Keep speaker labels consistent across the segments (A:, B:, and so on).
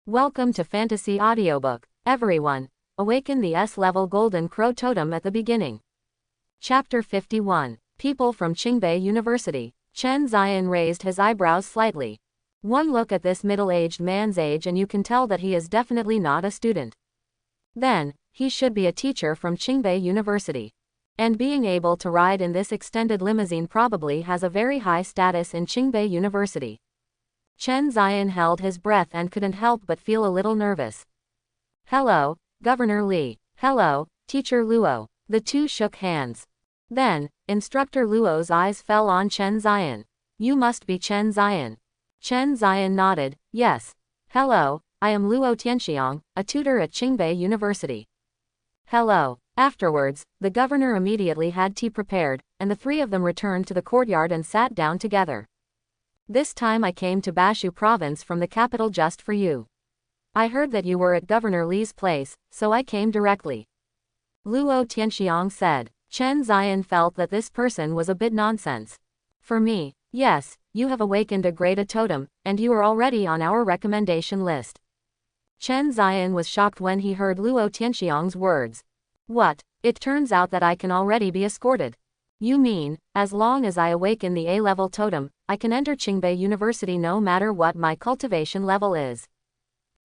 A: Welcome to Fantasy Audiobook, everyone. Awaken the S-level Golden Crow Totem at the beginning. Chapter 51. People from Qingbei University. Chen Ziyan raised his eyebrows slightly. One look at this middle-aged man's age and you can tell that he is definitely not a student. Then, he should be a teacher from Qingbei University. And being able to ride in this extended limousine probably has a very high status in Qingbei University. Chen Ziyan held his breath and couldn't help but feel a little nervous. Hello, Governor Li. Hello, Teacher Luo. The two shook hands. Then, Instructor Luo's eyes fell on Chen Ziyan. You must be Chen Ziyan. Chen Ziyan nodded, yes. Hello, I am Luo Tianxiang, a tutor at Qingbei University. Hello. Afterwards, the governor immediately had tea prepared, and the three of them returned to the courtyard and sat down together. This time I came to Bashu province from the capital just for you. I heard that you were at Governor Li's place, so I came directly. Luo Tianxiang said. Chen Ziyan felt that this person was a bit nonsense. For me, yes, you have awakened a grade A totem, and you are already on our recommendation list. Chen Ziyan was shocked when he heard Luo Tianxiang's words. What? It turns out that I can already be escorted. You mean, as long as I awaken the A-level totem, I can enter Qingbei University no matter what my cultivation level is?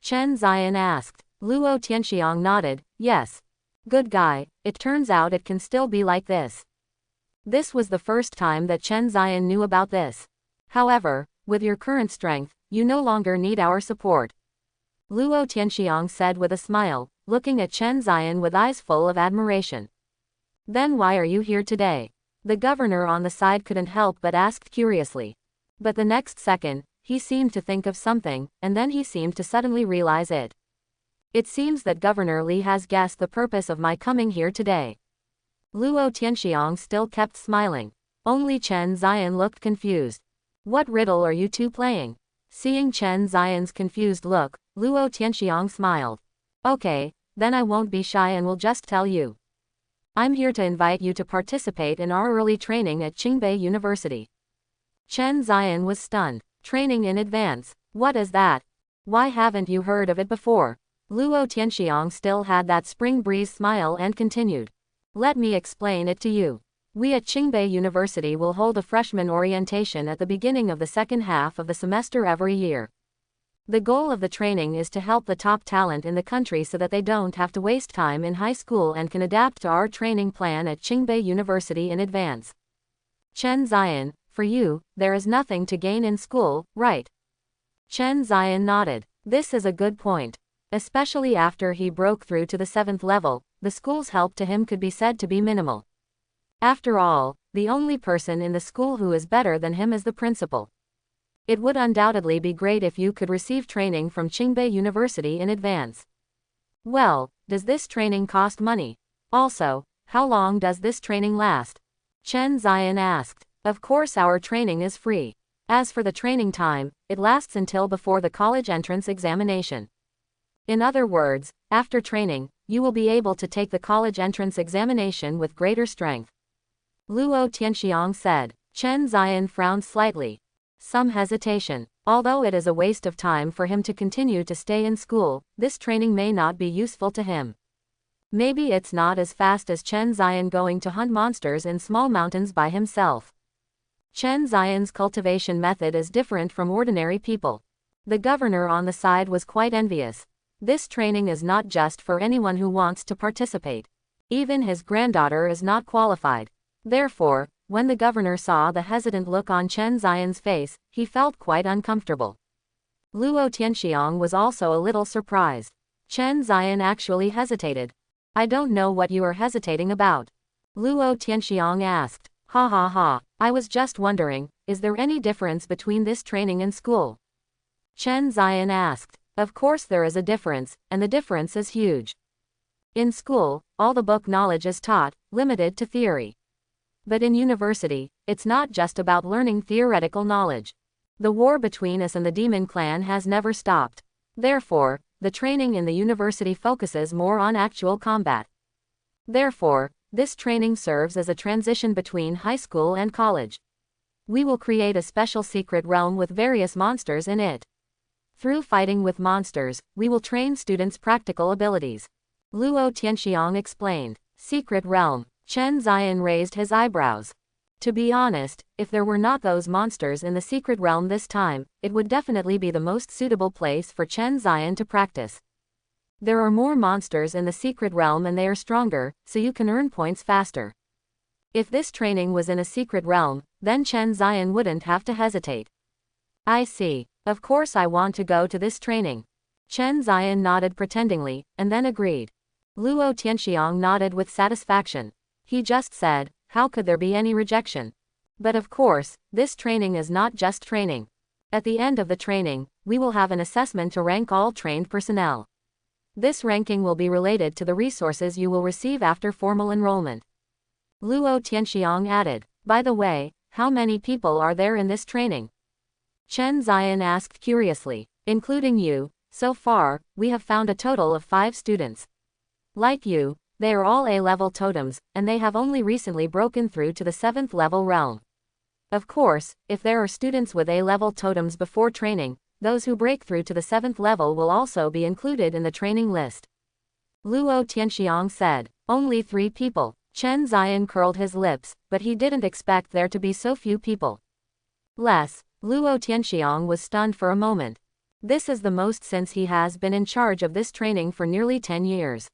A: Chen Ziyan asked. Luo Tianxiang nodded, yes. Good guy, it turns out it can still be like this. This was the first time that Chen Ziyan knew about this. However, with your current strength, you no longer need our support. Luo Tianxiang said with a smile, looking at Chen Ziyan with eyes full of admiration. Then why are you here today? The governor on the side couldn't help but asked curiously. But the next second, he seemed to think of something, and then he seemed to suddenly realize it. It seems that Governor Li has guessed the purpose of my coming here today. Luo Tianxiang still kept smiling. Only Chen Ziyan looked confused. What riddle are you two playing? Seeing Chen Ziyan's confused look, Luo Tianxiang smiled. Okay, then I won't be shy and will just tell you. I'm here to invite you to participate in our early training at Qingbei University. Chen Ziyan was stunned. Training in advance. What is that? Why haven't you heard of it before? Luo Tianxiang still had that spring breeze smile and continued. Let me explain it to you. We at Qingbei University will hold a freshman orientation at the beginning of the second half of the semester every year. The goal of the training is to help the top talent in the country so that they don't have to waste time in high school and can adapt to our training plan at Qingbei University in advance. Chen Ziyan, for you, there is nothing to gain in school, right? Chen Ziyan nodded. This is a good point. Especially after he broke through to the 7th level, the school's help to him could be said to be minimal. After all, the only person in the school who is better than him is the principal. It would undoubtedly be great if you could receive training from Qingbei University in advance. Well, does this training cost money? Also, how long does this training last? Chen Ziyan asked. Of course our training is free. As for the training time, it lasts until before the college entrance examination. In other words, after training, you will be able to take the college entrance examination with greater strength. Luo Tianxiang said. Chen Ziyan frowned slightly. Some hesitation. Although it is a waste of time for him to continue to stay in school, this training may not be useful to him. Maybe it's not as fast as Chen Ziyan going to hunt monsters in small mountains by himself. Chen Ziyan's cultivation method is different from ordinary people. The governor on the side was quite envious. This training is not just for anyone who wants to participate. Even his granddaughter is not qualified. Therefore, when the governor saw the hesitant look on Chen Ziyan's face, he felt quite uncomfortable. Luo Tianxiang was also a little surprised. Chen Ziyan actually hesitated. I don't know what you are hesitating about. Luo Tianxiang asked. Ha ha ha, I was just wondering, is there any difference between this training and school? Chen Ziyan asked. Of course there is a difference, and the difference is huge. In school, all the book knowledge is taught, limited to theory. But in university, it's not just about learning theoretical knowledge. The war between us and the demon clan has never stopped. Therefore, the training in the university focuses more on actual combat. Therefore, this training serves as a transition between high school and college. We will create a special secret realm with various monsters in it. Through fighting with monsters, we will train students' practical abilities. Luo Tianxiang explained. Secret realm. Chen Ziyan raised his eyebrows. To be honest, if there were not those monsters in the secret realm this time, it would definitely be the most suitable place for Chen Ziyan to practice. There are more monsters in the secret realm and they are stronger, so you can earn points faster. If this training was in a secret realm, then Chen Ziyan wouldn't have to hesitate. I see. Of course I want to go to this training. Chen Ziyan nodded pretendingly, and then agreed. Luo Tianxiang nodded with satisfaction. He just said, how could there be any rejection? But of course, this training is not just training. At the end of the training, we will have an assessment to rank all trained personnel. This ranking will be related to the resources you will receive after formal enrollment. Luo Tianxiang added, by the way, how many people are there in this training? Chen Ziyan asked curiously. Including you, so far, we have found a total of 5 students. Like you, they are all A-level totems, and they have only recently broken through to the 7th level realm. Of course, if there are students with A-level totems before training, those who break through to the 7th level will also be included in the training list. Luo Tianxiang said, only 3 people. Chen Ziyan curled his lips, but he didn't expect there to be so few people. Less. Luo Tianxiang was stunned for a moment. This is the most since he has been in charge of this training for nearly 10 years.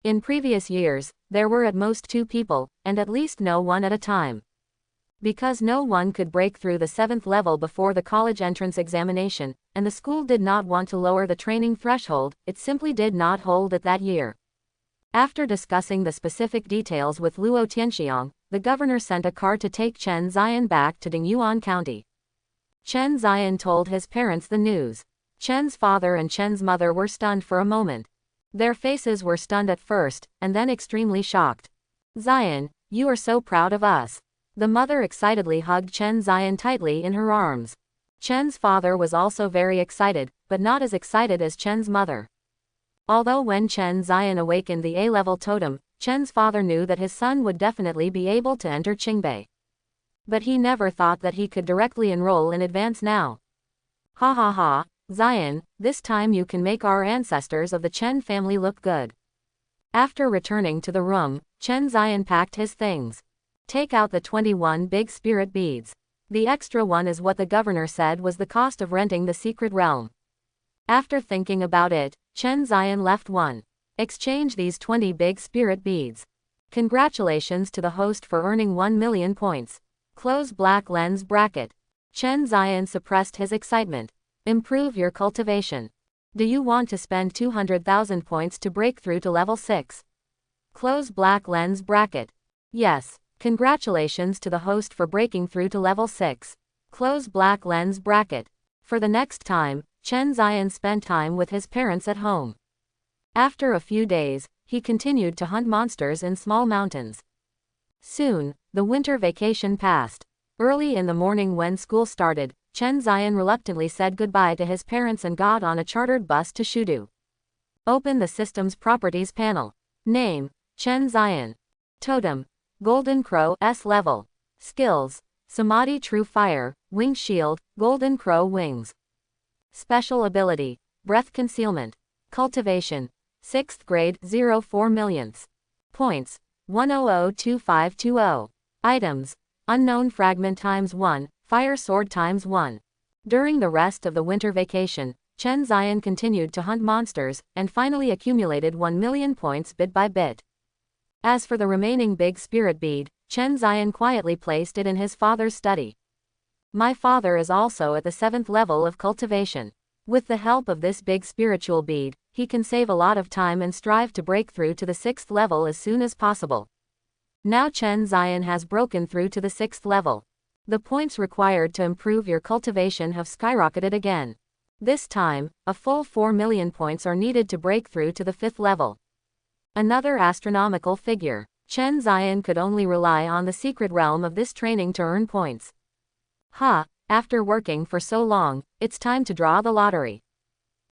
A: In previous years, there were at most 2 people, and at least no one at a time. Because no one could break through the 7th level before the college entrance examination, and the school did not want to lower the training threshold, it simply did not hold it that year. After discussing the specific details with Luo Tianxiang, the governor sent a car to take Chen Ziyan back to Dingyuan County. Chen Ziyan told his parents the news. Chen's father and Chen's mother were stunned for a moment. Their faces were stunned at first, and then extremely shocked. Ziyan, you are so proud of us. The mother excitedly hugged Chen Ziyan tightly in her arms. Chen's father was also very excited, but not as excited as Chen's mother. Although when Chen Ziyan awakened the A-level totem, Chen's father knew that his son would definitely be able to enter Qingbei. But he never thought that he could directly enroll in advance now. Ha ha ha, Ziyan, this time you can make our ancestors of the Chen family look good. After returning to the room, Chen Ziyan packed his things. Take out the 21 big spirit beads. The extra one is what the governor said was the cost of renting the secret realm. After thinking about it, Chen Ziyan left one. Exchange these 20 big spirit beads. Congratulations to the host for earning 1 million points. Close black lens bracket. Chen Ziyan suppressed his excitement. Improve your cultivation. Do you want to spend 200,000 points to break through to level 6? Close black lens bracket. Yes. Congratulations to the host for breaking through to level 6. Close black lens bracket. For the next time, Chen Ziyan spent time with his parents at home. After a few days, he continued to hunt monsters in small mountains. Soon, the winter vacation passed. Early in the morning when school started, Chen Ziyan reluctantly said goodbye to his parents and got on a chartered bus to Shudu. Open the system's properties panel. Name, Chen Ziyan. Totem, Golden Crow S level. Skills, Samadhi True Fire, Wing Shield, Golden Crow Wings. Special ability, Breath Concealment. Cultivation, 6th grade 04 millionths. Points, 1002520. Items, Unknown Fragment ×1, Fire Sword ×1. During the rest of the winter vacation, Chen Ziyan continued to hunt monsters, and finally accumulated 1 million points bit by bit. As for the remaining big spirit bead, Chen Ziyan quietly placed it in his father's study. My father is also at the 7th level of cultivation. With the help of this big spiritual bead, he can save a lot of time and strive to break through to the 6th level as soon as possible. Now Chen Ziyan has broken through to the 6th level. The points required to improve your cultivation have skyrocketed again. This time, a full 4 million points are needed to break through to the 5th level. Another astronomical figure. Chen Ziyan could only rely on the secret realm of this training to earn points. After working for so long, it's time to draw the lottery.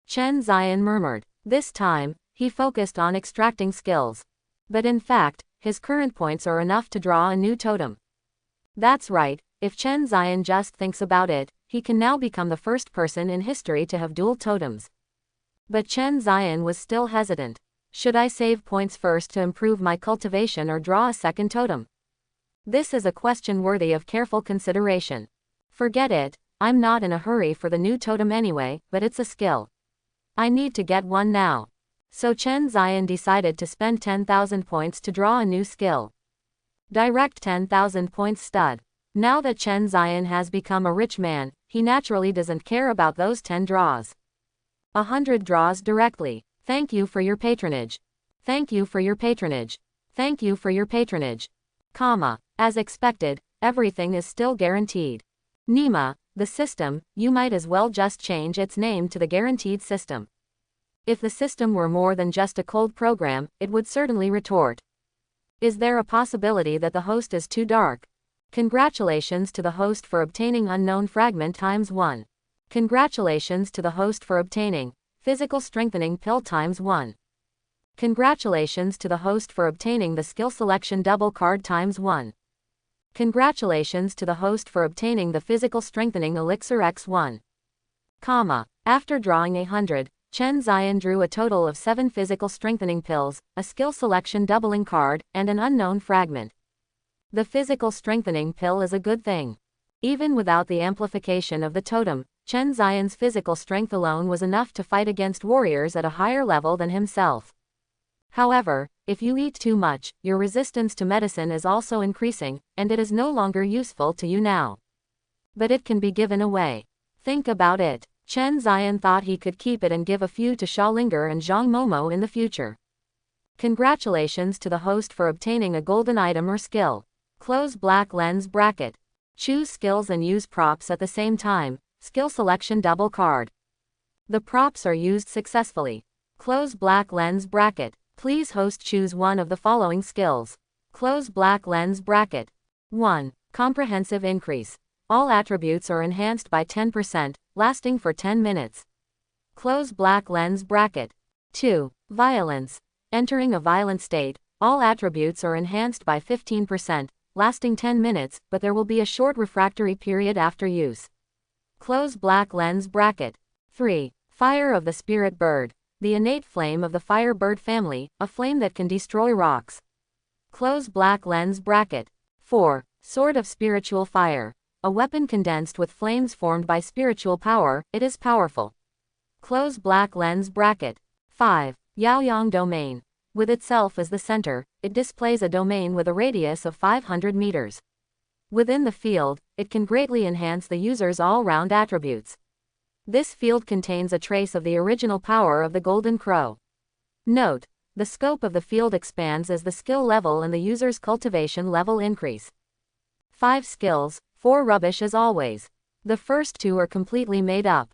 A: Chen Ziyan murmured. This time, he focused on extracting skills. But in fact, his current points are enough to draw a new totem. That's right, if Chen Ziyan just thinks about it, he can now become the first person in history to have dual totems. But Chen Zion was still hesitant. Should I save points first to improve my cultivation or draw a second totem? This is a question worthy of careful consideration. Forget it, I'm not in a hurry for the new totem anyway, but it's a skill. I need to get one now. So Chen Zion decided to spend 10,000 points to draw a new skill. Direct 10,000 points stud. Now that Chen Zion has become a rich man, he naturally doesn't care about those 10 draws. 100 draws directly. Thank you for your patronage. Thank you for your patronage. Thank you for your patronage. Comma. As expected, everything is still guaranteed. Nima, the system, you might as well just change its name to the guaranteed system. If the system were more than just a cold program, it would certainly retort. Is there a possibility that the host is too dark? Congratulations to the host for obtaining unknown fragment ×1. Congratulations to the host for obtaining physical strengthening pill ×1. Congratulations to the host for obtaining the skill selection double card ×1. Congratulations to the host for obtaining the physical strengthening elixir X1. Comma. After drawing 100, Chen Zion drew a total of 7 physical strengthening pills, a skill selection doubling card, and an unknown fragment. The physical strengthening pill is a good thing. Even without the amplification of the totem, Chen Zion's physical strength alone was enough to fight against warriors at a higher level than himself. However, if you eat too much, your resistance to medicine is also increasing, and it is no longer useful to you now. But it can be given away. Think about it. Chen Zion thought he could keep it and give a few to Xiaolinger and Zhang Momo in the future. Congratulations to the host for obtaining a golden item or skill. Close black lens bracket. Choose skills and use props at the same time. Skill selection double card. The props are used successfully. Close black lens bracket. Please host choose one of the following skills. Close black lens bracket. 1. Comprehensive increase. All attributes are enhanced by 10%, lasting for 10 minutes. Close black lens bracket. 2. Violence. Entering a violent state, all attributes are enhanced by 15%, lasting 10 minutes, but there will be a short refractory period after use. Close black lens bracket. 3. Fire of the spirit bird. The innate flame of the fire bird family, a flame that can destroy rocks. Close black lens bracket. 4. Sword of spiritual fire. A weapon condensed with flames formed by spiritual power, it is powerful. Close black lens bracket. 5. Yaoyang domain. With itself as the center, it displays a domain with a radius of 500 meters. Within the field, it can greatly enhance the user's all-round attributes. This field contains a trace of the original power of the Golden Crow. Note, the scope of the field expands as the skill level and the user's cultivation level increase. 5 skills, 4 rubbish as always. The first 2 are completely made up.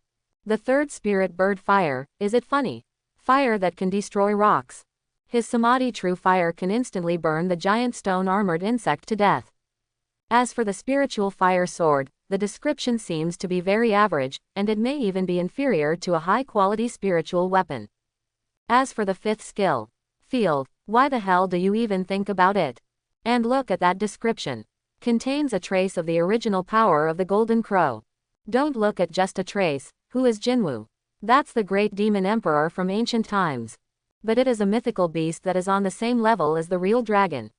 A: The third spirit bird fire, is it funny? Fire that can destroy rocks. His samadhi true fire can instantly burn the giant stone armored insect to death. As for the spiritual fire sword, the description seems to be very average, and it may even be inferior to a high-quality spiritual weapon. As for the 5th skill, field, why the hell do you even think about it? And look at that description. Contains a trace of the original power of the Golden Crow. Don't look at just a trace. Who is Jinwu? That's the great demon emperor from ancient times. But it is a mythical beast that is on the same level as the real dragon.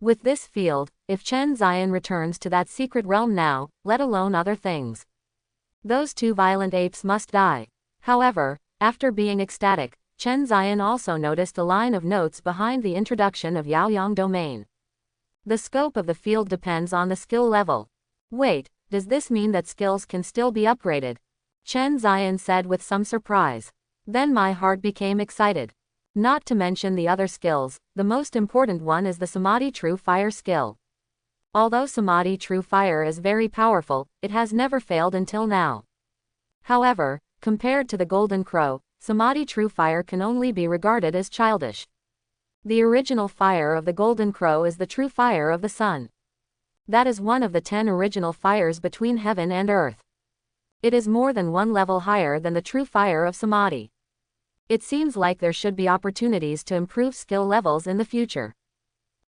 A: With this field, if Chen Zion returns to that secret realm now, let alone other things, those 2 violent apes must die. However, after being ecstatic, Chen Zion also noticed a line of notes behind the introduction of Yaoyang domain. The scope of the field depends on the skill level. Wait, does this mean that skills can still be upgraded? Chen Zion said with some surprise. Then my heart became excited. Not to mention the other skills, the most important one is the Samadhi True Fire skill. Although Samadhi True Fire is very powerful, it has never failed until now. However, compared to the Golden Crow, Samadhi True Fire can only be regarded as childish. The original fire of the Golden Crow is the true fire of the sun. That is one of the 10 original fires between heaven and earth. It is more than 1 level higher than the true fire of Samadhi. It seems like there should be opportunities to improve skill levels in the future.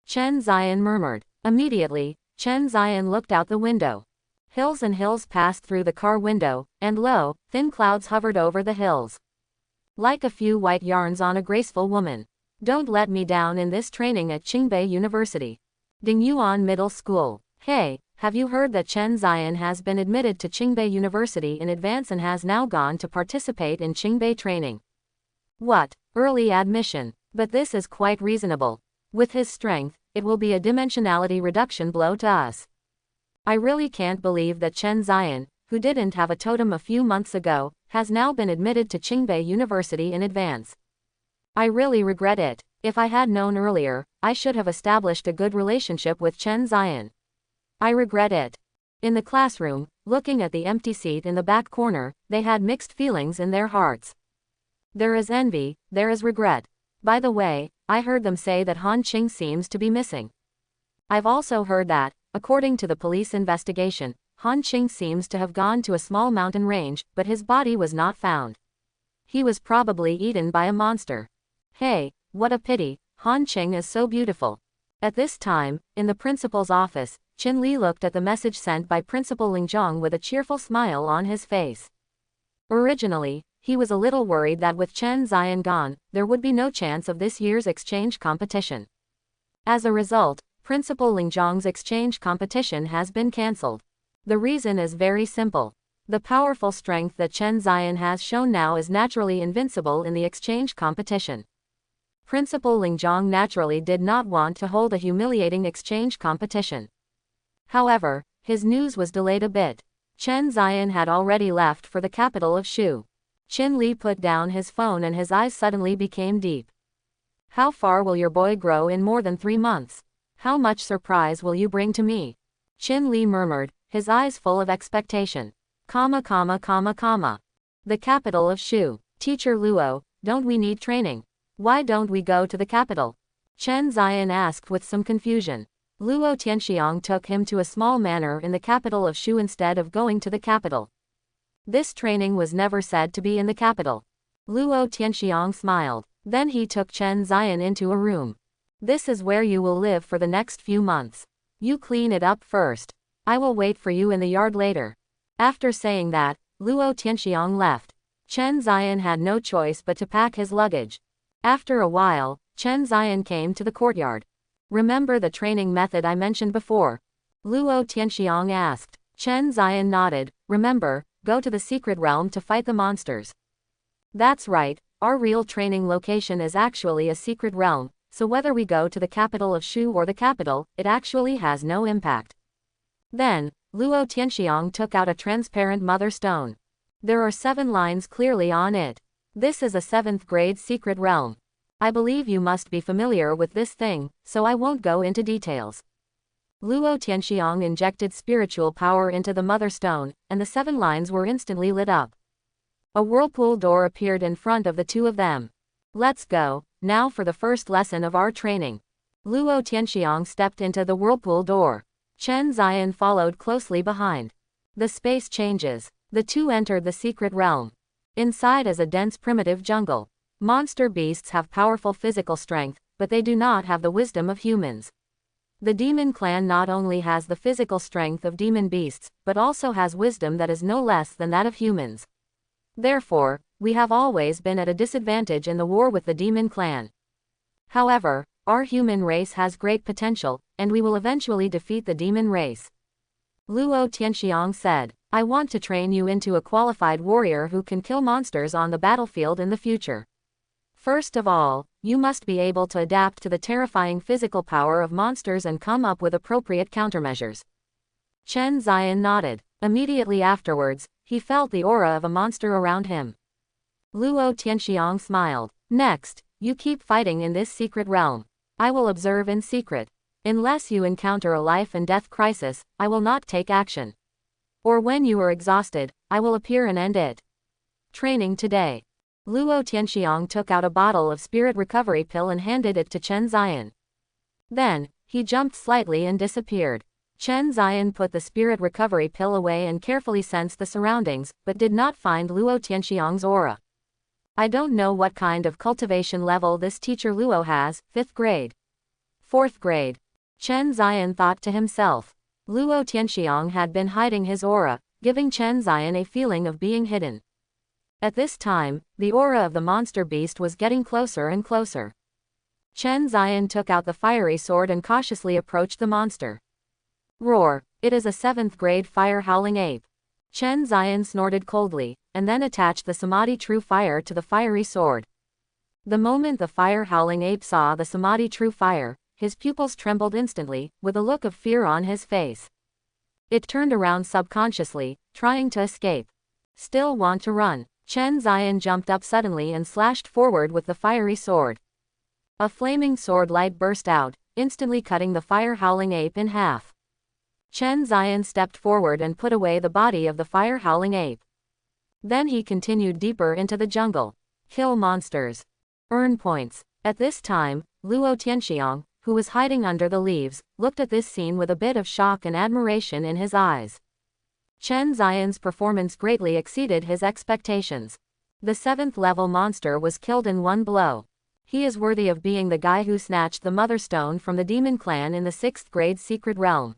A: Chen Zion murmured. Immediately, Chen Zion looked out the window. Hills and hills passed through the car window, and lo, thin clouds hovered over the hills. Like a few white yarns on a graceful woman. Don't let me down in this training at Qingbei University. Dingyuan Middle School. Hey, have you heard that Chen Ziyan has been admitted to Qingbei University in advance and has now gone to participate in Qingbei training? What? Early admission. But this is quite reasonable. With his strength, it will be a dimensionality reduction blow to us. I really can't believe that Chen Ziyan, who didn't have a totem a few months ago, has now been admitted to Qingbei University in advance. I really regret it. If I had known earlier, I should have established a good relationship with Chen Ziyan. I regret it. In the classroom, looking at the empty seat in the back corner, they had mixed feelings in their hearts. There is envy, there is regret. By the way, I heard them say that Han Qing seems to be missing. I've also heard that, according to the police investigation, Han Qing seems to have gone to a small mountain range, but his body was not found. He was probably eaten by a monster. Hey, what a pity, Han Qing is so beautiful. At this time, in the principal's office, Qin Li looked at the message sent by Principal Lingzhong with a cheerful smile on his face. Originally, he was a little worried that with Chen Ziyan gone, there would be no chance of this year's exchange competition. As a result, Principal Lingzhong's exchange competition has been cancelled. The reason is very simple. The powerful strength that Chen Ziyan has shown now is naturally invincible in the exchange competition. Principal Lingzhong naturally did not want to hold a humiliating exchange competition. However, his news was delayed a bit. Chen Ziyan had already left for the capital of Shu. Qin Li put down his phone and his eyes suddenly became deep. How far will your boy grow in more than 3 months? How much surprise will you bring to me? Qin Li murmured, his eyes full of expectation. The capital of Shu. Teacher Luo, don't we need training? Why don't we go to the capital? Chen Ziyan asked with some confusion. Luo Tianxiang took him to a small manor in the capital of Shu instead of going to the capital. This training was never said to be in the capital. Luo Tianxiang smiled. Then he took Chen Ziyan into a room. This is where you will live for the next few months. You clean it up first. I will wait for you in the yard later. After saying that, Luo Tianxiang left. Chen Ziyan had no choice but to pack his luggage. After a while, Chen Ziyan came to the courtyard. Remember the training method I mentioned before? Luo Tianxiang asked. Chen Ziyan nodded. Remember, go to the secret realm to fight the monsters. That's right, our real training location is actually a secret realm, so whether we go to the capital of Shu or the capital, it actually has no impact. Then, Luo Tianxiang took out a transparent mother stone. There are 7 lines clearly on it. This is a 7th grade secret realm. I believe you must be familiar with this thing, so I won't go into details. Luo Tianxiang injected spiritual power into the mother stone, and the 7 lines were instantly lit up. A whirlpool door appeared in front of the 2 of them. Let's go, now for the first lesson of our training. Luo Tianxiang stepped into the whirlpool door. Chen Ziyan followed closely behind. The space changes. The 2 entered the secret realm. Inside is a dense primitive jungle. Monster beasts have powerful physical strength, but they do not have the wisdom of humans. The demon clan not only has the physical strength of demon beasts, but also has wisdom that is no less than that of humans. Therefore, we have always been at a disadvantage in the war with the demon clan. However, our human race has great potential, and we will eventually defeat the demon race. Luo Tianxiang said, I want to train you into a qualified warrior who can kill monsters on the battlefield in the future. First of all, you must be able to adapt to the terrifying physical power of monsters and come up with appropriate countermeasures. Chen Ziyan nodded. Immediately afterwards, he felt the aura of a monster around him. Luo Tianxiang smiled. Next, you keep fighting in this secret realm. I will observe in secret. Unless you encounter a life and death crisis, I will not take action. Or when you are exhausted, I will appear and end it. Training today. Luo Tianxiang took out a bottle of spirit recovery pill and handed it to Chen Ziyan. Then, he jumped slightly and disappeared. Chen Ziyan put the spirit recovery pill away and carefully sensed the surroundings, but did not find Luo Tianxiang's aura. I don't know what kind of cultivation level this teacher Luo has, 5th grade. 4th grade. Chen Ziyan thought to himself. Luo Tianxiang had been hiding his aura, giving Chen Ziyan a feeling of being hidden. At this time, the aura of the monster beast was getting closer and closer. Chen Ziyan took out the fiery sword and cautiously approached the monster. Roar! It is a 7th grade fire howling ape. Chen Ziyan snorted coldly, and then attached the Samadhi True Fire to the fiery sword. The moment the fire howling ape saw the Samadhi True Fire, his pupils trembled instantly, with a look of fear on his face. It turned around subconsciously, trying to escape. Still want to run. Chen Ziyan jumped up suddenly and slashed forward with the fiery sword. A flaming sword light burst out, instantly cutting the fire howling ape in half. Chen Ziyan stepped forward and put away the body of the fire howling ape. Then he continued deeper into the jungle. Kill monsters. Earn points. At this time, Luo Tianxiang, who was hiding under the leaves, looked at this scene with a bit of shock and admiration in his eyes. Chen Ziyan's performance greatly exceeded his expectations. The 7th level monster was killed in one blow. He is worthy of being the guy who snatched the Mother Stone from the demon clan in the 6th grade secret realm.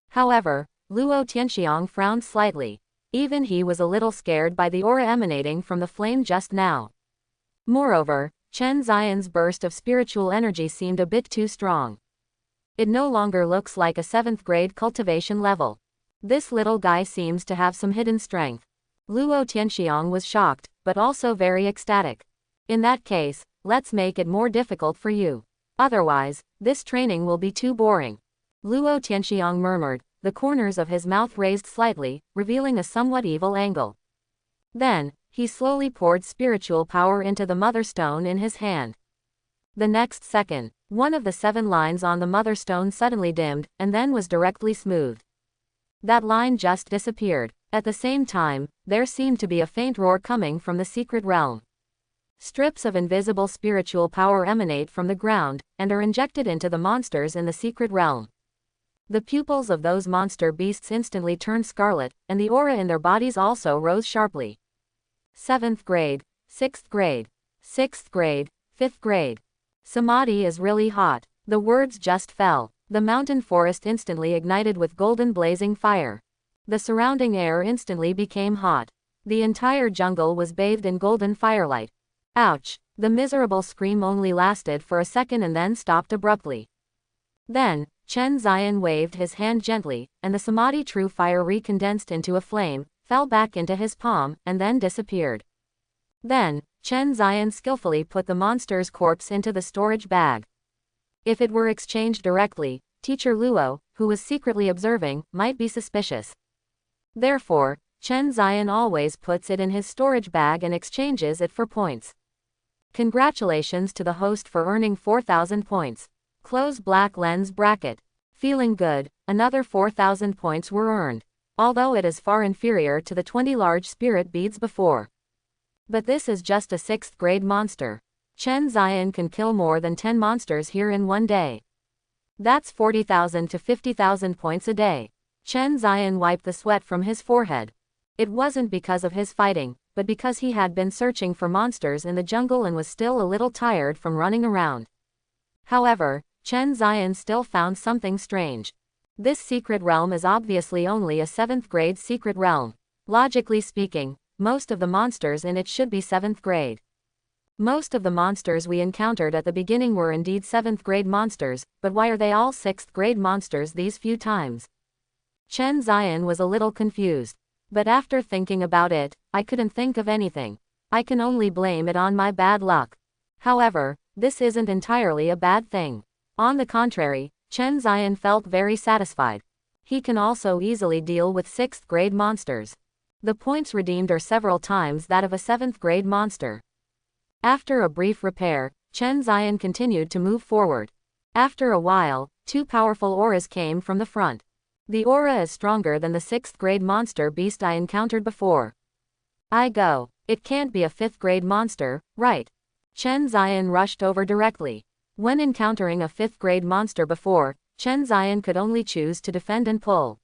A: However, Luo Tianxiang frowned slightly. Even he was a little scared by the aura emanating from the flame just now. Moreover, Chen Ziyan's burst of spiritual energy seemed a bit too strong. It no longer looks like a 7th grade cultivation level. This little guy seems to have some hidden strength. Luo Tianxiang was shocked, but also very ecstatic. In that case, let's make it more difficult for you. Otherwise, this training will be too boring. Luo Tianxiang murmured, the corners of his mouth raised slightly, revealing a somewhat evil angle. Then, he slowly poured spiritual power into the Mother Stone in his hand. The next second, one of the 7 lines on the Mother Stone suddenly dimmed, and then was directly smoothed. That line just disappeared. At the same time, there seemed to be a faint roar coming from the secret realm. Strips of invisible spiritual power emanate from the ground, and are injected into the monsters in the secret realm. The pupils of those monster beasts instantly turned scarlet, and the aura in their bodies also rose sharply. 7th grade, 6th grade, 6th grade, 5th grade. Samadhi is really hot. The words just fell. The mountain forest instantly ignited with golden blazing fire. The surrounding air instantly became hot. The entire jungle was bathed in golden firelight. Ouch! The miserable scream only lasted for a second and then stopped abruptly. Then, Chen Ziyan waved his hand gently, and the Samadhi True Fire recondensed into a flame, fell back into his palm, and then disappeared. Then, Chen Ziyan skillfully put the monster's corpse into the storage bag. If it were exchanged directly, Teacher Luo, who was secretly observing, might be suspicious. Therefore, Chen Ziyan always puts it in his storage bag and exchanges it for points. Congratulations to the host for earning 4,000 points. Close black lens bracket. Feeling good, another 4,000 points were earned. Although it is far inferior to the 20 large spirit beads before. But this is just a 6th grade monster. Chen Ziyan can kill more than 10 monsters here in one day. That's 40,000 to 50,000 points a day. Chen Ziyan wiped the sweat from his forehead. It wasn't because of his fighting, but because he had been searching for monsters in the jungle and was still a little tired from running around. However, Chen Ziyan still found something strange. This secret realm is obviously only a 7th grade secret realm. Logically speaking, most of the monsters in it should be 7th grade. Most of the monsters we encountered at the beginning were indeed 7th grade monsters, but why are they all 6th grade monsters these few times? Chen Ziyan was a little confused. But after thinking about it, I couldn't think of anything. I can only blame it on my bad luck. However, this isn't entirely a bad thing. On the contrary, Chen Ziyan felt very satisfied. He can also easily deal with 6th grade monsters. The points redeemed are several times that of a 7th grade monster. After a brief repair, Chen Ziyan continued to move forward. After a while, 2 powerful auras came from the front. The aura is stronger than the 6th grade monster beast I encountered before. I go. It can't be a 5th grade monster, right? Chen Ziyan rushed over directly. When encountering a 5th grade monster before, Chen Ziyan could only choose to defend and pull.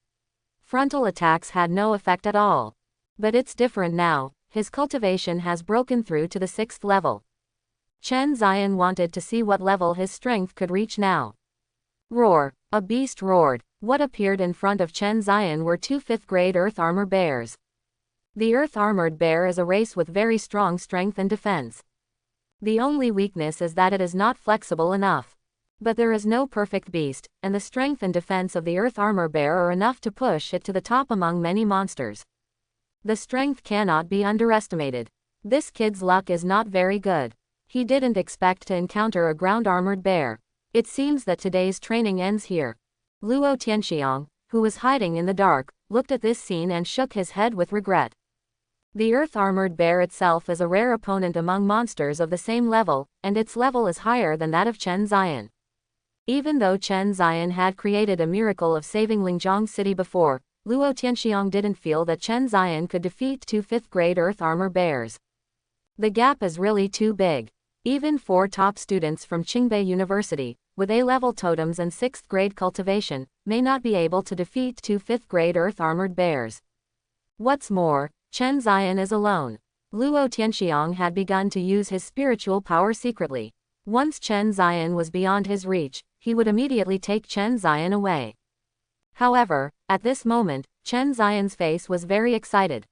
A: Frontal attacks had no effect at all. But it's different now. His cultivation has broken through to the 6th level. Chen Ziyan wanted to see what level his strength could reach now. Roar! A beast roared. What appeared in front of Chen Zion were two 5th grade Earth Armor Bears. The Earth Armored Bear is a race with very strong strength and defense. The only weakness is that it is not flexible enough. But there is no perfect beast, and the strength and defense of the Earth Armor Bear are enough to push it to the top among many monsters. The strength cannot be underestimated. This kid's luck is not very good. He didn't expect to encounter a ground-armored bear. It seems that today's training ends here. Luo Tianxiang, who was hiding in the dark, looked at this scene and shook his head with regret. The Earth-Armored Bear itself is a rare opponent among monsters of the same level, and its level is higher than that of Chen Zion. Even though Chen Zion had created a miracle of saving Lingjiang City before, Luo Tianxiang didn't feel that Chen Zion could defeat two 5th grade Earth Armor Bears. The gap is really too big. Even 4 top students from Qingbei University, with A-level totems and 6th grade cultivation, may not be able to defeat two 5th grade Earth Armored Bears. What's more, Chen Zion is alone. Luo Tianxiang had begun to use his spiritual power secretly. Once Chen Zion was beyond his reach, he would immediately take Chen Zion away. However, at this moment, Chen Zion's face was very excited.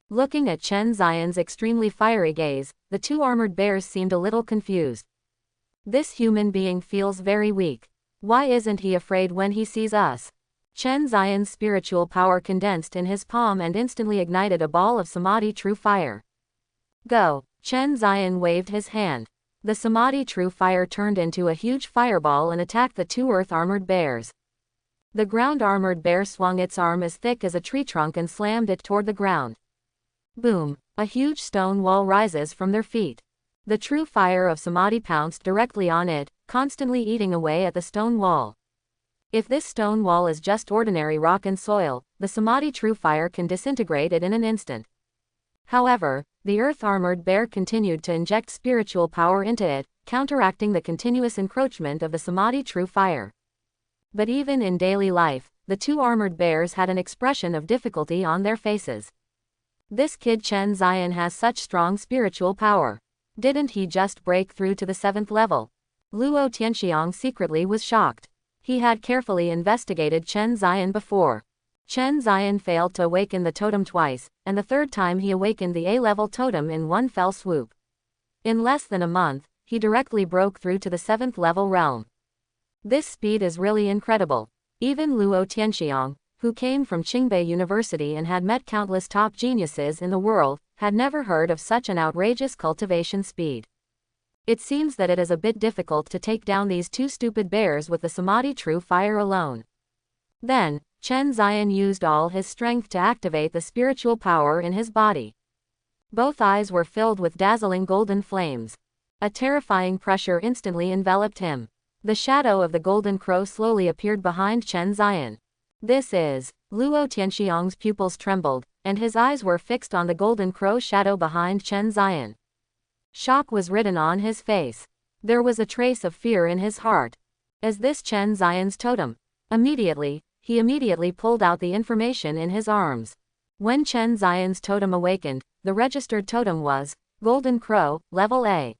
A: Looking at Chen Zion's extremely fiery gaze, the two armored bears seemed a little confused. This human being feels very weak. Why isn't he afraid when he sees us? Chen Zion's spiritual power condensed in his palm and instantly ignited a ball of Samadhi True Fire. Go! Chen Zion waved his hand. The Samadhi True Fire turned into a huge fireball and attacked the two Earth-Armored Bears. The ground-armored bear swung its arm as thick as a tree trunk and slammed it toward the ground. Boom! A huge stone wall rises from their feet. The True Fire of Samadhi pounced directly on it, constantly eating away at the stone wall. If this stone wall is just ordinary rock and soil, the Samadhi True Fire can disintegrate it in an instant. However, the Earth-Armored Bear continued to inject spiritual power into it, counteracting the continuous encroachment of the Samadhi True Fire. But even in daily life, the two armored bears had an expression of difficulty on their faces. This kid Chen Zion has such strong spiritual power. Didn't he just break through to the 7th level? Luo Tianxiang secretly was shocked. He had carefully investigated Chen Zion before. Chen Zion failed to awaken the totem twice, and the 3rd time he awakened the A-level totem in one fell swoop. In less than a month, he directly broke through to the 7th level realm. This speed is really incredible. Even Luo Tianxiang, who came from Qingbei University and had met countless top geniuses in the world, had never heard of such an outrageous cultivation speed. It seems that it is a bit difficult to take down these two stupid bears with the Samadhi True Fire alone. Then, Chen Zion used all his strength to activate the spiritual power in his body. Both eyes were filled with dazzling golden flames. A terrifying pressure instantly enveloped him. The shadow of the golden crow slowly appeared behind Chen Zion. This is... Luo Tianxiang's pupils trembled, and his eyes were fixed on the golden crow shadow behind Chen Zion. Shock was written on his face. There was a trace of fear in his heart. Is this Chen Zion's totem? He immediately pulled out the information in his arms. When Chen Zion's totem awakened, the registered totem was Golden Crow, Level A.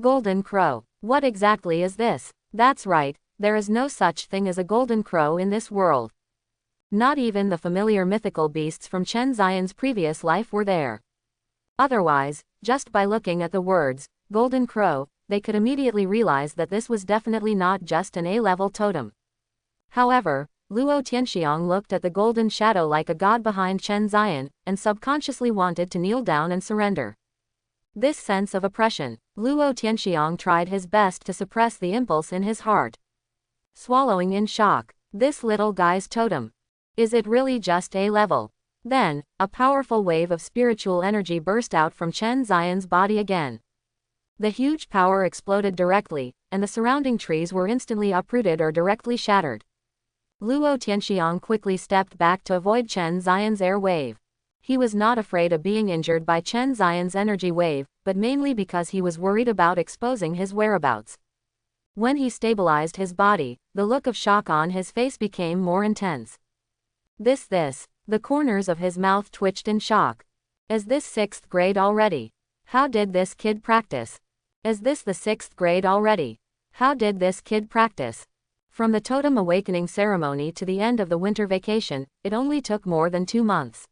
A: Golden Crow. What exactly is this? That's right, there is no such thing as a golden crow in this world. Not even the familiar mythical beasts from Chen Zion's previous life were there. Otherwise, just by looking at the words, Golden Crow, they could immediately realize that this was definitely not just an A-level totem. However, Luo Tianxiang looked at the golden shadow like a god behind Chen Zion, and subconsciously wanted to kneel down and surrender. This sense of oppression, Luo Tianxiang tried his best to suppress the impulse in his heart. Swallowing in shock, this little guy's totem. Is it really just A-level? Then, a powerful wave of spiritual energy burst out from Chen Zion's body again. The huge power exploded directly, and the surrounding trees were instantly uprooted or directly shattered. Luo Tianxiang quickly stepped back to avoid Chen Zion's air wave. He was not afraid of being injured by Chen Zion's energy wave, but mainly because he was worried about exposing his whereabouts. When he stabilized his body, the look of shock on his face became more intense. The corners of his mouth twitched in shock. Is this 6th grade already? How did this kid practice? Is this the 6th grade already? How did this kid practice? From the Totem awakening ceremony to the end of the winter vacation, it only took more than 2 months.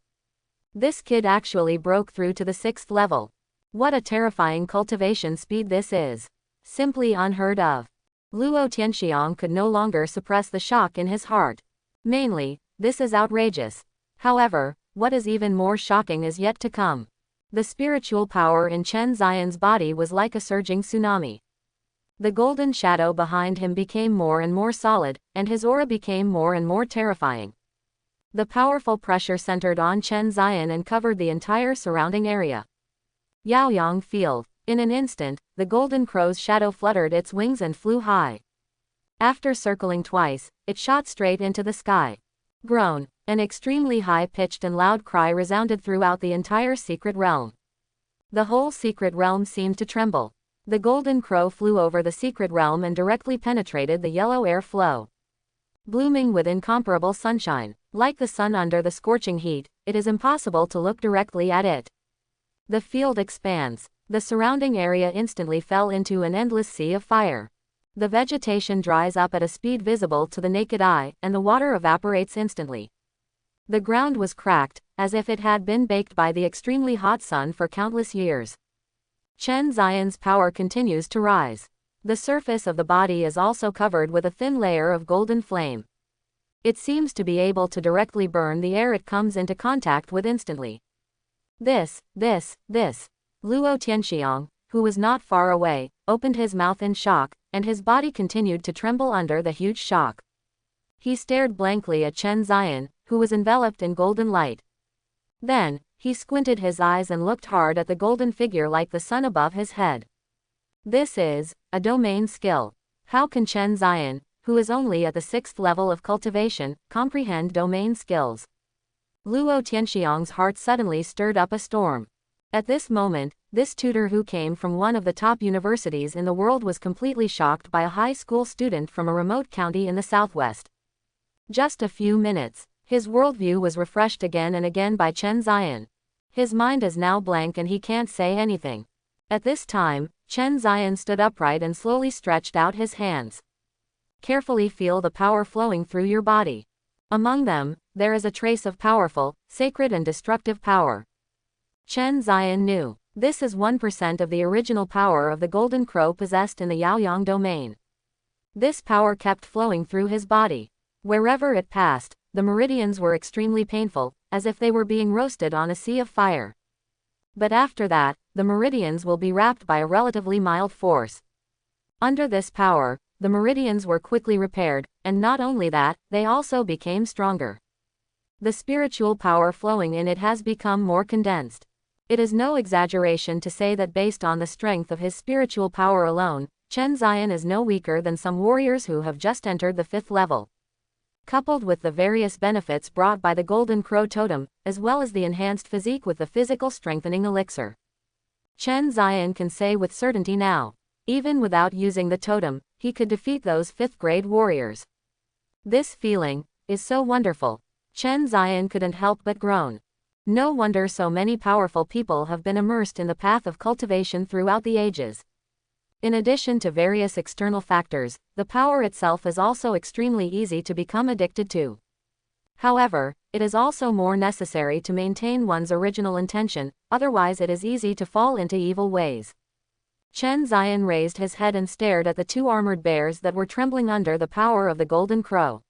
A: This kid actually broke through to the 6th level. What a terrifying cultivation speed this is. Simply unheard of. Luo Tianxiang could no longer suppress the shock in his heart. Mainly, this is outrageous. However, what is even more shocking is yet to come. The spiritual power in Chen Xian's body was like a surging tsunami. The golden shadow behind him became more and more solid, and his aura became more and more terrifying. The powerful pressure centered on Chen Xian and covered the entire surrounding area. Yaoyang Field. In an instant, the golden crow's shadow fluttered its wings and flew high. After circling twice, it shot straight into the sky. Groan. An extremely high-pitched and loud cry resounded throughout the entire secret realm. The whole secret realm seemed to tremble. The golden crow flew over the secret realm and directly penetrated the yellow air flow. Blooming with incomparable sunshine, like the sun under the scorching heat, it is impossible to look directly at it. The field expands. The surrounding area instantly fell into an endless sea of fire. The vegetation dries up at a speed visible to the naked eye, and the water evaporates instantly. The ground was cracked, as if it had been baked by the extremely hot sun for countless years. Chen Xian's power continues to rise. The surface of the body is also covered with a thin layer of golden flame. It seems to be able to directly burn the air it comes into contact with instantly. This. Luo Tianxiang, who was not far away, opened his mouth in shock, and his body continued to tremble under the huge shock. He stared blankly at Chen Xian, who was enveloped in golden light. Then, he squinted his eyes and looked hard at the golden figure like the sun above his head. This is a domain skill. How can Chen Xian, who is only at the 6th level of cultivation, comprehend domain skills? Luo Tianxiang's heart suddenly stirred up a storm. At this moment, this tutor who came from one of the top universities in the world was completely shocked by a high school student from a remote county in the southwest. Just a few minutes, his worldview was refreshed again and again by Chen Xian. His mind is now blank and he can't say anything. At this time, Chen Xian stood upright and slowly stretched out his hands. Carefully feel the power flowing through your body. Among them, there is a trace of powerful, sacred and destructive power. Chen Xian knew. This is 1% of the original power of the golden crow possessed in the Yaoyang domain. This power kept flowing through his body. Wherever it passed, the meridians were extremely painful, as if they were being roasted on a sea of fire. But after that, the meridians will be wrapped by a relatively mild force. Under this power, the meridians were quickly repaired, and not only that, they also became stronger. The spiritual power flowing in it has become more condensed. It is no exaggeration to say that based on the strength of his spiritual power alone, Chen Xian is no weaker than some warriors who have just entered the 5th level. Coupled with the various benefits brought by the golden crow totem, as well as the enhanced physique with the physical strengthening elixir, Chen Xian can say with certainty now, even without using the totem, he could defeat those 5th-grade warriors. This feeling is so wonderful. Chen Xian couldn't help but groan. No wonder so many powerful people have been immersed in the path of cultivation throughout the ages. In addition to various external factors, the power itself is also extremely easy to become addicted to. However, it is also more necessary to maintain one's original intention, otherwise it is easy to fall into evil ways. Chen Xian raised his head and stared at the 2 armored bears that were trembling under the power of the golden crow.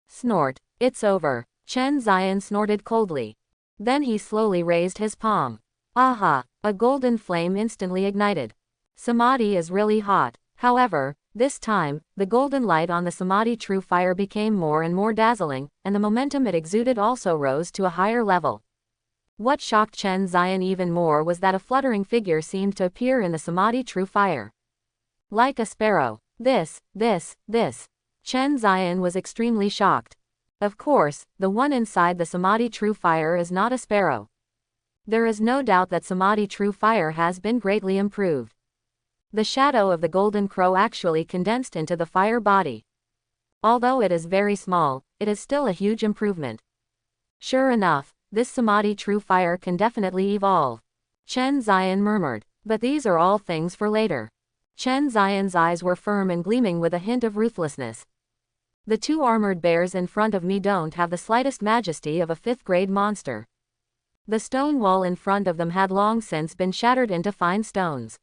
A: Snort. It's over. Chen Xian snorted coldly. Then he slowly raised his palm. Aha! A golden flame instantly ignited. Samadhi is really hot. However, this time, the golden light on the Samadhi true fire became more and more dazzling, and the momentum it exuded also rose to a higher level. What shocked Chen Xian even more was that a fluttering figure seemed to appear in the Samadhi true fire. Like a sparrow. This. Chen Xian was extremely shocked. Of course, the one inside the Samadhi true fire is not a sparrow. There is no doubt that Samadhi true fire has been greatly improved. The shadow of the golden crow actually condensed into the fire body. Although it is very small, it is still a huge improvement. Sure enough, this Samadhi true fire can definitely evolve. Chen Xian murmured. But these are all things for later. Chen Xian's eyes were firm and gleaming with a hint of ruthlessness. The two armored bears in front of me don't have the slightest majesty of a 5th grade monster. The stone wall in front of them had long since been shattered into fine stones.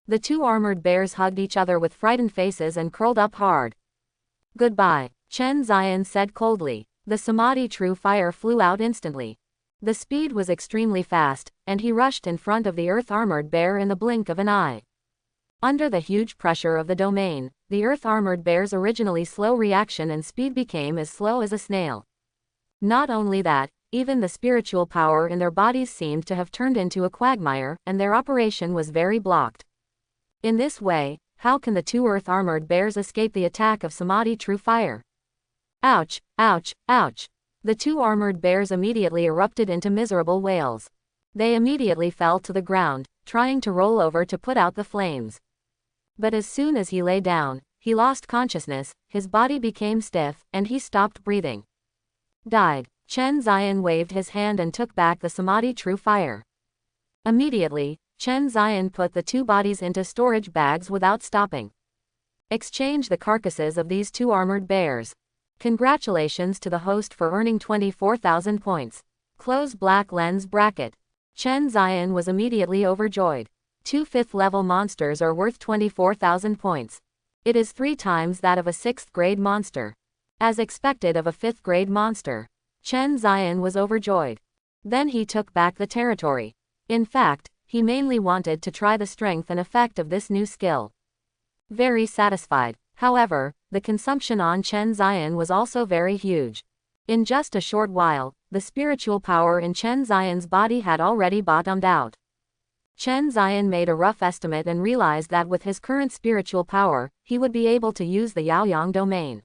A: The two armored bears hugged each other with frightened faces and curled up hard. Goodbye, Chen Ziyan said coldly. The samadhi true fire flew out instantly. The speed was extremely fast, and he rushed in front of the earth-armored bear in the blink of an eye. Under the huge pressure of the domain, the earth-armored bear's originally slow reaction and speed became as slow as a snail. Not only that, even the spiritual power in their bodies seemed to have turned into a quagmire, and their operation was very blocked. In this way, how can the two earth-armored bears escape the attack of samadhi true fire? Ouch, ouch, ouch. The two armored bears immediately erupted into miserable wails. They immediately fell to the ground, trying to roll over to put out the flames. But as soon as he lay down, he lost consciousness, his body became stiff, and he stopped breathing. Died. Chen Ziyan waved his hand and took back the samadhi true fire. Immediately, Chen Ziyan put the two bodies into storage bags without stopping. Exchange the carcasses of these two armored bears. Congratulations to the host for earning 24,000 points. Close black lens bracket. Chen Ziyan was immediately overjoyed. Two 5th level monsters are worth 24,000 points. It is 3 times that of a 6th grade monster. As expected of a 5th grade monster, Chen Ziyan was overjoyed. Then he took back the territory. In fact, he mainly wanted to try the strength and effect of this new skill. Very satisfied. However, the consumption on Chen Ziyan was also very huge. In just a short while, the spiritual power in Chen Ziyan's body had already bottomed out. Chen Ziyan made a rough estimate and realized that with his current spiritual power, he would be able to use the Yaoyang domain.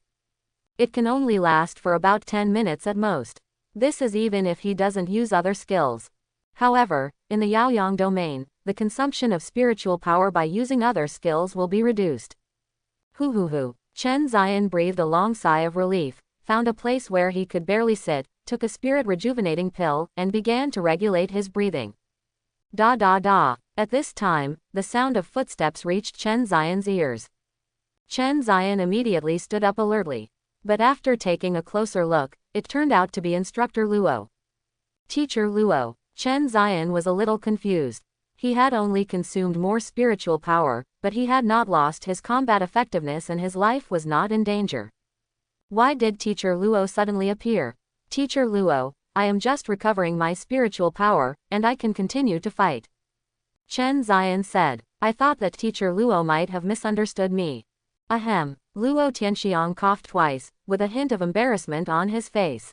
A: It can only last for about 10 minutes at most. This is even if he doesn't use other skills. However, in the Yaoyang domain, the consumption of spiritual power by using other skills will be reduced. Hoo. Chen Ziyan breathed a long sigh of relief, found a place where he could barely sit, took a spirit rejuvenating pill, and began to regulate his breathing. Da da da. At this time, the sound of footsteps reached Chen Ziyan's ears. Chen Ziyan immediately stood up alertly. But after taking a closer look, it turned out to be Instructor Luo. Teacher Luo. Chen Ziyan was a little confused. He had only consumed more spiritual power, but he had not lost his combat effectiveness and his life was not in danger. Why did Teacher Luo suddenly appear? Teacher Luo, I am just recovering my spiritual power, and I can continue to fight. Chen Ziyan said. I thought that Teacher Luo might have misunderstood me. Ahem. Luo Tianxiang coughed twice, with a hint of embarrassment on his face.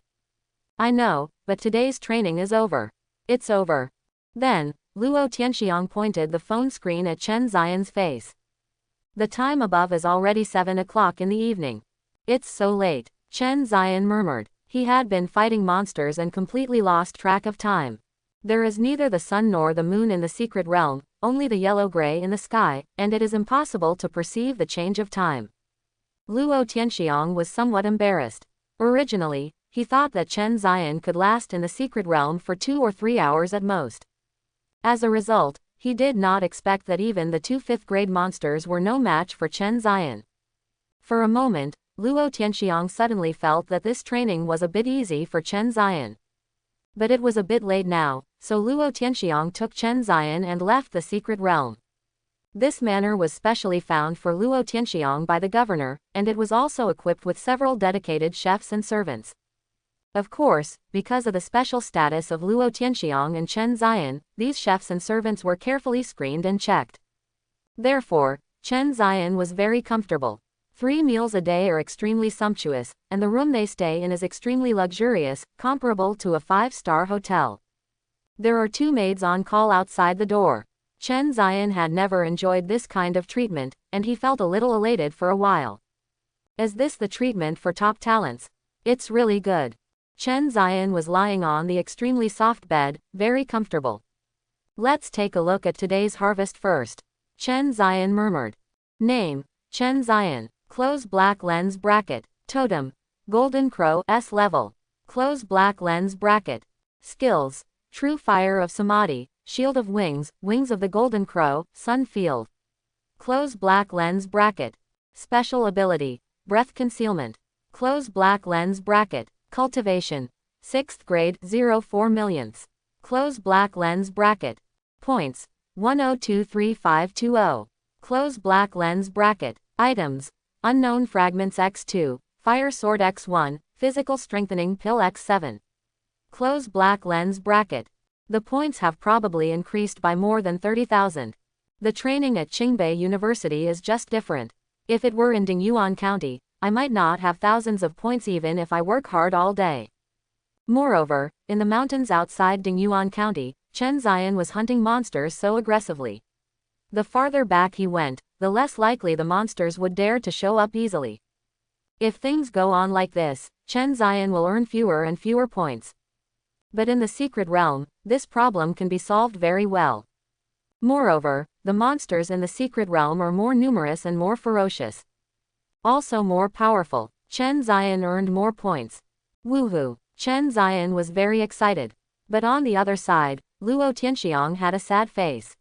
A: I know, but today's training is over. It's over. Then, Luo Tianxiang pointed the phone screen at Chen Ziyan's face. The time above is already 7 o'clock in the evening. It's so late, Chen Ziyan murmured. He had been fighting monsters and completely lost track of time. There is neither the sun nor the moon in the secret realm, only the yellow-gray in the sky, and it is impossible to perceive the change of time. Luo Tianxiang was somewhat embarrassed. Originally, he thought that Chen Ziyan could last in the secret realm for 2 or 3 hours at most. As a result, he did not expect that even the 2 5th-grade monsters were no match for Chen Ziyan. For a moment, Luo Tianxiang suddenly felt that this training was a bit easy for Chen Ziyan. But it was a bit late now, so Luo Tianxiang took Chen Ziyan and left the secret realm. This manor was specially found for Luo Tianxiang by the governor, and it was also equipped with several dedicated chefs and servants. Of course, because of the special status of Luo Tianxiang and Chen Ziyan, these chefs and servants were carefully screened and checked. Therefore, Chen Ziyan was very comfortable. 3 meals a day are extremely sumptuous, and the room they stay in is extremely luxurious, comparable to a 5-star hotel. There are 2 maids on call outside the door. Chen Ziyan had never enjoyed this kind of treatment, and he felt a little elated for a while. Is this the treatment for top talents? It's really good. Chen Ziyan was lying on the extremely soft bed, very comfortable. Let's take a look at today's harvest first. Chen Ziyan murmured. Name, Chen Ziyan. Close black lens bracket. Totem, Golden Crow S level. Close black lens bracket. Skills, True Fire of Samadhi, Shield of Wings, Wings of the Golden Crow, Sun Field. Close black lens bracket. Special ability, Breath Concealment. Close black lens bracket. Cultivation. 6th grade, 04 millionths. Close black lens bracket. Points. 10235520. Close black lens bracket. Items. Unknown fragments x2, fire sword x1, physical strengthening pill x7. Close black lens bracket. The points have probably increased by more than 30,000. The training at Qingbei University is just different. If it were in Dingyuan County, I might not have thousands of points even if I work hard all day. Moreover, in the mountains outside Dingyuan County, Chen Ziyan was hunting monsters so aggressively. The farther back he went, the less likely the monsters would dare to show up easily. If things go on like this, Chen Ziyan will earn fewer and fewer points. But in the secret realm, this problem can be solved very well. Moreover, the monsters in the secret realm are more numerous and more ferocious. Also more powerful. Chen Ziyan earned more points. Woohoo! Chen Ziyan was very excited. But on the other side, Luo Tianxiang had a sad face.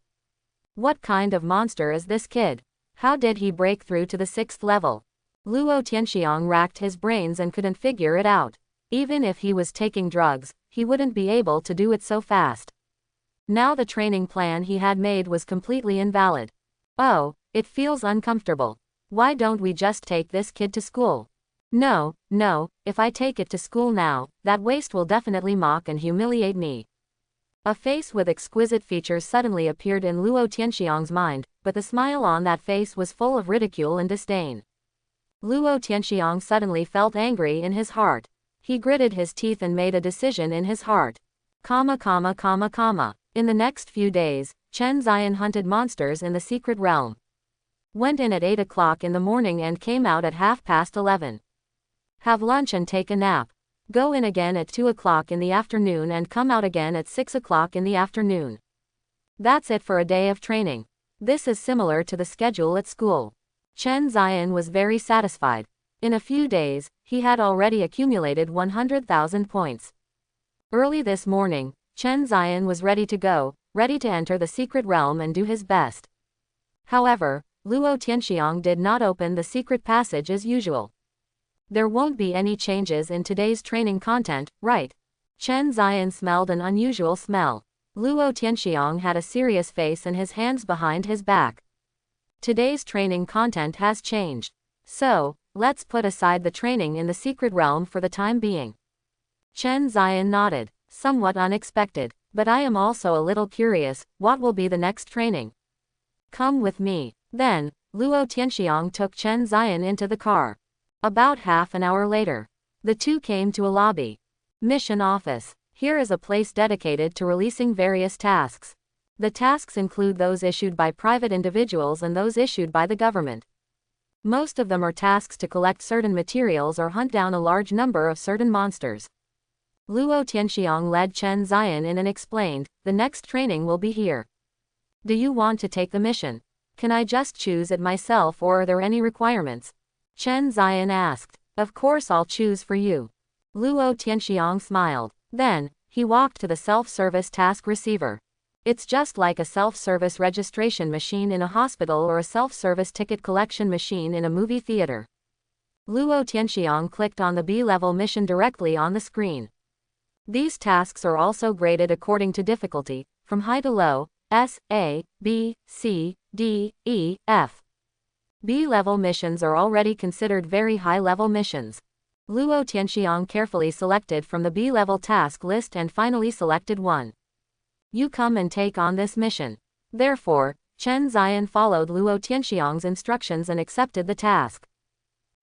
A: What kind of monster is this kid? How did he break through to the 6th level? Luo Tianxiang racked his brains and couldn't figure it out. Even if he was taking drugs, he wouldn't be able to do it so fast. Now the training plan he had made was completely invalid. Oh, it feels uncomfortable. Why don't we just take this kid to school? No, if I take it to school now, that waste will definitely mock and humiliate me. A face with exquisite features suddenly appeared in Luo Tianxiang's mind, but the smile on that face was full of ridicule and disdain. Luo Tianxiang suddenly felt angry in his heart. He gritted his teeth and made a decision in his heart. In the next few days, Chen Ziyan hunted monsters in the secret realm. Went in at 8 o'clock in the morning and came out at 11:30. Have lunch and take a nap. Go in again at 2 o'clock in the afternoon and come out again at 6 o'clock in the afternoon. That's it for a day of training. This is similar to the schedule at school. Chen Ziyan was very satisfied. In a few days, he had already accumulated 100,000 points. Early this morning, Chen Ziyan was ready to go, ready to enter the secret realm and do his best. However, Luo Tianxiang did not open the secret passage as usual. There won't be any changes in today's training content, right? Chen Ziyan smelled an unusual smell. Luo Tianxiang had a serious face and his hands behind his back. Today's training content has changed. So, let's put aside the training in the secret realm for the time being. Chen Ziyan nodded. Somewhat unexpected, but I am also a little curious, what will be the next training? Come with me. Then, Luo Tianxiang took Chen Ziyan into the car. About half an hour later, the two came to a lobby. Mission office. Here is a place dedicated to releasing various tasks. The tasks include those issued by private individuals and those issued by the government. Most of them are tasks to collect certain materials or hunt down a large number of certain monsters. Luo Tianxiang led Chen Ziyan in and explained, the next training will be here. Do you want to take the mission? Can I just choose it myself or are there any requirements? Chen Ziyan asked. Of course I'll choose for you. Luo Tianxiang smiled. Then, he walked to the self-service task receiver. It's just like a self-service registration machine in a hospital or a self-service ticket collection machine in a movie theater. Luo Tianxiang clicked on the B-level mission directly on the screen. These tasks are also graded according to difficulty, from high to low, S, A, B, C, D, E, F. B-level missions are already considered very high-level missions. Luo Tianxiang carefully selected from the B-level task list and finally selected one. You come and take on this mission. Therefore, Chen Ziyan followed Luo Tianxiang's instructions and accepted the task.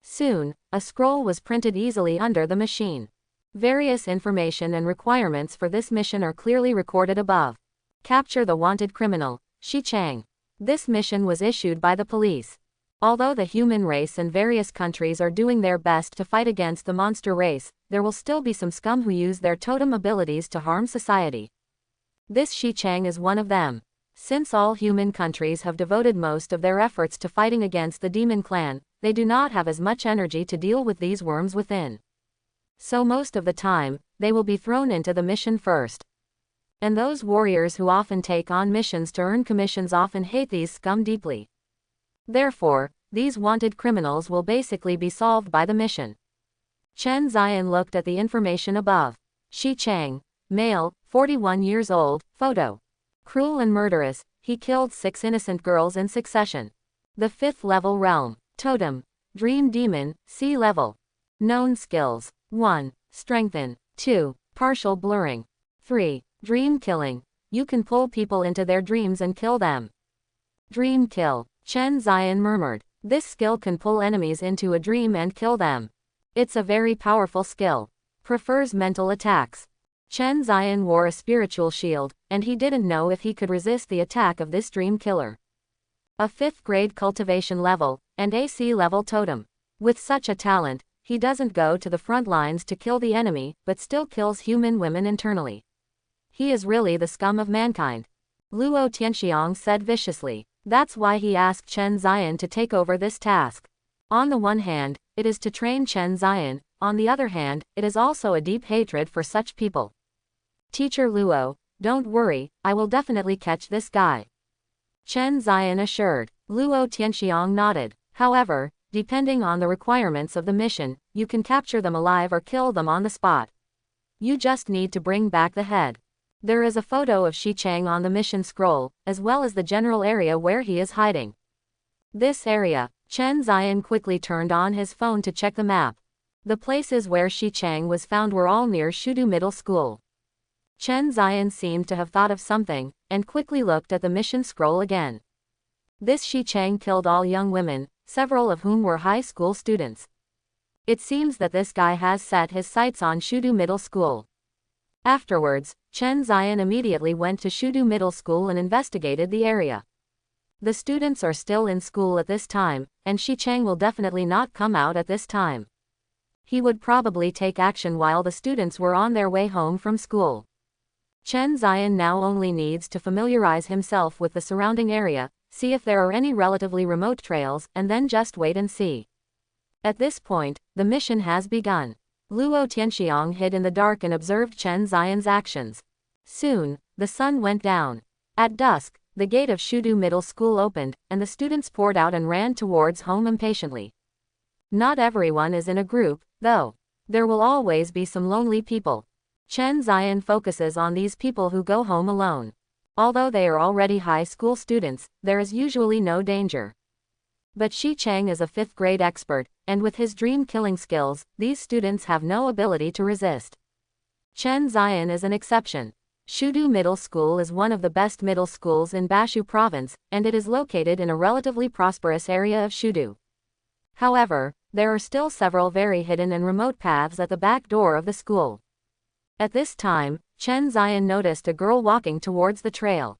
A: Soon, a scroll was printed easily under the machine. Various information and requirements for this mission are clearly recorded above. Capture the wanted criminal, Shi Chang. This mission was issued by the police. Although the human race and various countries are doing their best to fight against the monster race, there will still be some scum who use their totem abilities to harm society. This Shi Chang is one of them. Since all human countries have devoted most of their efforts to fighting against the demon clan, they do not have as much energy to deal with these worms within. So most of the time, they will be thrown into the mission first. And those warriors who often take on missions to earn commissions often hate these scum deeply. Therefore, these wanted criminals will basically be solved by the mission. Chen Ziyan looked at the information above. Shi Chang, male, 41 years old, photo. Cruel and murderous, he killed 6 innocent girls in succession. The 5th level realm. Totem. Dream Demon, C level. Known skills. 1. Strengthen. 2. Partial blurring. 3. Dream killing. You can pull people into their dreams and kill them. Dream kill. Chen Ziyan murmured. This skill can pull enemies into a dream and kill them. It's a very powerful skill. Prefers mental attacks. Chen Ziyan wore a spiritual shield, and he didn't know if he could resist the attack of this dream killer. A 5th grade cultivation level, and AC level totem. With such a talent, he doesn't go to the front lines to kill the enemy, but still kills human women internally. He is really the scum of mankind. Luo Tianxiang said viciously. That's why he asked Chen Ziyan to take over this task. On the one hand, it is to train Chen Ziyan, on the other hand, it is also a deep hatred for such people. Teacher Luo, don't worry, I will definitely catch this guy. Chen Ziyan assured. Luo Tianxiang nodded. However, depending on the requirements of the mission, you can capture them alive or kill them on the spot. You just need to bring back the head. There is a photo of Shi Chang on the mission scroll, as well as the general area where he is hiding. This area. Chen Ziyan quickly turned on his phone to check the map. The places where Shi Chang was found were all near Shudu Middle School. Chen Ziyan seemed to have thought of something, and quickly looked at the mission scroll again. This Shi Chang killed all young women, several of whom were high school students. It seems that this guy has set his sights on Shudu Middle School. Afterwards, Chen Ziyan immediately went to Shudu Middle School and investigated the area. The students are still in school at this time, and Shi Chang will definitely not come out at this time. He would probably take action while the students were on their way home from school. Chen Ziyan now only needs to familiarize himself with the surrounding area, see if there are any relatively remote trails, and then just wait and see. At this point, the mission has begun. Luo Tianxiang hid in the dark and observed Chen Ziyan's actions. Soon, the sun went down. At dusk, the gate of Shudu Middle School opened, and the students poured out and ran towards home impatiently. Not everyone is in a group, though. There will always be some lonely people. Chen Ziyan focuses on these people who go home alone. Although they are already high school students, there is usually no danger. But Shi Chang is a 5th grade expert, and with his dream-killing skills, these students have no ability to resist. Chen Ziyan is an exception. Shudu Middle School is one of the best middle schools in Bashu Province, and it is located in a relatively prosperous area of Shudu. However, there are still several very hidden and remote paths at the back door of the school. At this time, Chen Ziyan noticed a girl walking towards the trail.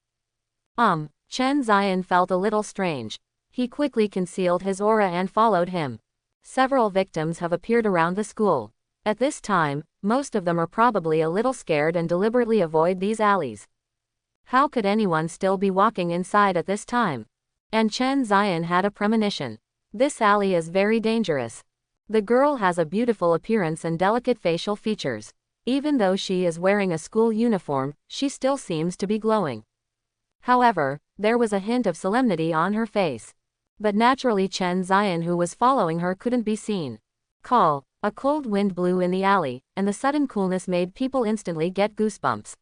A: Chen Ziyan felt a little strange. He quickly concealed his aura and followed him. Several victims have appeared around the school. At this time, most of them are probably a little scared and deliberately avoid these alleys. How could anyone still be walking inside at this time? And Chen Ziyan had a premonition. This alley is very dangerous. The girl has a beautiful appearance and delicate facial features. Even though she is wearing a school uniform, she still seems to be glowing. However, there was a hint of solemnity on her face. But naturally Chen Ziyan, who was following her, couldn't be seen. A cold wind blew in the alley, and the sudden coolness made people instantly get goosebumps.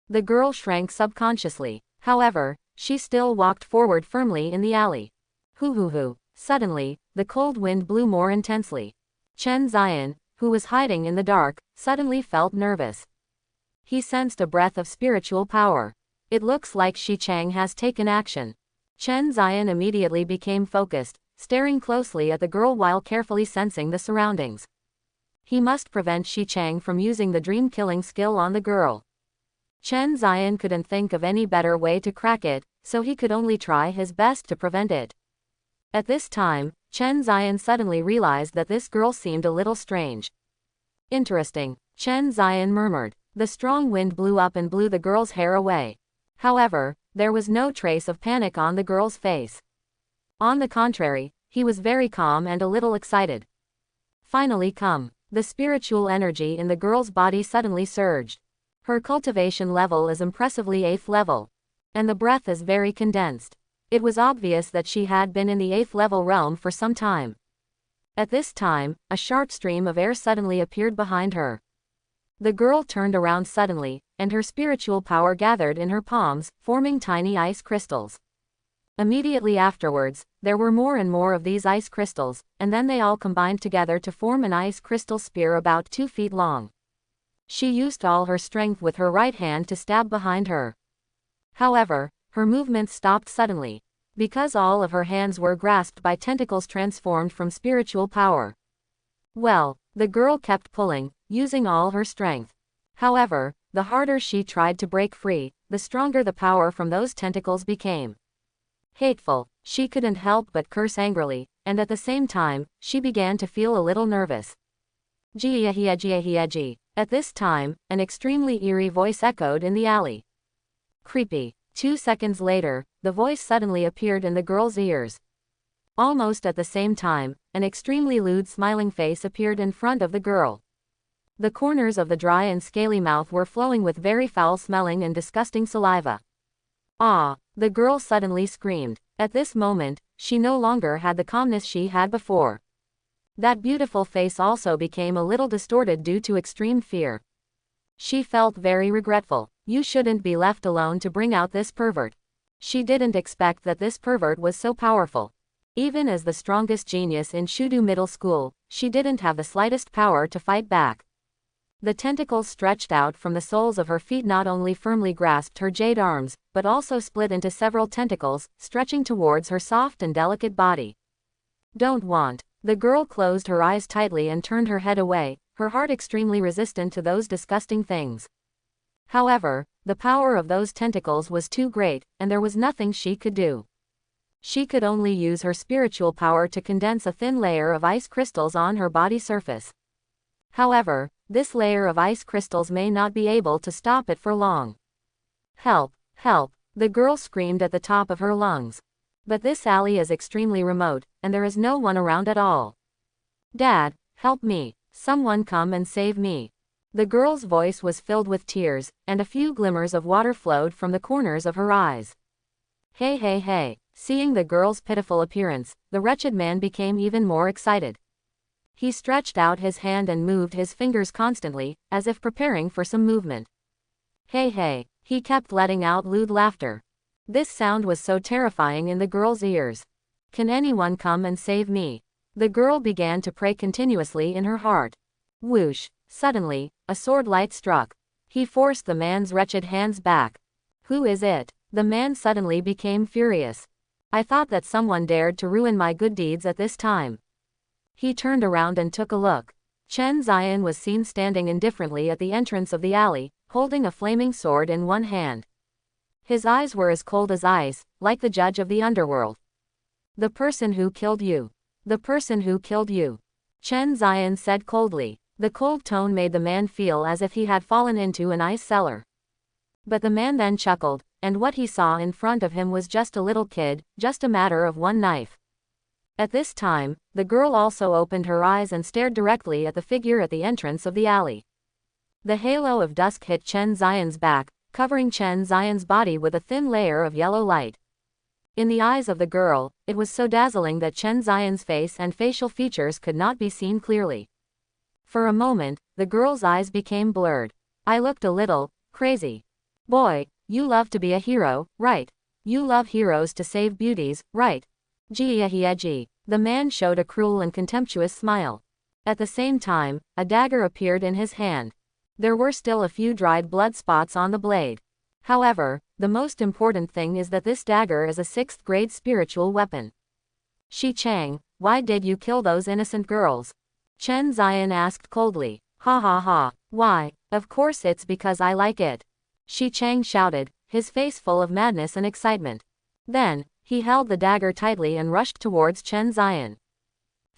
A: The girl shrank subconsciously. However, she still walked forward firmly in the alley. Hoo. Suddenly, the cold wind blew more intensely. Chen Ziyan, who was hiding in the dark, suddenly felt nervous. He sensed a breath of spiritual power. It looks like Shi Chang has taken action. Chen Ziyan immediately became focused, staring closely at the girl while carefully sensing the surroundings. He must prevent Shi Chang from using the dream-killing skill on the girl. Chen Ziyan couldn't think of any better way to crack it, so he could only try his best to prevent it. At this time, Chen Ziyan suddenly realized that this girl seemed a little strange. Interesting, Chen Ziyan murmured. The strong wind blew up and blew the girl's hair away. However, there was no trace of panic on the girl's face. On the contrary, he was very calm and a little excited. Finally the spiritual energy in the girl's body suddenly surged. Her cultivation level is impressively 8th level. And the breath is very condensed. It was obvious that she had been in the 8th level realm for some time. At this time, a sharp stream of air suddenly appeared behind her. The girl turned around suddenly, and her spiritual power gathered in her palms, forming tiny ice crystals. Immediately afterwards, there were more and more of these ice crystals, and then they all combined together to form an ice crystal spear about 2 feet long. She used all her strength with her right hand to stab behind her. However, her movements stopped suddenly, because all of her hands were grasped by tentacles transformed from spiritual power. Well, the girl kept pulling, using all her strength. However, the harder she tried to break free, the stronger the power from those tentacles became. Hateful, she couldn't help but curse angrily, and at the same time, she began to feel a little nervous. Gee. At this time, an extremely eerie voice echoed in the alley. Creepy. 2 seconds later, the voice suddenly appeared in the girl's ears. Almost at the same time, an extremely lewd smiling face appeared in front of the girl. The corners of the dry and scaly mouth were flowing with very foul-smelling and disgusting saliva. Ah! The girl suddenly screamed. At this moment, she no longer had the calmness she had before. That beautiful face also became a little distorted due to extreme fear. She felt very regretful. You shouldn't be left alone to bring out this pervert. She didn't expect that this pervert was so powerful. Even as the strongest genius in Shudu Middle School, she didn't have the slightest power to fight back. The tentacles stretched out from the soles of her feet not only firmly grasped her jade arms, but also split into several tentacles, stretching towards her soft and delicate body. Don't want. The girl closed her eyes tightly and turned her head away, her heart extremely resistant to those disgusting things. However, the power of those tentacles was too great, and there was nothing she could do. She could only use her spiritual power to condense a thin layer of ice crystals on her body surface. However, this layer of ice crystals may not be able to stop it for long. Help! Help! The girl screamed at the top of her lungs. But this alley is extremely remote, and there is no one around at all. Dad, help me! Someone come and save me! The girl's voice was filled with tears, and a few glimmers of water flowed from the corners of her eyes. Hey! Seeing the girl's pitiful appearance, the wretched man became even more excited. He stretched out his hand and moved his fingers constantly, as if preparing for some movement. Hey! He kept letting out lewd laughter. This sound was so terrifying in the girl's ears. Can anyone come and save me? The girl began to pray continuously in her heart. Whoosh! Suddenly, a sword light struck. He forced the man's wretched hands back. Who is it? The man suddenly became furious. I thought that someone dared to ruin my good deeds at this time. He turned around and took a look. Chen Zion was seen standing indifferently at the entrance of the alley, holding a flaming sword in one hand. His eyes were as cold as ice, like the judge of the underworld. The person who killed you. The person who killed you. Chen Zion said coldly. The cold tone made the man feel as if he had fallen into an ice cellar. But the man then chuckled, and what he saw in front of him was just a little kid, just a matter of one knife. At this time, the girl also opened her eyes and stared directly at the figure at the entrance of the alley. The halo of dusk hit Chen Zion's back, covering Chen Zion's body with a thin layer of yellow light. In the eyes of the girl, it was so dazzling that Chen Zion's face and facial features could not be seen clearly. For a moment, the girl's eyes became blurred. I looked a little crazy. Boy, you love to be a hero, right? You love heroes to save beauties, right? Gee. The man showed a cruel and contemptuous smile. At the same time, a dagger appeared in his hand. There were still a few dried blood spots on the blade. However, the most important thing is that this dagger is a 6th grade spiritual weapon. Shi Chang, why did you kill those innocent girls? Chen Zion asked coldly. Ha. Why, of course it's because I like it. Shi Chang shouted, his face full of madness and excitement. Then, he held the dagger tightly and rushed towards Chen Zion.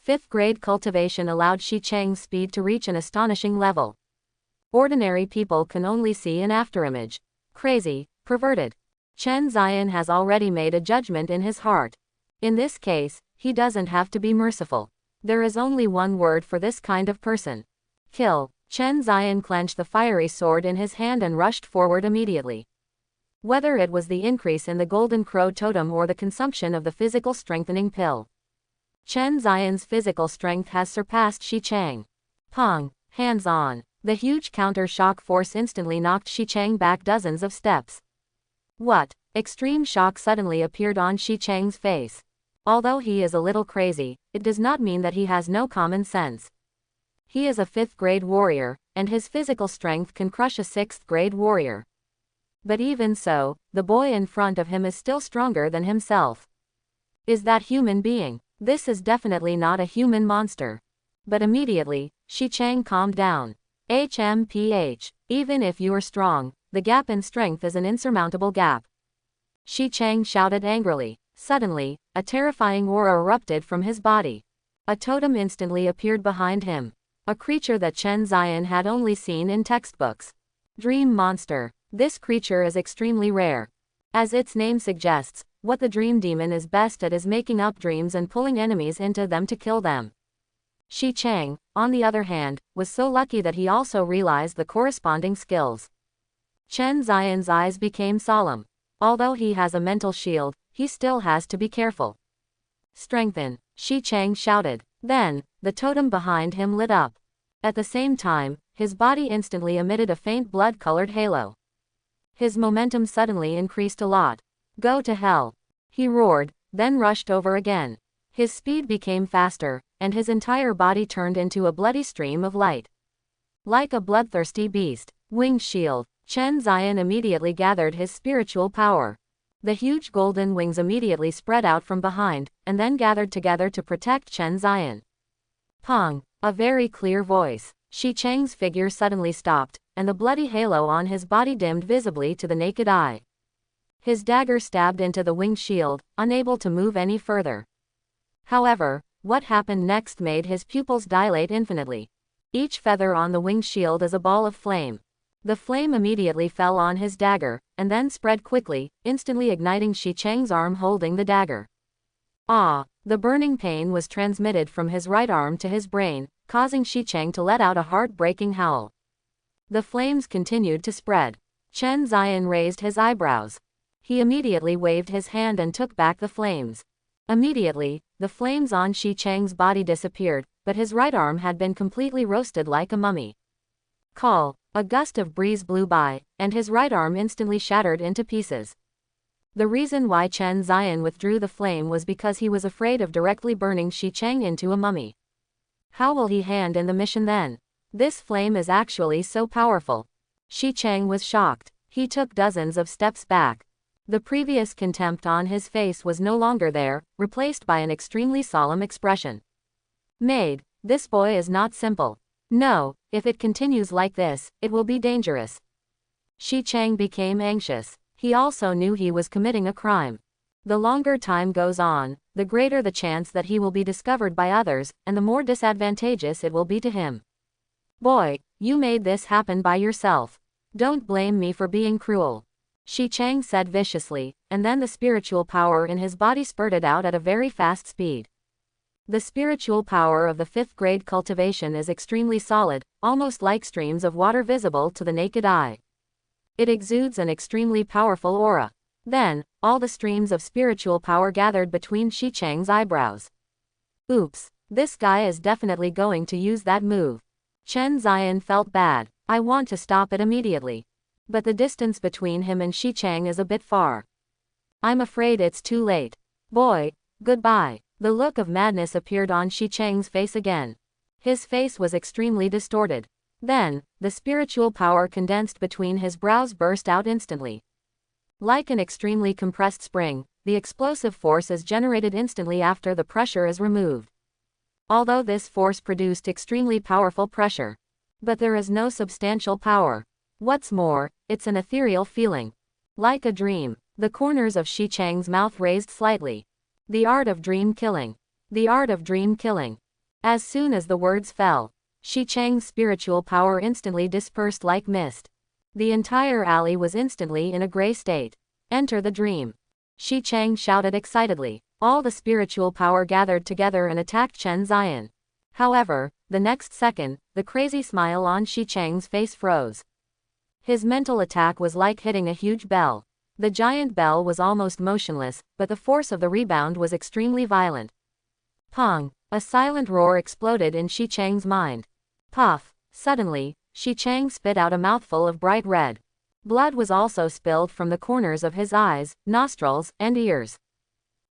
A: 5th grade cultivation allowed Shi Chang's speed to reach an astonishing level. Ordinary people can only see an afterimage. Crazy, perverted. Chen Zion has already made a judgment in his heart. In this case, he doesn't have to be merciful. There is only one word for this kind of person. Kill. Chen Zion clenched the fiery sword in his hand and rushed forward immediately. Whether it was the increase in the golden crow totem or the consumption of the physical strengthening pill. Chen Xian's physical strength has surpassed Shi Chang. Pong, hands on. The huge counter-shock force instantly knocked Shi Chang back dozens of steps. What? Extreme shock suddenly appeared on Shi Chang's face. Although he is a little crazy, it does not mean that he has no common sense. He is a 5th grade warrior, and his physical strength can crush a 6th grade warrior. But even so, the boy in front of him is still stronger than himself. Is that human being? This is definitely not a human monster. But immediately, Shi Chang calmed down. HMPH. Even if you are strong, the gap in strength is an insurmountable gap. Shi Chang shouted angrily. Suddenly, a terrifying aura erupted from his body. A totem instantly appeared behind him. A creature that Chen Xian had only seen in textbooks. Dream monster. This creature is extremely rare. As its name suggests, what the dream demon is best at is making up dreams and pulling enemies into them to kill them. Shi Chang, on the other hand, was so lucky that he also realized the corresponding skills. Chen Xian's eyes became solemn. Although he has a mental shield, he still has to be careful. Strengthen, Shi Chang shouted. Then, the totem behind him lit up. At the same time, his body instantly emitted a faint blood-colored halo. His momentum suddenly increased a lot. Go to hell! He roared, then rushed over again. His speed became faster, and his entire body turned into a bloody stream of light. Like a bloodthirsty beast, winged shield, Chen Xian immediately gathered his spiritual power. The huge golden wings immediately spread out from behind, and then gathered together to protect Chen Xian. Pong! A very clear voice. Shi Chang's figure suddenly stopped, and the bloody halo on his body dimmed visibly to the naked eye. His dagger stabbed into the winged shield, unable to move any further. However, what happened next made his pupils dilate infinitely. Each feather on the winged shield is a ball of flame. The flame immediately fell on his dagger, and then spread quickly, instantly igniting Shi Chang's arm holding the dagger. Ah! The burning pain was transmitted from his right arm to his brain, causing Shi Chang to let out a heart-breaking howl. The flames continued to spread. Chen Xian raised his eyebrows. He immediately waved his hand and took back the flames. Immediately, the flames on Shi Chang's body disappeared, but his right arm had been completely roasted like a mummy. Call! A gust of breeze blew by, and his right arm instantly shattered into pieces. The reason why Chen Xian withdrew the flame was because he was afraid of directly burning Shi Chang into a mummy. How will he hand in the mission then? This flame is actually so powerful. Shi Chang was shocked. He took dozens of steps back. The previous contempt on his face was no longer there, replaced by an extremely solemn expression. Maid, this boy is not simple. No, if it continues like this, it will be dangerous. Shi Chang became anxious. He also knew he was committing a crime. The longer time goes on, the greater the chance that he will be discovered by others, and the more disadvantageous it will be to him. Boy, you made this happen by yourself. Don't blame me for being cruel. Shi Chang said viciously, and then the spiritual power in his body spurted out at a very fast speed. The spiritual power of the 5th grade cultivation is extremely solid, almost like streams of water visible to the naked eye. It exudes an extremely powerful aura. Then, all the streams of spiritual power gathered between Shi Chang's eyebrows. Oops, this guy is definitely going to use that move. Chen Xian felt bad. I want to stop it immediately. But the distance between him and Shi Chang is a bit far. I'm afraid it's too late. Boy, goodbye. The look of madness appeared on Shi Chang's face again. His face was extremely distorted. Then, the spiritual power condensed between his brows burst out instantly. Like an extremely compressed spring, the explosive force is generated instantly after the pressure is removed. Although this force produced extremely powerful pressure. But there is no substantial power. What's more, it's an ethereal feeling. Like a dream. The corners of Shi Chang's mouth raised slightly. The art of dream killing. The art of dream killing. As soon as the words fell, Shi Chang's spiritual power instantly dispersed like mist. The entire alley was instantly in a gray state. Enter the dream. Shi Chang shouted excitedly. All the spiritual power gathered together and attacked Chen Xian. However, the next second, the crazy smile on Shi Chang's face froze. His mental attack was like hitting a huge bell. The giant bell was almost motionless, but the force of the rebound was extremely violent. Pong! A silent roar exploded in Shi Chang's mind. Puff! Suddenly, Shi Chang spit out a mouthful of bright red. Blood was also spilled from the corners of his eyes, nostrils, and ears.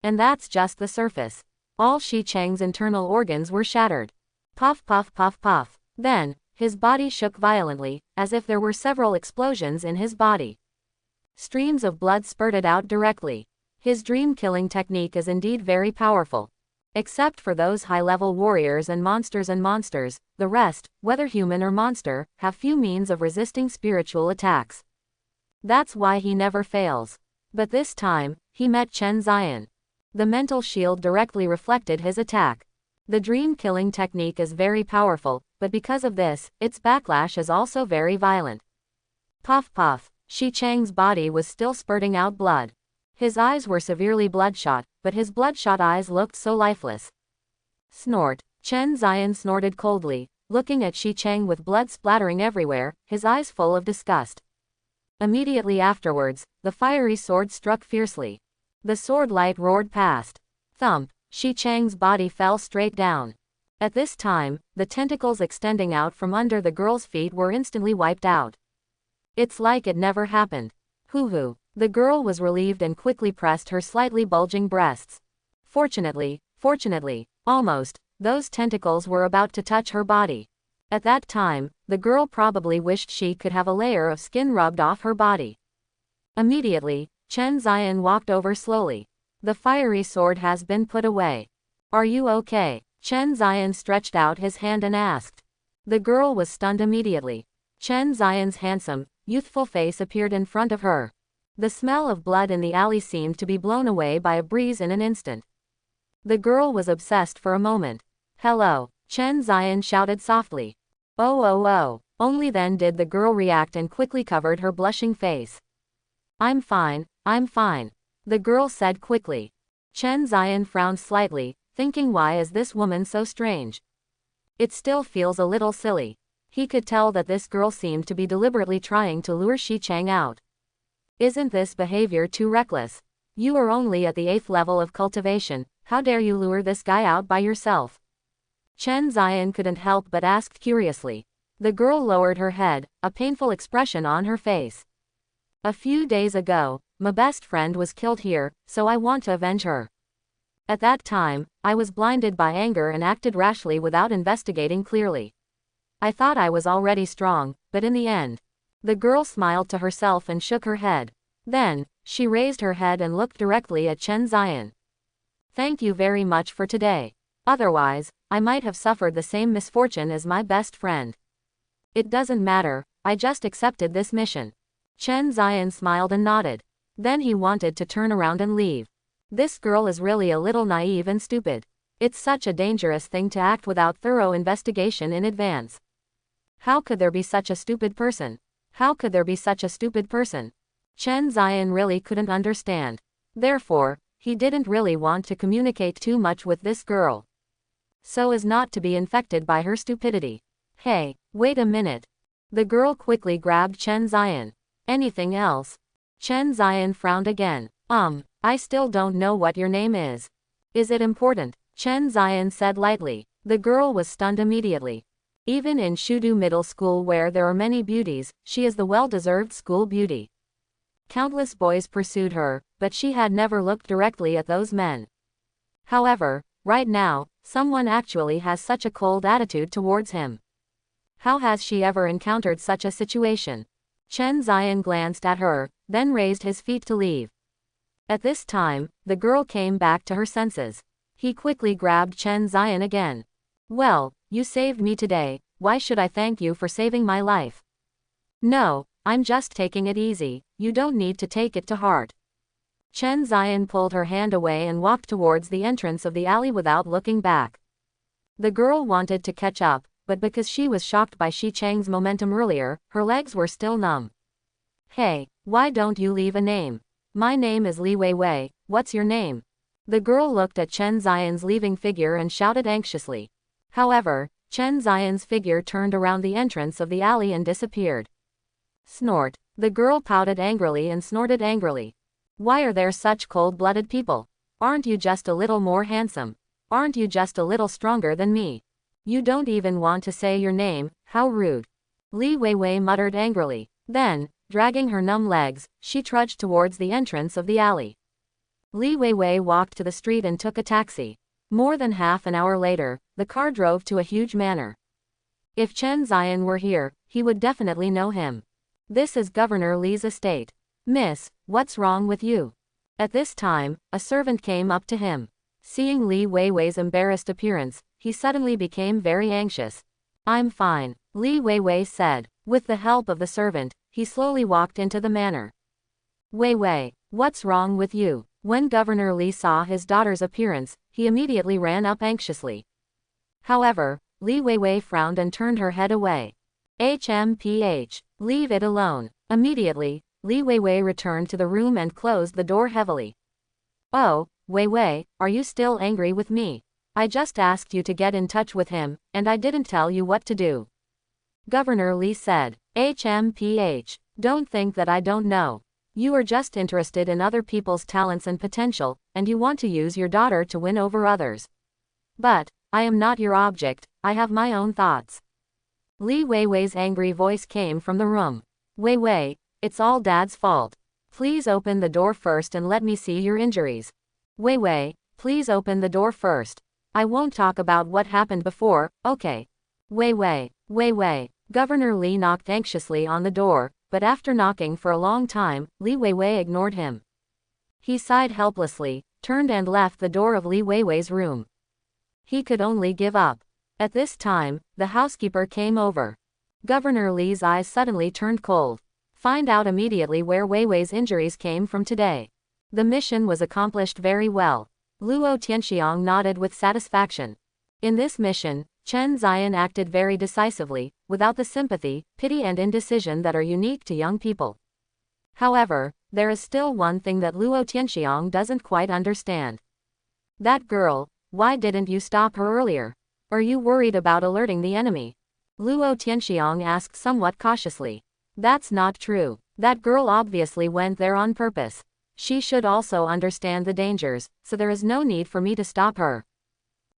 A: And that's just the surface. All Shi Chang's internal organs were shattered. Puff puff puff puff. Then, his body shook violently, as if there were several explosions in his body. Streams of blood spurted out directly. His dream-killing technique is indeed very powerful. Except for those high-level warriors and monsters, the rest, whether human or monster, have few means of resisting spiritual attacks. That's why he never fails. But this time, he met Chen Zion. The mental shield directly reflected his attack. The dream-killing technique is very powerful, but because of this, its backlash is also very violent. Puff puff. Shi Chang's body was still spurting out blood. His eyes were severely bloodshot, but his bloodshot eyes looked so lifeless. Snort. Chen Zion snorted coldly, looking at Shi Chang with blood splattering everywhere, his eyes full of disgust. Immediately afterwards, the fiery sword struck fiercely. The sword light roared past. Thump! Shi Chang's body fell straight down. At this time, the tentacles extending out from under the girl's feet were instantly wiped out. It's like it never happened. Hoo-hoo. The girl was relieved and quickly pressed her slightly bulging breasts. Fortunately, almost, those tentacles were about to touch her body. At that time, the girl probably wished she could have a layer of skin rubbed off her body. Immediately, Chen Zion walked over slowly. The fiery sword has been put away. Are you okay? Chen Zion stretched out his hand and asked. The girl was stunned immediately. Chen Zion's handsome, youthful face appeared in front of her. The smell of blood in the alley seemed to be blown away by a breeze in an instant. The girl was obsessed for a moment. Hello, Chen Zion shouted softly. Oh oh oh. Only then did the girl react and quickly covered her blushing face. I'm fine, the girl said quickly. Chen Zion frowned slightly, thinking, why is this woman so strange? It still feels a little silly. He could tell that this girl seemed to be deliberately trying to lure Shi Chang out. Isn't this behavior too reckless? You are only at the 8th level of cultivation, how dare you lure this guy out by yourself? Chen Zion couldn't help but ask curiously. The girl lowered her head, a painful expression on her face. A few days ago, my best friend was killed here, so I want to avenge her. At that time, I was blinded by anger and acted rashly without investigating clearly. I thought I was already strong, but in the end. The girl smiled to herself and shook her head. Then, she raised her head and looked directly at Chen Zion. Thank you very much for today. Otherwise, I might have suffered the same misfortune as my best friend. It doesn't matter, I just accepted this mission. Chen Zion smiled and nodded. Then he wanted to turn around and leave. This girl is really a little naive and stupid. It's such a dangerous thing to act without thorough investigation in advance. How could there be such a stupid person? Chen Zion really couldn't understand. Therefore, he didn't really want to communicate too much with this girl, so as not to be infected by her stupidity. Hey, wait a minute. The girl quickly grabbed Chen Zion. Anything else? Chen Zion frowned again. I still don't know what your name is. Is it important? Chen Zion said lightly. The girl was stunned immediately. Even in Shudu Middle School, where there are many beauties, she is the well-deserved school beauty. Countless boys pursued her, but she had never looked directly at those men. However, right now, someone actually has such a cold attitude towards him. How has she ever encountered such a situation? Chen Zion glanced at her, then raised his feet to leave. At this time, the girl came back to her senses. He quickly grabbed Chen Zion again. Well, you saved me today, why should I thank you for saving my life? No, I'm just taking it easy, you don't need to take it to heart. Chen Zion pulled her hand away and walked towards the entrance of the alley without looking back. The girl wanted to catch up, but because she was shocked by Shi Chang's momentum earlier, her legs were still numb. Hey, why don't you leave a name? My name is Li Weiwei, what's your name? The girl looked at Chen Zion's leaving figure and shouted anxiously. However, Chen Zion's figure turned around the entrance of the alley and disappeared. Snort. The girl pouted angrily and snorted angrily. Why are there such cold-blooded people? Aren't you just a little more handsome? Aren't you just a little stronger than me? You don't even want to say your name, how rude. Li Weiwei muttered angrily. Then, dragging her numb legs, she trudged towards the entrance of the alley. Li Weiwei walked to the street and took a taxi. More than half an hour later, the car drove to a huge manor. If Chen Zion were here, he would definitely know him. This is Governor Li's estate. Miss, what's wrong with you? At this time, a servant came up to him. Seeing Li Weiwei's embarrassed appearance, he suddenly became very anxious. I'm fine, Li Weiwei said. With the help of the servant, he slowly walked into the manor. Weiwei, what's wrong with you? When Governor Li saw his daughter's appearance, he immediately ran up anxiously. However, Li Weiwei frowned and turned her head away. HMPH, leave it alone. Immediately, Li Weiwei returned to the room and closed the door heavily. Oh, Weiwei, are you still angry with me? I just asked you to get in touch with him, and I didn't tell you what to do. Governor Li said. HMPH, don't think that I don't know. You are just interested in other people's talents and potential, and you want to use your daughter to win over others. But, I am not your object, I have my own thoughts. Li Weiwei's angry voice came from the room. Weiwei, it's all Dad's fault. Please open the door first and let me see your injuries. Weiwei, please open the door first. I won't talk about what happened before, okay? Weiwei. Governor Li knocked anxiously on the door, but after knocking for a long time, Li Weiwei ignored him. He sighed helplessly, turned and left the door of Li Weiwei's room. He could only give up. At this time, the housekeeper came over. Governor Li's eyes suddenly turned cold. Find out immediately where Weiwei's injuries came from today. The mission was accomplished very well. Luo Tianxiang nodded with satisfaction. In this mission, Chen Zion acted very decisively, without the sympathy, pity and indecision that are unique to young people. However, there is still one thing that Luo Tianxiang doesn't quite understand. That girl, why didn't you stop her earlier? Are you worried about alerting the enemy? Luo Tianxiang asked somewhat cautiously. That's not true. That girl obviously went there on purpose. She should also understand the dangers, so there is no need for me to stop her.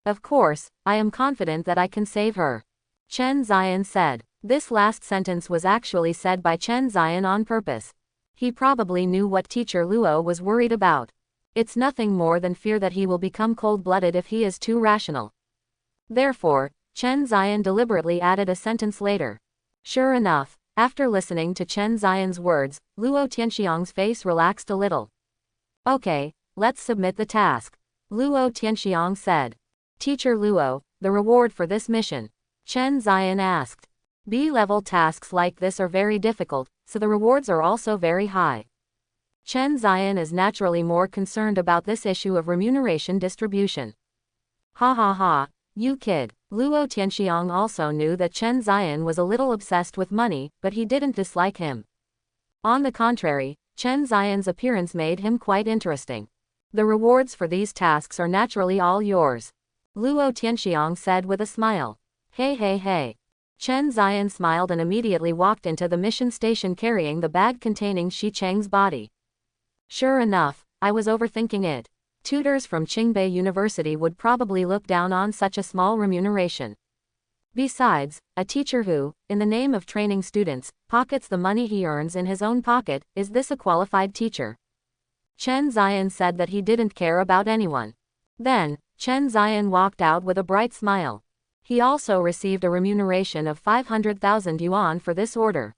A: Of course, I am confident that I can save her. Chen Zion said. This last sentence was actually said by Chen Zion on purpose. He probably knew what teacher Luo was worried about. It's nothing more than fear that he will become cold-blooded if he is too rational. Therefore, Chen Zion deliberately added a sentence later. Sure enough, after listening to Chen Zion's words, Luo Tianxiang's face relaxed a little. Okay, let's submit the task. Luo Tianxiang said. Teacher Luo, the reward for this mission? Chen Zion asked. B-level tasks like this are very difficult, so the rewards are also very high. Chen Zion is naturally more concerned about this issue of remuneration distribution. Ha ha ha, you kid. Luo Tianxiang also knew that Chen Zion was a little obsessed with money, but he didn't dislike him. On the contrary, Chen Zion's appearance made him quite interesting. The rewards for these tasks are naturally all yours. Luo Tianxiang said with a smile. Hey. Chen Zion smiled and immediately walked into the mission station carrying the bag containing Shi Cheng's body. Sure enough, I was overthinking it. Tutors from Qingbei University would probably look down on such a small remuneration. Besides, a teacher who, in the name of training students, pockets the money he earns in his own pocket, is this a qualified teacher? Chen Zion said that he didn't care about anyone. Then, Chen Zion walked out with a bright smile. He also received a remuneration of 500,000 yuan for this order.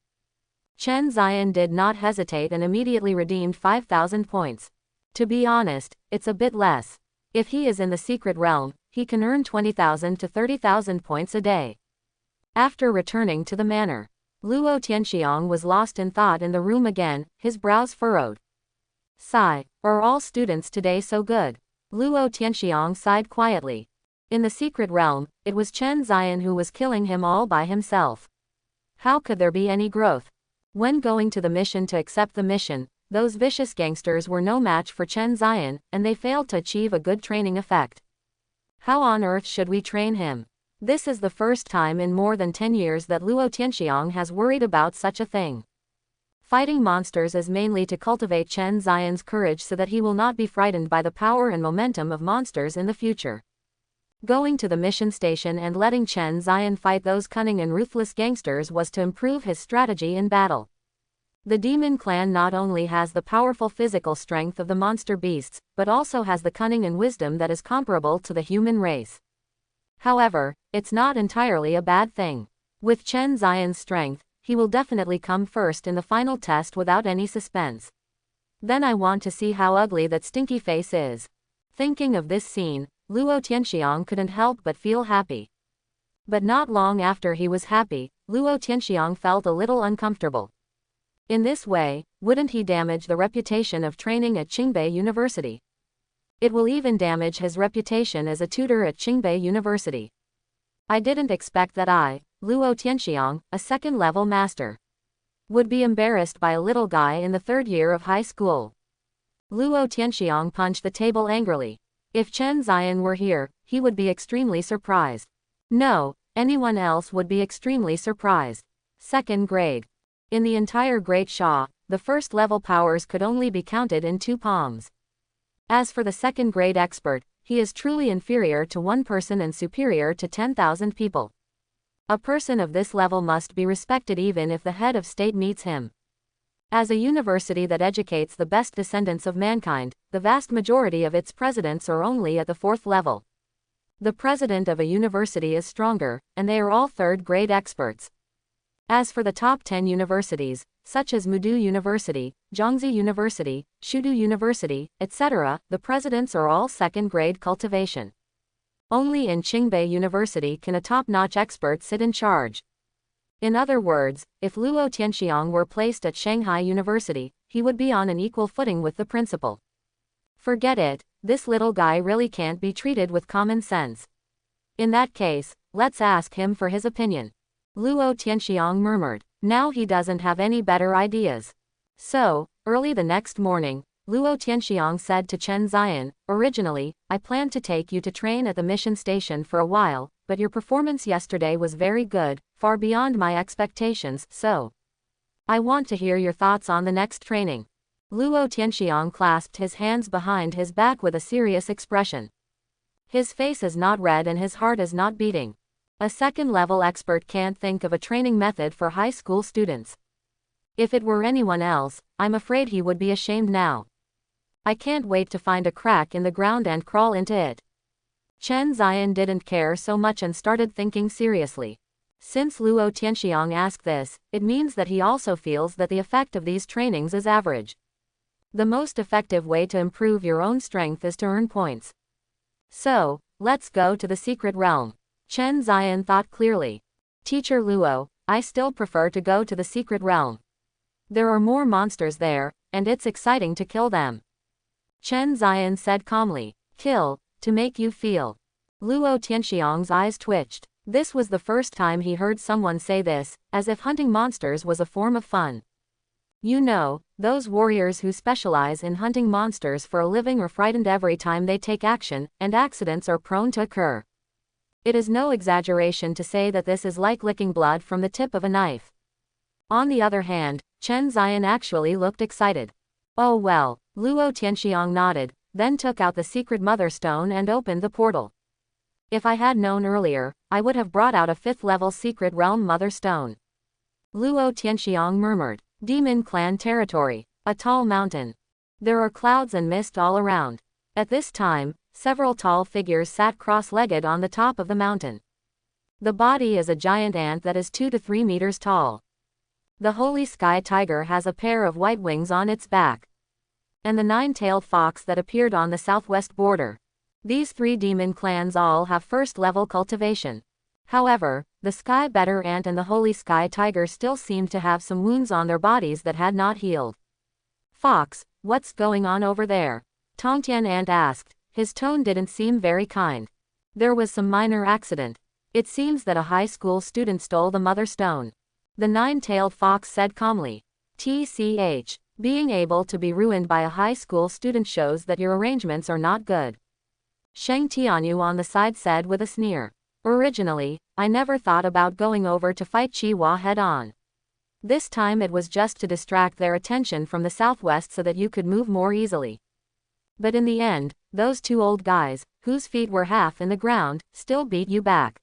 A: Chen Zion did not hesitate and immediately redeemed 5,000 points. To be honest, it's a bit less. If he is in the secret realm, he can earn 20,000 to 30,000 points a day. After returning to the manor, Luo Tianxiang was lost in thought in the room again, his brows furrowed. Sigh, are all students today so good? Luo Tianxiang sighed quietly. In the secret realm, it was Chen Zion who was killing him all by himself. How could there be any growth? When going to the mission to accept the mission, those vicious gangsters were no match for Chen Zion, and they failed to achieve a good training effect. How on earth should we train him? This is the first time in more than 10 years that Luo Tianxiang has worried about such a thing. Fighting monsters is mainly to cultivate Chen Zion's courage so that he will not be frightened by the power and momentum of monsters in the future. Going to the mission station and letting Chen Zion fight those cunning and ruthless gangsters was to improve his strategy in battle. The demon clan not only has the powerful physical strength of the monster beasts, but also has the cunning and wisdom that is comparable to the human race. However, it's not entirely a bad thing. With Chen Zion's strength, he will definitely come first in the final test without any suspense. Then I want to see how ugly that stinky face is. Thinking of this scene, Luo Tianxiang couldn't help but feel happy. But not long after he was happy, Luo Tianxiang felt a little uncomfortable. In this way, wouldn't he damage the reputation of training at Qingbei University? It will even damage his reputation as a tutor at Qingbei University. I didn't expect that I, Luo Tianxiang, a second-level master, would be embarrassed by a little guy in the third year of high school. Luo Tianxiang punched the table angrily. If Chen Zion were here, he would be extremely surprised. No, anyone else would be extremely surprised. Second grade. In the entire Great Sha, the first-level powers could only be counted in 2 palms. As for the second-grade expert, he is truly inferior to one person and superior to 10,000 people. A person of this level must be respected even if the head of state meets him. As a university that educates the best descendants of mankind, the vast majority of its presidents are only at the 4th level. The president of a university is stronger, and they are all third-grade experts. As for the top 10 universities, such as Mudu University, Zhangzi University, Shudu University, etc., the presidents are all second-grade cultivation. Only in Qingbei University can a top-notch expert sit in charge. In other words, if Luo Tianxiang were placed at Shanghai University, he would be on an equal footing with the principal. Forget it, this little guy really can't be treated with common sense. In that case, let's ask him for his opinion. Luo Tianxiang murmured. Now he doesn't have any better ideas. So, early the next morning, Luo Tianxiang said to Chen Zion, "Originally, I planned to take you to train at the mission station for a while, but your performance yesterday was very good, far beyond my expectations, so I want to hear your thoughts on the next training." Luo Tianxiang clasped his hands behind his back with a serious expression. His face is not red and his heart is not beating. A second-level expert can't think of a training method for high school students. If it were anyone else, I'm afraid he would be ashamed now. I can't wait to find a crack in the ground and crawl into it. Chen Zion didn't care so much and started thinking seriously. Since Luo Tianxiang asked this, it means that he also feels that the effect of these trainings is average. The most effective way to improve your own strength is to earn points. So, let's go to the secret realm. Chen Zion thought clearly. Teacher Luo, I still prefer to go to the secret realm. There are more monsters there, and it's exciting to kill them. Chen Zion said calmly. Kill, to make you feel. Luo Tianxiang's eyes twitched. This was the first time he heard someone say this, as if hunting monsters was a form of fun. You know, those warriors who specialize in hunting monsters for a living are frightened every time they take action, and accidents are prone to occur. It is no exaggeration to say that this is like licking blood from the tip of a knife. On the other hand, Chen Zion actually looked excited. Oh well, Luo Tianxiang nodded, then took out the secret mother stone and opened the portal. If I had known earlier, I would have brought out a 5th-level secret realm mother stone. Luo Tianxiang murmured. Demon clan territory. A tall mountain. There are clouds and mist all around. At this time, several tall figures sat cross-legged on the top of the mountain. The body is a giant ant that is 2 to 3 meters tall. The holy sky tiger has a pair of white wings on its back. And the 9-tailed fox that appeared on the southwest border. These 3 demon clans all have first-level cultivation. However, the sky better ant and the holy sky tiger still seemed to have some wounds on their bodies that had not healed. Fox, what's going on over there? Tongtian ant asked. His tone didn't seem very kind. There was some minor accident. It seems that a high school student stole the mother stone. The 9-tailed fox said calmly. TCH. Being able to be ruined by a high school student shows that your arrangements are not good. Sheng Tianyu on the side said with a sneer. Originally, I never thought about going over to fight Chihuahua head-on. This time it was just to distract their attention from the southwest so that you could move more easily. But in the end, those two old guys, whose feet were half in the ground, still beat you back.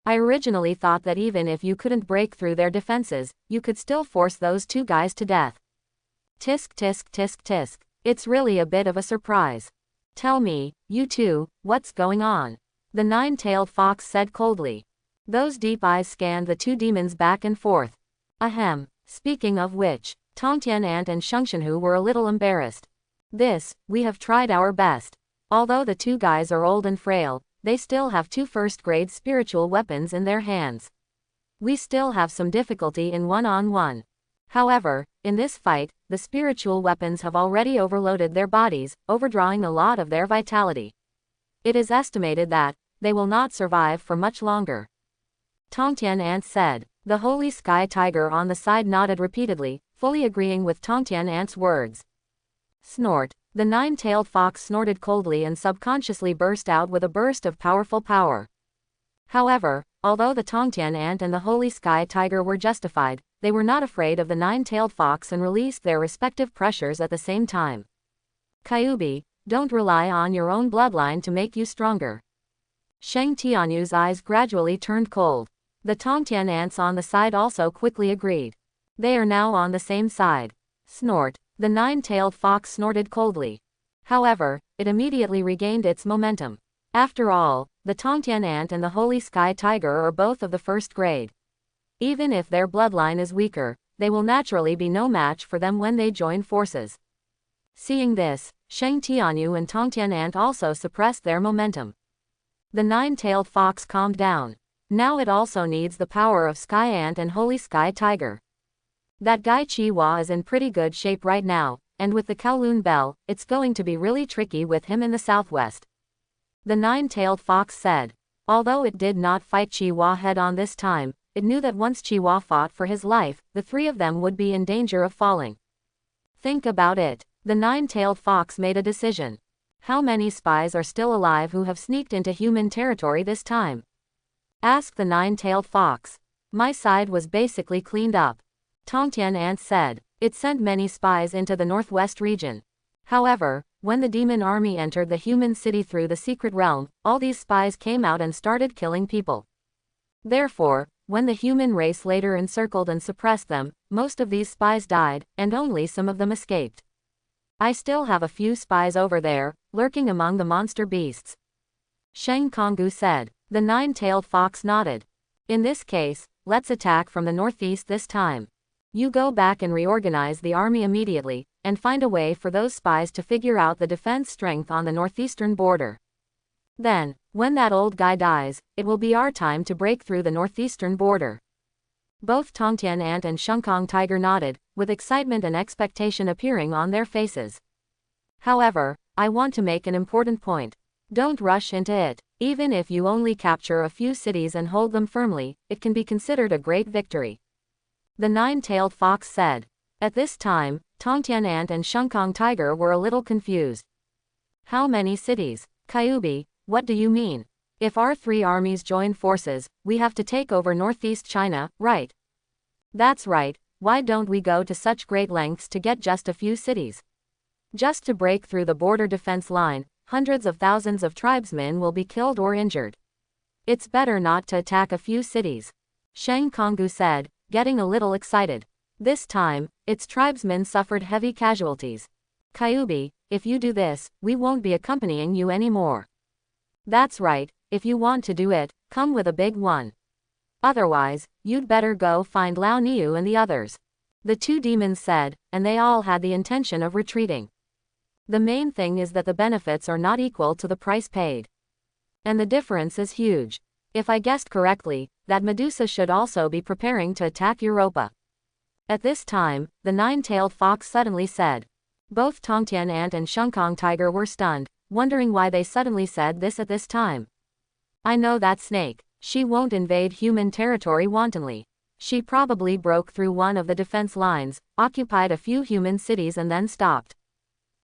A: I originally thought that even if you couldn't break through their defenses, you could still force those two guys to death. Tisk tisk tisk tisk. It's really a bit of a surprise. Tell me, you two, what's going on? The nine-tailed fox said coldly. Those deep eyes scanned the two demons back and forth. Ahem. Speaking of which, Tongtian Ant and Shungshenhu were a little embarrassed. We have tried our best. Although the two guys are old and frail, they still have two first-grade spiritual weapons in their hands. We still have some difficulty in one-on-one. However, in this fight, the spiritual weapons have already overloaded their bodies, overdrawing a lot of their vitality. It is estimated that they will not survive for much longer. Tongtian Ant said. The Holy Sky Tiger on the side nodded repeatedly, fully agreeing with Tongtian Ant's words. Snort. The nine-tailed fox snorted coldly and subconsciously burst out with a burst of powerful power. However, although the Tongtian Ant and the Holy Sky Tiger were justified, they were not afraid of the nine-tailed fox and released their respective pressures at the same time. Kyubi, don't rely on your own bloodline to make you stronger. Sheng Tianyu's eyes gradually turned cold. The Tongtian Ants on the side also quickly agreed. They are now on the same side. Snort. The nine-tailed fox snorted coldly. However, it immediately regained its momentum. After all, the Tongtian Ant and the Holy Sky Tiger are both of the first grade. Even if their bloodline is weaker, they will naturally be no match for them when they join forces. Seeing this, Sheng Tianyu and Tongtian Ant also suppressed their momentum. The nine-tailed fox calmed down. Now it also needs the power of Sky Ant and Holy Sky Tiger. That guy Chihuahua is in pretty good shape right now, and with the Kowloon Bell, it's going to be really tricky with him in the southwest. The nine-tailed fox said. Although it did not fight Chihuahua head-on this time, it knew that once Chihuahua fought for his life, the three of them would be in danger of falling. Think about it. The nine-tailed fox made a decision. How many spies are still alive who have sneaked into human territory this time? Asked the nine-tailed fox. My side was basically cleaned up. Tongtian Ant said. It sent many spies into the northwest region. However, when the demon army entered the human city through the secret realm, all these spies came out and started killing people. Therefore, when the human race later encircled and suppressed them, most of these spies died, and only some of them escaped. I still have a few spies over there, lurking among the monster beasts. Sheng Konggu said. The nine-tailed fox nodded. In this case, let's attack from the northeast this time. You go back and reorganize the army immediately, and find a way for those spies to figure out the defense strength on the northeastern border. Then, when that old guy dies, it will be our time to break through the northeastern border. Both Tongtian Ant and Shengkong Tiger nodded, with excitement and expectation appearing on their faces. However, I want to make an important point. Don't rush into it. Even if you only capture a few cities and hold them firmly, it can be considered a great victory. The nine-tailed fox said. At this time, Tongtian Ant and Shengkong Tiger were a little confused. How many cities? Kyubi, what do you mean? If our three armies join forces, we have to take over northeast China, right? That's right. Why don't we go to such great lengths to get just a few cities? Just to break through the border defense line, hundreds of thousands of tribesmen will be killed or injured. It's better not to attack a few cities. Sheng Konggu said, getting a little excited. This time, its tribesmen suffered heavy casualties. Kyubi, if you do this, we won't be accompanying you anymore. That's right, if you want to do it, come with a big one. Otherwise, you'd better go find Lao Niu and the others. The two demons said, and they all had the intention of retreating. The main thing is that the benefits are not equal to the price paid. And the difference is huge. If I guessed correctly, that Medusa should also be preparing to attack Europa. At this time, the nine-tailed fox suddenly said. Both Tongtian Ant and Shengkong Tiger were stunned, wondering why they suddenly said this at this time. I know that snake. She won't invade human territory wantonly. She probably broke through one of the defense lines, occupied a few human cities and then stopped.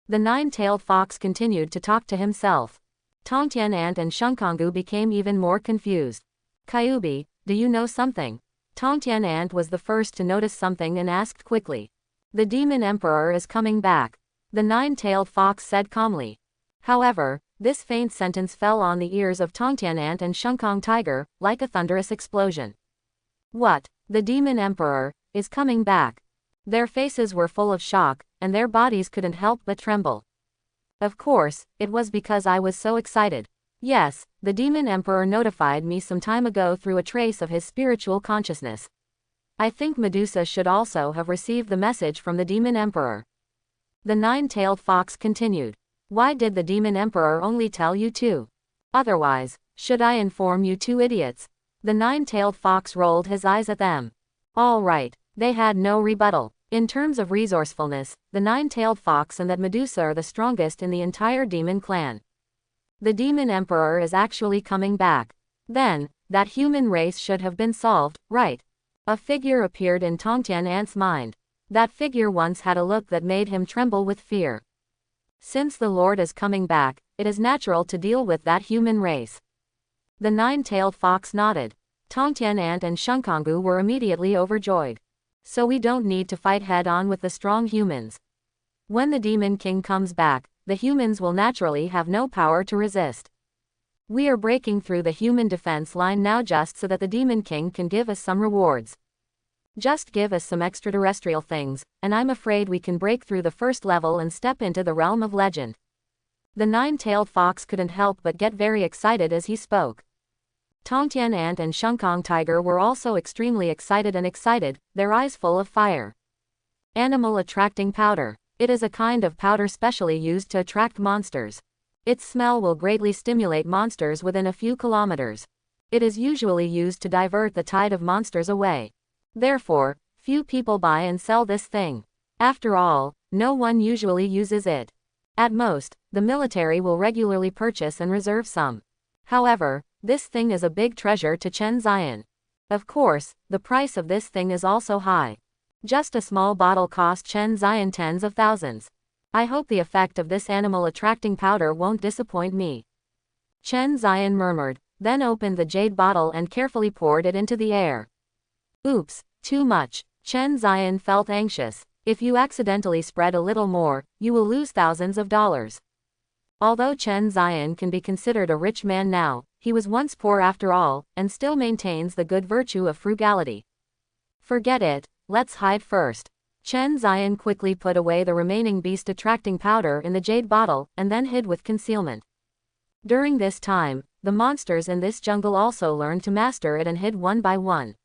A: The nine-tailed fox continued to talk to himself. Tongtian Ant and Shengkonggu became even more confused. Kyubi, do you know something? Tongtian Ant was the first to notice something and asked quickly. The demon emperor is coming back. The nine-tailed fox said calmly. However, this faint sentence fell on the ears of Tongtian Ant and Shengkong Tiger, like a thunderous explosion. What? The Demon Emperor is coming back. Their faces were full of shock, and their bodies couldn't help but tremble. Of course, it was because I was so excited. Yes, the Demon Emperor notified me some time ago through a trace of his spiritual consciousness. I think Medusa should also have received the message from the Demon Emperor. The nine-tailed fox continued. Why did the Demon Emperor only tell you two? Otherwise, should I inform you two idiots? The nine-tailed fox rolled his eyes at them. All right, they had no rebuttal. In terms of resourcefulness, the nine-tailed fox and that Medusa are the strongest in the entire demon clan. The Demon Emperor is actually coming back. Then, that human race should have been solved, right? A figure appeared in Tongtian Ant's mind. That figure once had a look that made him tremble with fear. Since the Lord is coming back, it is natural to deal with that human race. The nine-tailed fox nodded. Tongtian Ant and Shengkonggu were immediately overjoyed. So we don't need to fight head-on with the strong humans. When the Demon King comes back, the humans will naturally have no power to resist. We are breaking through the human defense line now just so that the Demon King can give us some rewards. Just give us some extraterrestrial things, and I'm afraid we can break through the first level and step into the realm of legend. The nine-tailed fox couldn't help but get very excited as he spoke. Tongtian Ant and Shengkong Tiger were also extremely excited, their eyes full of fire. Animal attracting powder. It is a kind of powder specially used to attract monsters. Its smell will greatly stimulate monsters within a few kilometers. It is usually used to divert the tide of monsters away. Therefore, few people buy and sell this thing. After all, no one usually uses it. At most, the military will regularly purchase and reserve some. However, this thing is a big treasure to Chen Zion. Of course, the price of this thing is also high. Just a small bottle cost Chen Zion tens of thousands. I hope the effect of this animal attracting powder won't disappoint me. Chen Zion murmured, then opened the jade bottle and carefully poured it into the air. Oops, too much. Chen Zion felt anxious. If you accidentally spread a little more, you will lose thousands of dollars. Although Chen Zion can be considered a rich man now, he was once poor after all, and still maintains the good virtue of frugality. Forget it, let's hide first. Chen Zion quickly put away the remaining beast-attracting powder in the jade bottle, and then hid with concealment. During this time, the monsters in this jungle also learned to master it and hid one by one.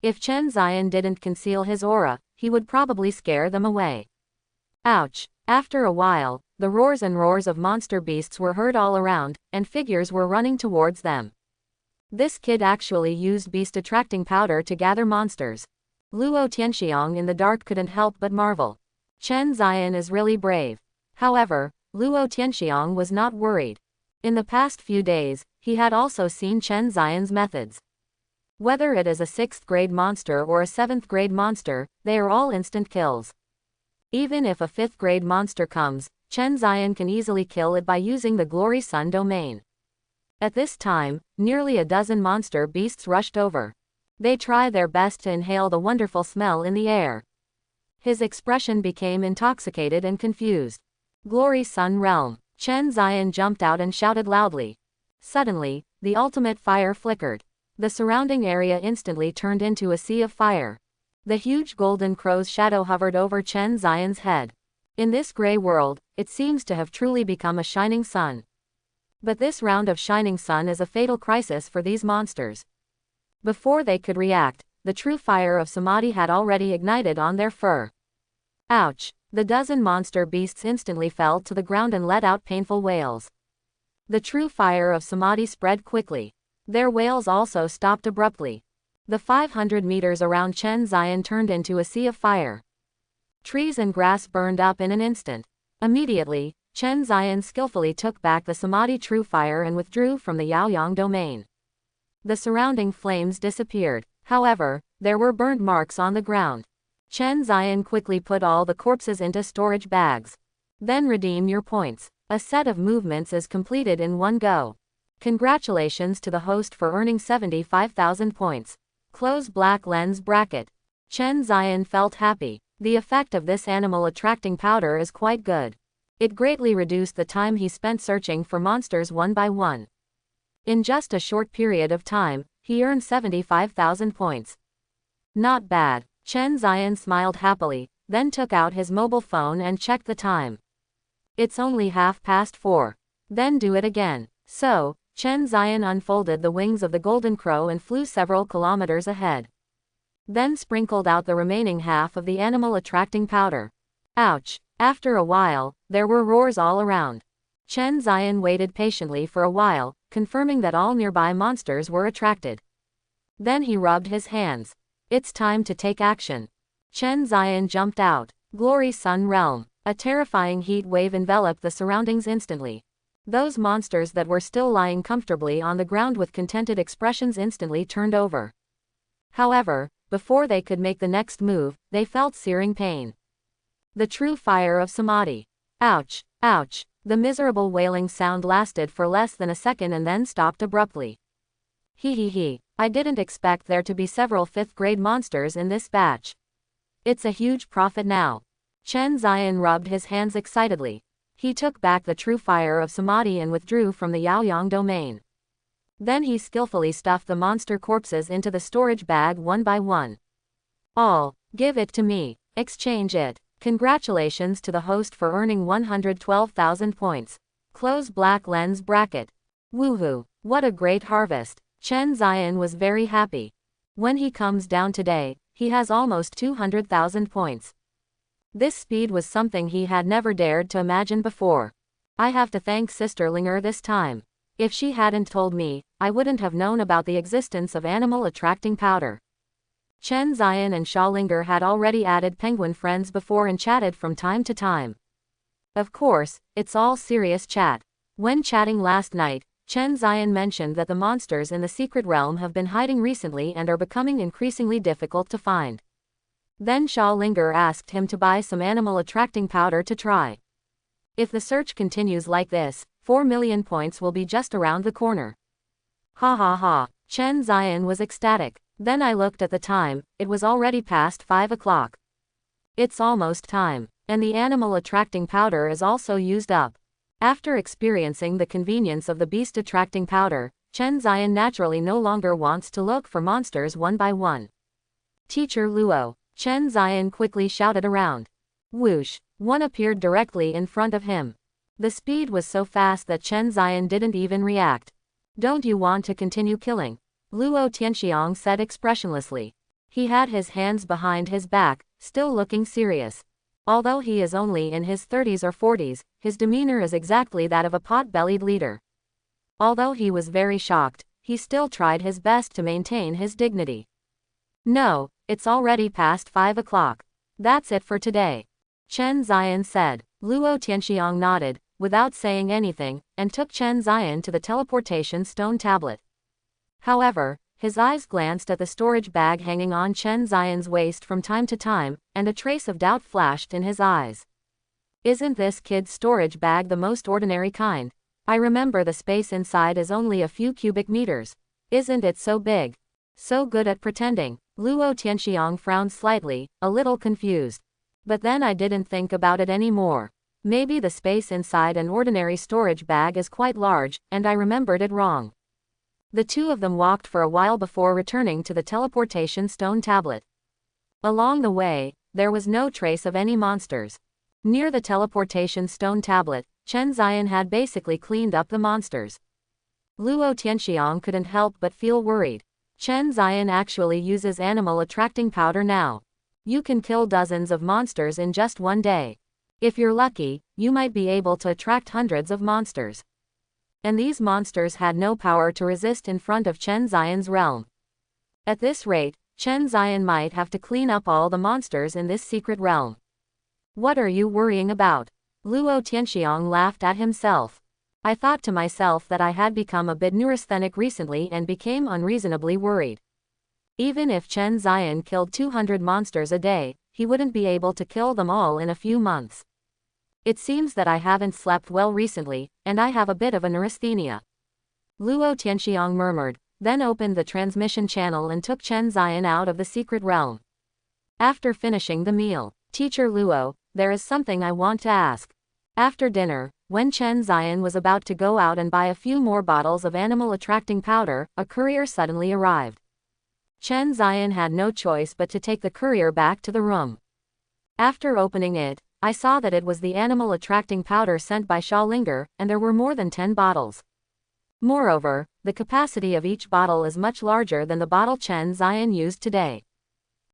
A: If Chen Zion didn't conceal his aura, he would probably scare them away. Ouch! After a while, the roars and roars of monster beasts were heard all around, and figures were running towards them. This kid actually used beast-attracting powder to gather monsters. Luo Tianxiang in the dark couldn't help but marvel. Chen Zion is really brave. However, Luo Tianxiang was not worried. In the past few days, he had also seen Chen Zion's methods. Whether it is a 6th grade monster or a 7th grade monster, they are all instant kills. Even if a 5th grade monster comes, Chen Zion can easily kill it by using the Glory Sun domain. At this time, nearly a dozen monster beasts rushed over. They try their best to inhale the wonderful smell in the air. His expression became intoxicated and confused. Glory Sun Realm. Chen Zion jumped out and shouted loudly. Suddenly, the ultimate fire flickered. The surrounding area instantly turned into a sea of fire. The huge golden crow's shadow hovered over Chen Zion's head. In this gray world, it seems to have truly become a shining sun. But this round of shining sun is a fatal crisis for these monsters. Before they could react, the true fire of Samadhi had already ignited on their fur. Ouch! The dozen monster beasts instantly fell to the ground and let out painful wails. The true fire of Samadhi spread quickly. Their wails also stopped abruptly. The 500 meters around Chen Zion turned into a sea of fire. Trees and grass burned up in an instant. Immediately, Chen Zion skillfully took back the Samadhi true fire and withdrew from the Yaoyang domain. The surrounding flames disappeared. However, there were burnt marks on the ground. Chen Zion quickly put all the corpses into storage bags. Then redeem your points. A set of movements is completed in one go. Congratulations to the host for earning 75,000 points. Close black lens bracket. Chen Zion felt happy. The effect of this animal attracting powder is quite good. It greatly reduced the time he spent searching for monsters one by one. In just a short period of time, he earned 75,000 points. Not bad. Chen Ziyan smiled happily, then took out his mobile phone and checked the time. It's only 4:30. Then do it again. So, Chen Ziyan unfolded the wings of the golden crow and flew several kilometers ahead. Then sprinkled out the remaining half of the animal attracting powder. Ouch! After a while, there were roars all around. Chen Ziyan waited patiently for a while, confirming that all nearby monsters were attracted. Then he rubbed his hands. It's time to take action. Chen Ziyan jumped out. Glory Sun Realm. A terrifying heat wave enveloped the surroundings instantly. Those monsters that were still lying comfortably on the ground with contented expressions instantly turned over. However, before they could make the next move, they felt searing pain. The true fire of samadhi. Ouch! Ouch! The miserable wailing sound lasted for less than a second and then stopped abruptly. He. I didn't expect there to be several 5th-grade monsters in this batch. It's a huge profit now. Chen Ziyan rubbed his hands excitedly. He took back the true fire of samadhi and withdrew from the Yaoyang domain. Then he skillfully stuffed the monster corpses into the storage bag one by one. All, give it to me. Exchange it. Congratulations to the host for earning 112,000 points. Close black lens bracket. Woohoo! What a great harvest. Chen Ziyan was very happy. When he comes down today, he has almost 200,000 points. This speed was something he had never dared to imagine before. I have to thank Sister Linger this time. If she hadn't told me, I wouldn't have known about the existence of animal attracting powder. Chen Ziyan and Xia Linger had already added penguin friends before and chatted from time to time. Of course, it's all serious chat. When chatting last night, Chen Ziyan mentioned that the monsters in the secret realm have been hiding recently and are becoming increasingly difficult to find. Then Xia Linger asked him to buy some animal attracting powder to try. If the search continues like this, 4 million points will be just around the corner. Ha ha ha. Chen Ziyan was ecstatic. Then I looked at the time, it was already past 5 o'clock. It's almost time. And the animal attracting powder is also used up. After experiencing the convenience of the beast attracting powder, Chen Ziyan naturally no longer wants to look for monsters one by one. Teacher Luo. Chen Ziyan quickly shouted around. Whoosh! One appeared directly in front of him. The speed was so fast that Chen Ziyan didn't even react. Don't you want to continue killing? Luo Tianxiang said expressionlessly. He had his hands behind his back, still looking serious. Although he is only in his 30s or 40s, his demeanor is exactly that of a pot-bellied leader. Although he was very shocked, he still tried his best to maintain his dignity. No, it's already past 5 o'clock. That's it for today. Chen Ziyan said. Luo Tianxiang nodded, without saying anything, and took Chen Ziyan to the teleportation stone tablet. However, his eyes glanced at the storage bag hanging on Chen Ziyan's waist from time to time, and a trace of doubt flashed in his eyes. Isn't this kid's storage bag the most ordinary kind? I remember the space inside is only a few cubic meters. Isn't it so big? So good at pretending. Luo Tianxiang frowned slightly, a little confused. But then I didn't think about it anymore. Maybe the space inside an ordinary storage bag is quite large, and I remembered it wrong. The two of them walked for a while before returning to the teleportation stone tablet. Along the way, there was no trace of any monsters. Near the teleportation stone tablet, Chen Ziyan had basically cleaned up the monsters. Luo Tianxiang couldn't help but feel worried. Chen Ziyan actually uses animal attracting powder now. You can kill dozens of monsters in just one day. If you're lucky, you might be able to attract hundreds of monsters. And these monsters had no power to resist in front of Chen Ziyan's realm. At this rate, Chen Ziyan might have to clean up all the monsters in this secret realm. What are you worrying about? Luo Tianxiang laughed at himself. I thought to myself that I had become a bit neurasthenic recently and became unreasonably worried. Even if Chen Ziyan killed 200 monsters a day, he wouldn't be able to kill them all in a few months. It seems that I haven't slept well recently, and I have a bit of a neurasthenia. Luo Tianxiang murmured, then opened the transmission channel and took Chen Ziyan out of the secret realm. After finishing the meal, Teacher Luo, there is something I want to ask. After dinner, when Chen Zion was about to go out and buy a few more bottles of animal-attracting powder, a courier suddenly arrived. Chen Zion had no choice but to take the courier back to the room. After opening it, I saw that it was the animal-attracting powder sent by Xiaolinger, and there were more than 10 bottles. Moreover, the capacity of each bottle is much larger than the bottle Chen Zion used today.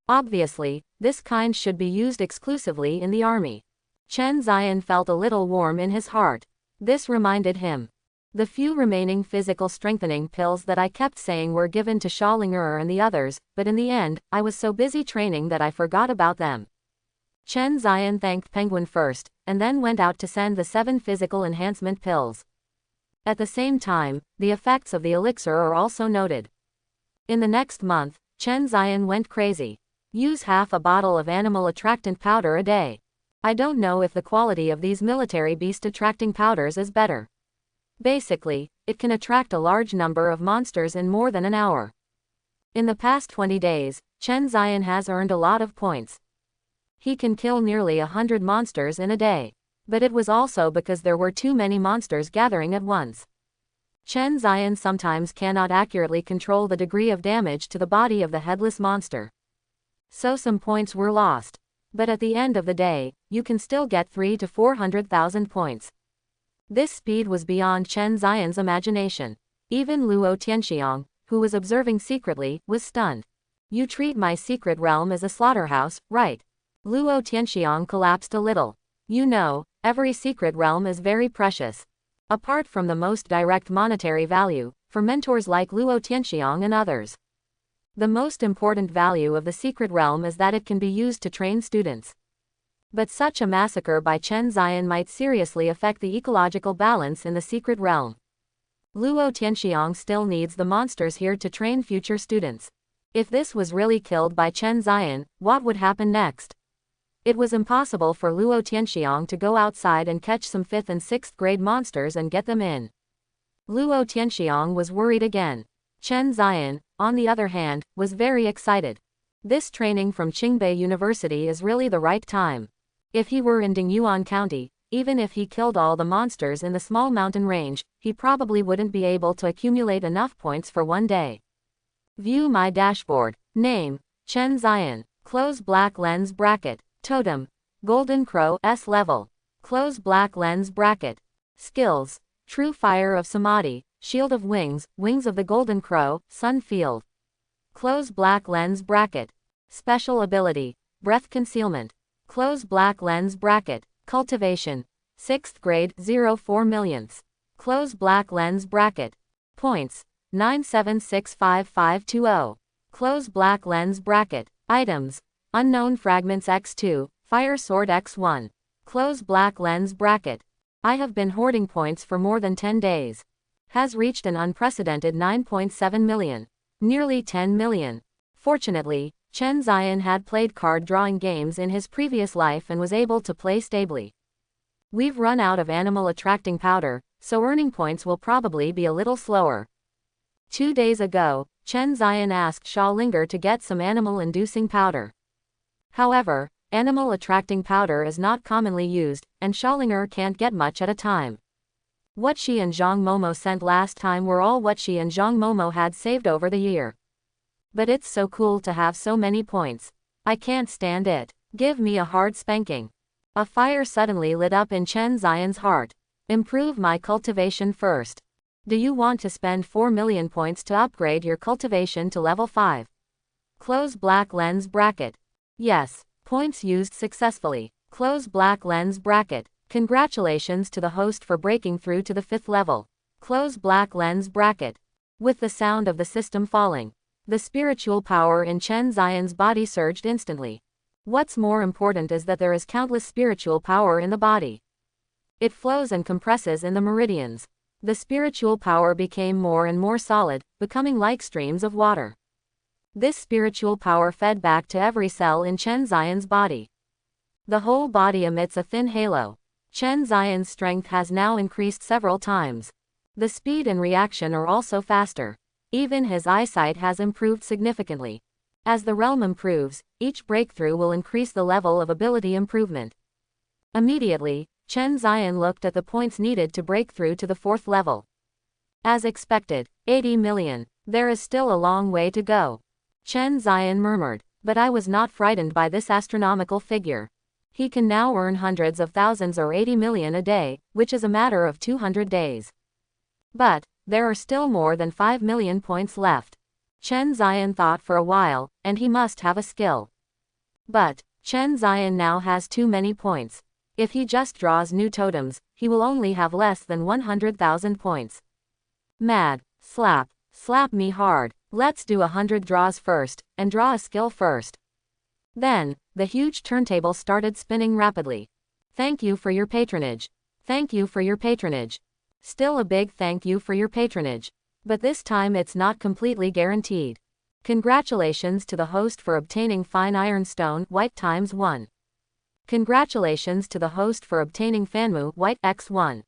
A: Obviously, this kind should be used exclusively in the army. Chen Zion felt a little warm in his heart. This reminded him. The few remaining physical strengthening pills that I kept saying were given to Xiaolinger and the others, but in the end, I was so busy training that I forgot about them. Chen Zion thanked Penguin first, and then went out to send the 7 physical enhancement pills. At the same time, the effects of the elixir are also noted. In the next month, Chen Zion went crazy. Use half a bottle of animal attractant powder a day. I don't know if the quality of these military beast attracting powders is better. Basically, it can attract a large number of monsters in more than an hour. In the past 20 days, Chen Zion has earned a lot of points. He can kill nearly 100 monsters in a day. But it was also because there were too many monsters gathering at once. Chen Zion sometimes cannot accurately control the degree of damage to the body of the headless monster. So some points were lost. But at the end of the day, you can still get 300,000 to 400,000 points. This speed was beyond Chen Zion's imagination. Even Luo Tianxiang, who was observing secretly, was stunned. You treat my secret realm as a slaughterhouse, right? Luo Tianxiang collapsed a little. You know, every secret realm is very precious. Apart from the most direct monetary value, for mentors like Luo Tianxiang and others. The most important value of the secret realm is that it can be used to train students. But such a massacre by Chen Zion might seriously affect the ecological balance in the secret realm. Luo Tianxiang still needs the monsters here to train future students. If this was really killed by Chen Zion, what would happen next? It was impossible for Luo Tianxiang to go outside and catch some 5th and 6th grade monsters and get them in. Luo Tianxiang was worried again. Chen Zion, on the other hand, was very excited. This training from Qingbei University is really the right time. If he were in Dingyuan County, even if he killed all the monsters in the small mountain range, he probably wouldn't be able to accumulate enough points for one day. View my dashboard. Name, Chen Zion. Close black lens bracket. Totem, Golden Crow S level. Close black lens bracket. Skills, True Fire of Samadhi, Shield of Wings, Wings of the Golden Crow, Sun Field. Close black lens bracket. Special Ability, Breath Concealment. Close black lens bracket. Cultivation, 6th grade, 04 millionths. Close black lens bracket. Points, 9765520. Close black lens bracket. Items, Unknown Fragments X2, Fire Sword X1. Close black lens bracket. I have been hoarding points for more than 10 days. Has reached an unprecedented 9.7 million. Nearly 10 million. Fortunately, Chen Zion had played card drawing games in his previous life and was able to play stably. We've run out of animal attracting powder, so earning points will probably be a little slower. 2 days ago, Chen Zion asked Xiaolinger to get some animal inducing powder. However, animal attracting powder is not commonly used, and Xiaolinger can't get much at a time. What she and Zhang Momo sent last time were all what she and Zhang Momo had saved over the year. But it's so cool to have so many points. I can't stand it. Give me a hard spanking. A fire suddenly lit up in Chen Zion's heart. Improve my cultivation first. Do you want to spend 4 million points to upgrade your cultivation to level 5? Close black lens bracket. Yes, points used successfully. Close black lens bracket. Congratulations to the host for breaking through to the 5th level. Close black lens bracket. With the sound of the system falling, the spiritual power in Chen Zion's body surged instantly. What's more important is that there is countless spiritual power in the body. It flows and compresses in the meridians. The spiritual power became more and more solid, becoming like streams of water. This spiritual power fed back to every cell in Chen Zion's body. The whole body emits a thin halo. Chen Zion's strength has now increased several times. The speed and reaction are also faster. Even his eyesight has improved significantly. As the realm improves, each breakthrough will increase the level of ability improvement. Immediately, Chen Zion looked at the points needed to break through to the 4th level. As expected, 80 million. There is still a long way to go. Chen Zion murmured, but I was not frightened by this astronomical figure. He can now earn hundreds of thousands or 80 million a day, which is a matter of 200 days. But, there are still more than 5 million points left. Chen Zion thought for a while, and he must have a skill. But, Chen Zion now has too many points. If he just draws new totems, he will only have less than 100,000 points. Mad. Slap. Slap me hard. Let's do 100 draws first, and draw a skill first. Then, the huge turntable started spinning rapidly. Thank you for your patronage. Thank you for your patronage. Still a big thank you for your patronage. But this time it's not completely guaranteed. Congratulations to the host for obtaining fine ironstone white ×1. Congratulations to the host for obtaining fanmu white x1.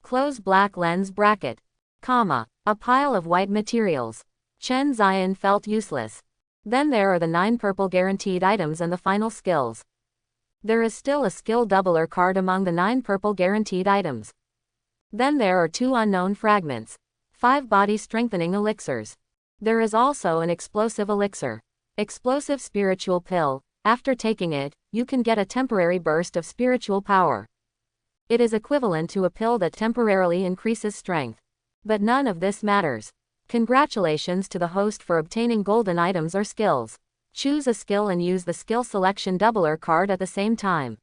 A: Close black lens bracket. Comma. A pile of white materials. Chen Zion felt useless. Then there are the 9 purple guaranteed items and the final skills. There is still a skill doubler card among the 9 purple guaranteed items. Then there are 2 unknown fragments. 5 body strengthening elixirs. There is also an explosive elixir. Explosive spiritual pill. After taking it, you can get a temporary burst of spiritual power. It is equivalent to a pill that temporarily increases strength. But none of this matters. Congratulations to the host for obtaining golden items or skills. Choose a skill and use the skill selection doubler card at the same time.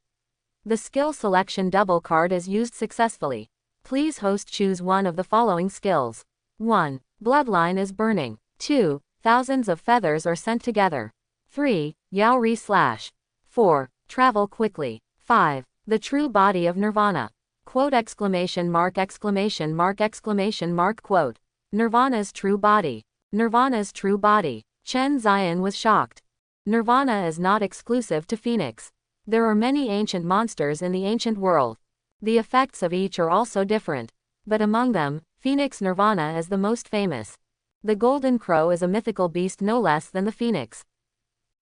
A: The skill selection double card is used successfully. Please host choose one of the following skills. 1. Bloodline is burning. 2. Thousands of feathers are sent together. 3. Yaori slash. 4. Travel quickly. 5. The true body of Nirvana. Quote exclamation mark exclamation mark exclamation mark quote. Nirvana's true body. Nirvana's true body. Chen Zion was shocked. Nirvana is not exclusive to Phoenix. There are many ancient monsters in the ancient world. The effects of each are also different. But among them, Phoenix Nirvana is the most famous. The Golden Crow is a mythical beast no less than the Phoenix.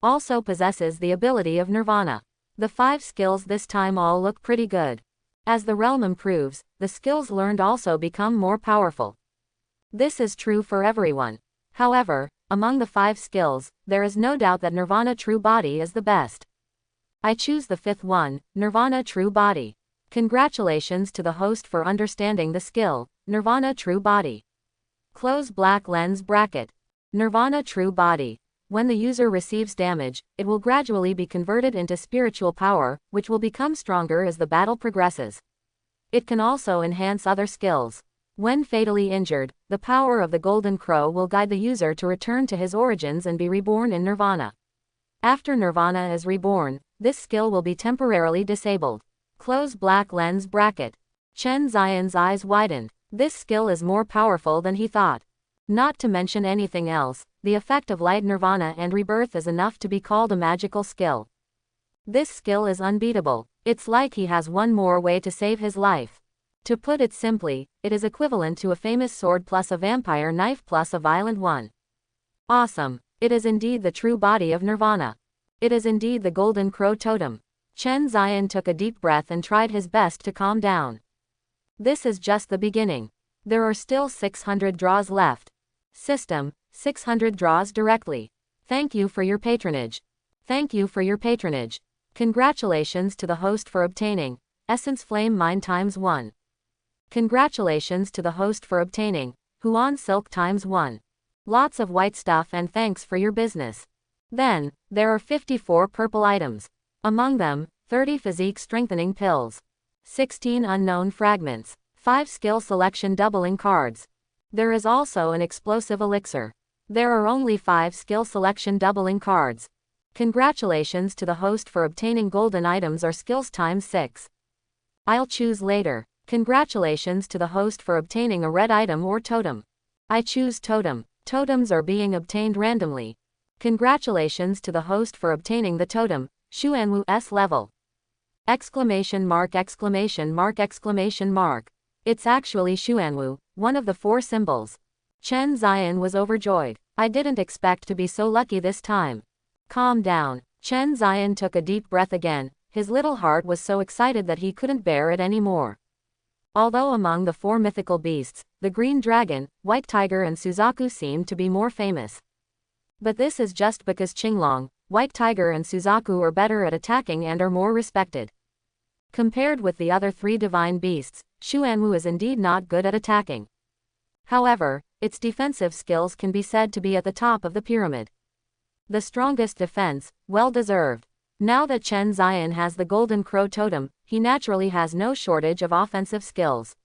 A: Also possesses the ability of Nirvana. The 5 skills this time all look pretty good. As the realm improves, the skills learned also become more powerful. This is true for everyone. However, among the 5 skills, there is no doubt that Nirvana True Body is the best. I choose the 5th one, Nirvana True Body. Congratulations to the host for understanding the skill, Nirvana True Body. Close black lens bracket. Nirvana True Body. When the user receives damage, it will gradually be converted into spiritual power, which will become stronger as the battle progresses. It can also enhance other skills. When fatally injured, the power of the Golden Crow will guide the user to return to his origins and be reborn in Nirvana. After Nirvana is reborn, this skill will be temporarily disabled. Close black lens bracket. Chen Zion's eyes widened. This skill is more powerful than he thought. Not to mention anything else, the effect of light Nirvana and rebirth is enough to be called a magical skill. This skill is unbeatable. It's like he has one more way to save his life. To put it simply, it is equivalent to a famous sword plus a vampire knife plus a violent one. Awesome. It is indeed the true body of Nirvana. It is indeed the Golden Crow Totem. Chen Zion took a deep breath and tried his best to calm down. This is just the beginning. There are still 600 draws left. System, 600 draws directly. Thank you for your patronage. Thank you for your patronage. Congratulations to the host for obtaining Essence Flame Mine ×1. Congratulations to the host for obtaining Huan Silk ×1. Lots of white stuff and thanks for your business. Then, there are 54 purple items. Among them, 30 physique strengthening pills. 16 unknown fragments. 5 skill selection doubling cards. There is also an explosive elixir. There are only 5 skill selection doubling cards. Congratulations to the host for obtaining golden items or skills ×6. I'll choose later. Congratulations to the host for obtaining a red item or totem. I choose totem. Totems are being obtained randomly. Congratulations to the host for obtaining the totem, Xuanwu S level. Exclamation mark exclamation mark exclamation mark. It's actually Xuanwu, one of the 4 symbols. Chen Zion was overjoyed. I didn't expect to be so lucky this time. Calm down. Chen Zion took a deep breath again, his little heart was so excited that he couldn't bear it anymore. Although among the 4 mythical beasts, the green dragon, white tiger and Suzaku seemed to be more famous. But this is just because Qinglong, white tiger and Suzaku are better at attacking and are more respected. Compared with the other 3 divine beasts, Xuanwu is indeed not good at attacking. However, its defensive skills can be said to be at the top of the pyramid. The strongest defense, well deserved. Now that Chen Ziyan has the Golden Crow Totem, he naturally has no shortage of offensive skills.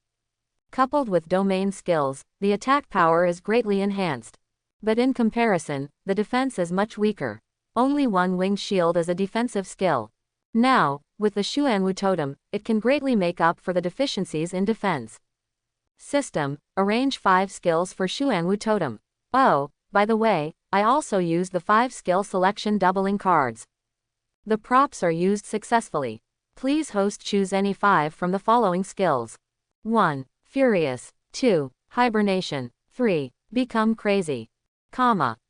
A: Coupled with domain skills, the attack power is greatly enhanced. But in comparison, the defense is much weaker. Only one winged shield is a defensive skill. Now, with the Xuanwu Totem, it can greatly make up for the deficiencies in defense. System, arrange 5 skills for Xuanwu Totem. Oh, by the way, I also used the 5 skill selection doubling cards. The props are used successfully. Please host choose any 5 from the following skills. 1. Furious. 2. Hibernation. 3. Become crazy.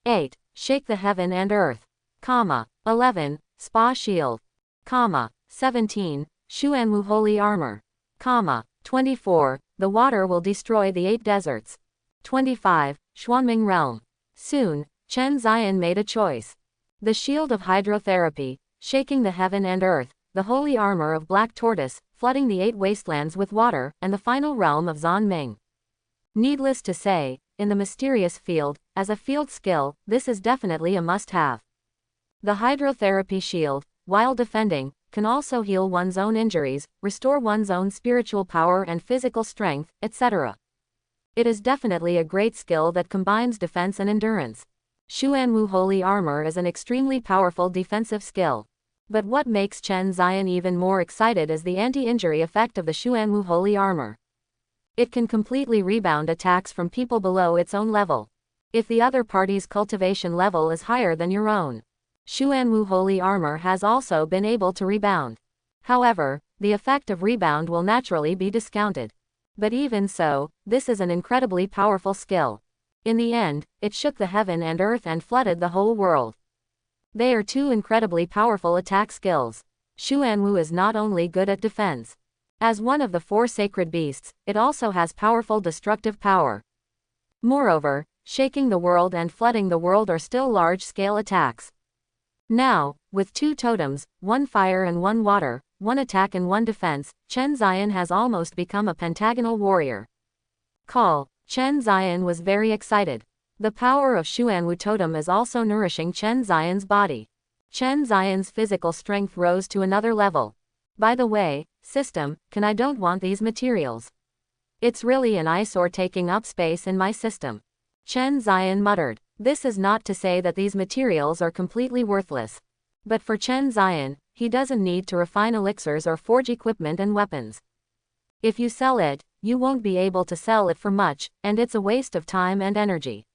A: 8. Shake the heaven and earth. 11. Spa shield. 17. Xuanwu holy armor. 24. The water will destroy the 8 deserts. 25. Xuanming realm. Soon, Chen Ziyan made a choice. The shield of hydrotherapy, shaking the heaven and earth, the holy armor of black tortoise, flooding the 8 wastelands with water, and the final realm of Zanming. Needless to say, in the mysterious field, as a field skill, this is definitely a must-have. The hydrotherapy shield, while defending, can also heal one's own injuries, restore one's own spiritual power and physical strength, etc. It is definitely a great skill that combines defense and endurance. Xuanwu Holy Armor is an extremely powerful defensive skill. But what makes Chen Ziyan even more excited is the anti-injury effect of the Xuanwu Holy Armor. It can completely rebound attacks from people below its own level. If the other party's cultivation level is higher than your own, Xuanwu Holy Armor has also been able to rebound. However, the effect of rebound will naturally be discounted. But even so, this is an incredibly powerful skill. In the end, it shook the heaven and earth and flooded the whole world. They are 2 incredibly powerful attack skills. Xuanwu is not only good at defense. As one of the 4 sacred beasts, it also has powerful destructive power. Moreover, shaking the world and flooding the world are still large-scale attacks. Now, with 2 totems, 1 fire and 1 water, 1 attack and 1 defense, Chen Ziyan has almost become a pentagonal warrior. Chen Ziyan was very excited. The power of Xuanwu Totem is also nourishing Chen Ziyan's body. Chen Ziyan's physical strength rose to another level. By the way, system, I don't want these materials. It's really an eyesore taking up space in my system. Chen Ziyan muttered. This is not to say that these materials are completely worthless. But for Chen Ziyan, he doesn't need to refine elixirs or forge equipment and weapons. If you sell it, you won't be able to sell it for much, and it's a waste of time and energy.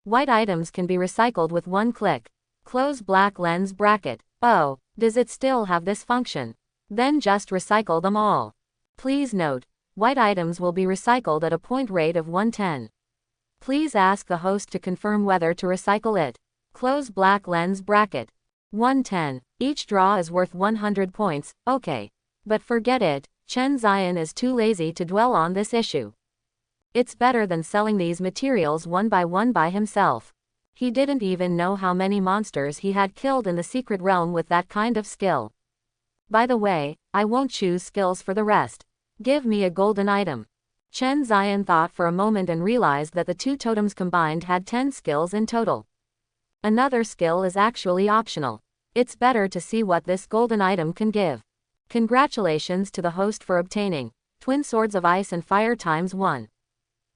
A: White items can be recycled with 1 click. Close black lens bracket. Oh, does it still have this function? Then just recycle them all. Please note, white items will be recycled at a point rate of 110. Please ask the host to confirm whether to recycle it. Close black lens bracket. 110. Each draw is worth 100 points, okay. But forget it, Chen Ziyan is too lazy to dwell on this issue. It's better than selling these materials one by himself. He didn't even know how many monsters he had killed in the secret realm with that kind of skill. By the way, I won't choose skills for the rest. Give me a golden item. Chen Ziyan thought for a moment and realized that the 2 totems combined had 10 skills in total. Another skill is actually optional. It's better to see what this golden item can give. Congratulations to the host for obtaining Twin Swords of Ice and Fire ×1.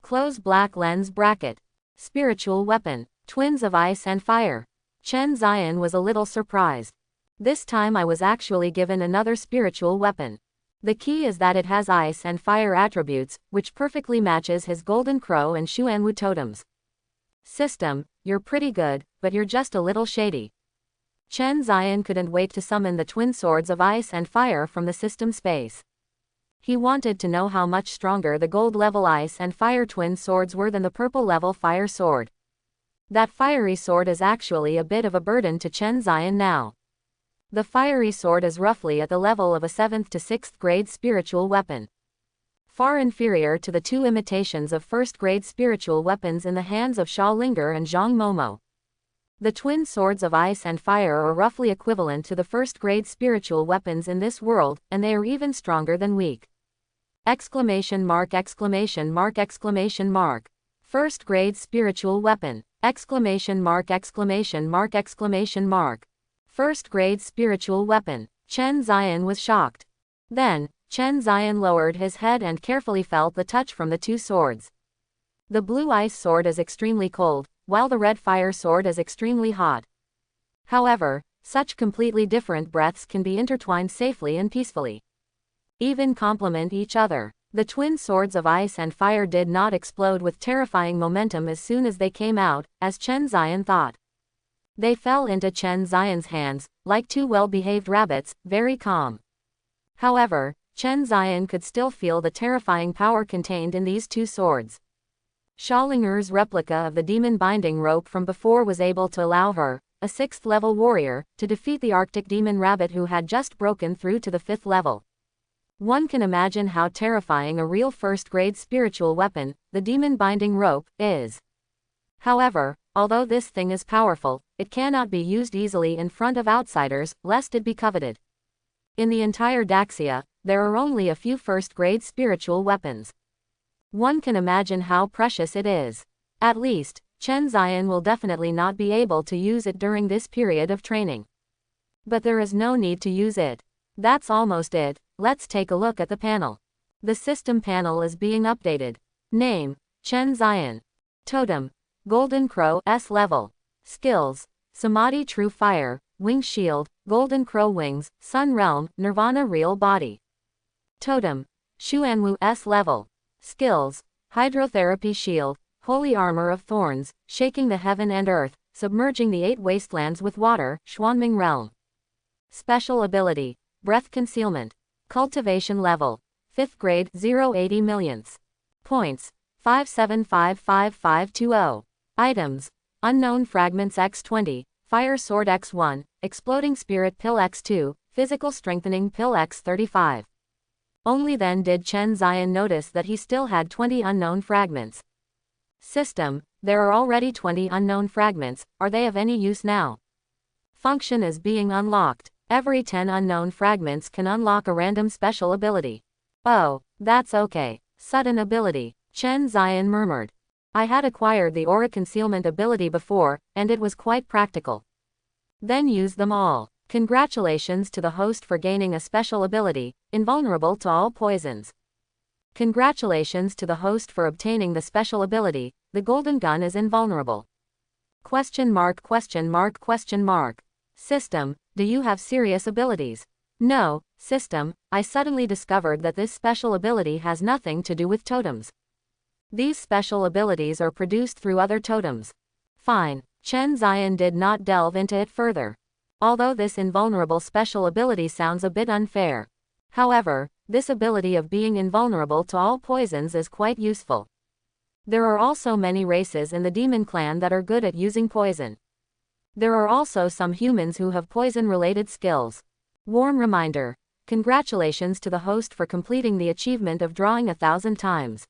A: Close black lens bracket. Spiritual weapon. Twins of Ice and Fire. Chen Ziyan was a little surprised. This time I was actually given another spiritual weapon. The key is that it has ice and fire attributes, which perfectly matches his Golden Crow and Xuanwu totems. System, you're pretty good, but you're just a little shady. Chen Ziyan couldn't wait to summon the Twin Swords of Ice and Fire from the system space. He wanted to know how much stronger the gold level Ice and Fire Twin Swords were than the purple level Fire Sword. That fiery sword is actually a bit of a burden to Chen Ziyan now. The fiery sword is roughly at the level of a 7th to 6th grade spiritual weapon. Far inferior to the two imitations of first-grade spiritual weapons in the hands of Xiaolinger and Zhang Momo. The twin swords of ice and fire are roughly equivalent to the first-grade spiritual weapons in this world, and they are even stronger than weak. Exclamation mark exclamation mark exclamation mark. First-grade spiritual weapon. Exclamation mark exclamation mark exclamation mark. First-grade spiritual weapon. Chen Ziyan was shocked. Then, Chen Ziyan lowered his head and carefully felt the touch from the two swords. The blue ice sword is extremely cold, while the red fire sword is extremely hot. However, such completely different breaths can be intertwined safely and peacefully. Even complement each other. The twin swords of ice and fire did not explode with terrifying momentum as soon as they came out, as Chen Ziyan thought. They fell into Chen Ziyan's hands, like two well-behaved rabbits, very calm. However, Chen Ziyan could still feel the terrifying power contained in these two swords. Xiaolinger's replica of the demon binding rope from before was able to allow her, a 6th-level warrior, to defeat the Arctic demon rabbit who had just broken through to the 5th level. One can imagine how terrifying a real first-grade spiritual weapon, the demon binding rope, is. However, although this thing is powerful, it cannot be used easily in front of outsiders, lest it be coveted. In the entire Daxia, there are only a few first-grade spiritual weapons. One can imagine how precious it is. At least, Chen Ziyan will definitely not be able to use it during this period of training. But there is no need to use it. That's almost it. Let's take a look at the panel. The system panel is being updated. Name, Chen Ziyan. Totem, Golden Crow S level. Skills, Samadhi True Fire, Wing Shield, Golden Crow Wings, Sun Realm, Nirvana Real Body. Totem, Xuanwu S level. Skills, Hydrotherapy Shield, Holy Armor of Thorns, Shaking the Heaven and Earth, Submerging the 8 Wastelands with Water, Xuanming Realm. Special Ability, Breath Concealment. Cultivation Level, 5th grade, 0.80 millionths. Points, 57555520. Items, Unknown Fragments X20, Fire Sword X1, Exploding Spirit Pill X2, Physical Strengthening Pill X35. Only then did Chen Ziyan notice that he still had 20 unknown fragments. System, there are already 20 unknown fragments, are they of any use now? Function is being unlocked. Every 10 unknown fragments can unlock a random special ability. Oh, that's okay. Sudden ability, Chen Ziyan murmured. I had acquired the aura concealment ability before, and it was quite practical. Then use them all. Congratulations to the host for gaining a special ability, invulnerable to all poisons. Congratulations to the host for obtaining the special ability, the golden gun is invulnerable. Question mark question mark question mark. System, do you have serious abilities? No, system, I suddenly discovered that this special ability has nothing to do with totems. These special abilities are produced through other totems. Fine, Chen Ziyan did not delve into it further. Although this invulnerable special ability sounds a bit unfair. However, this ability of being invulnerable to all poisons is quite useful. There are also many races in the demon clan that are good at using poison. There are also some humans who have poison-related skills. Warm reminder. Congratulations to the host for completing the achievement of drawing 1,000 times.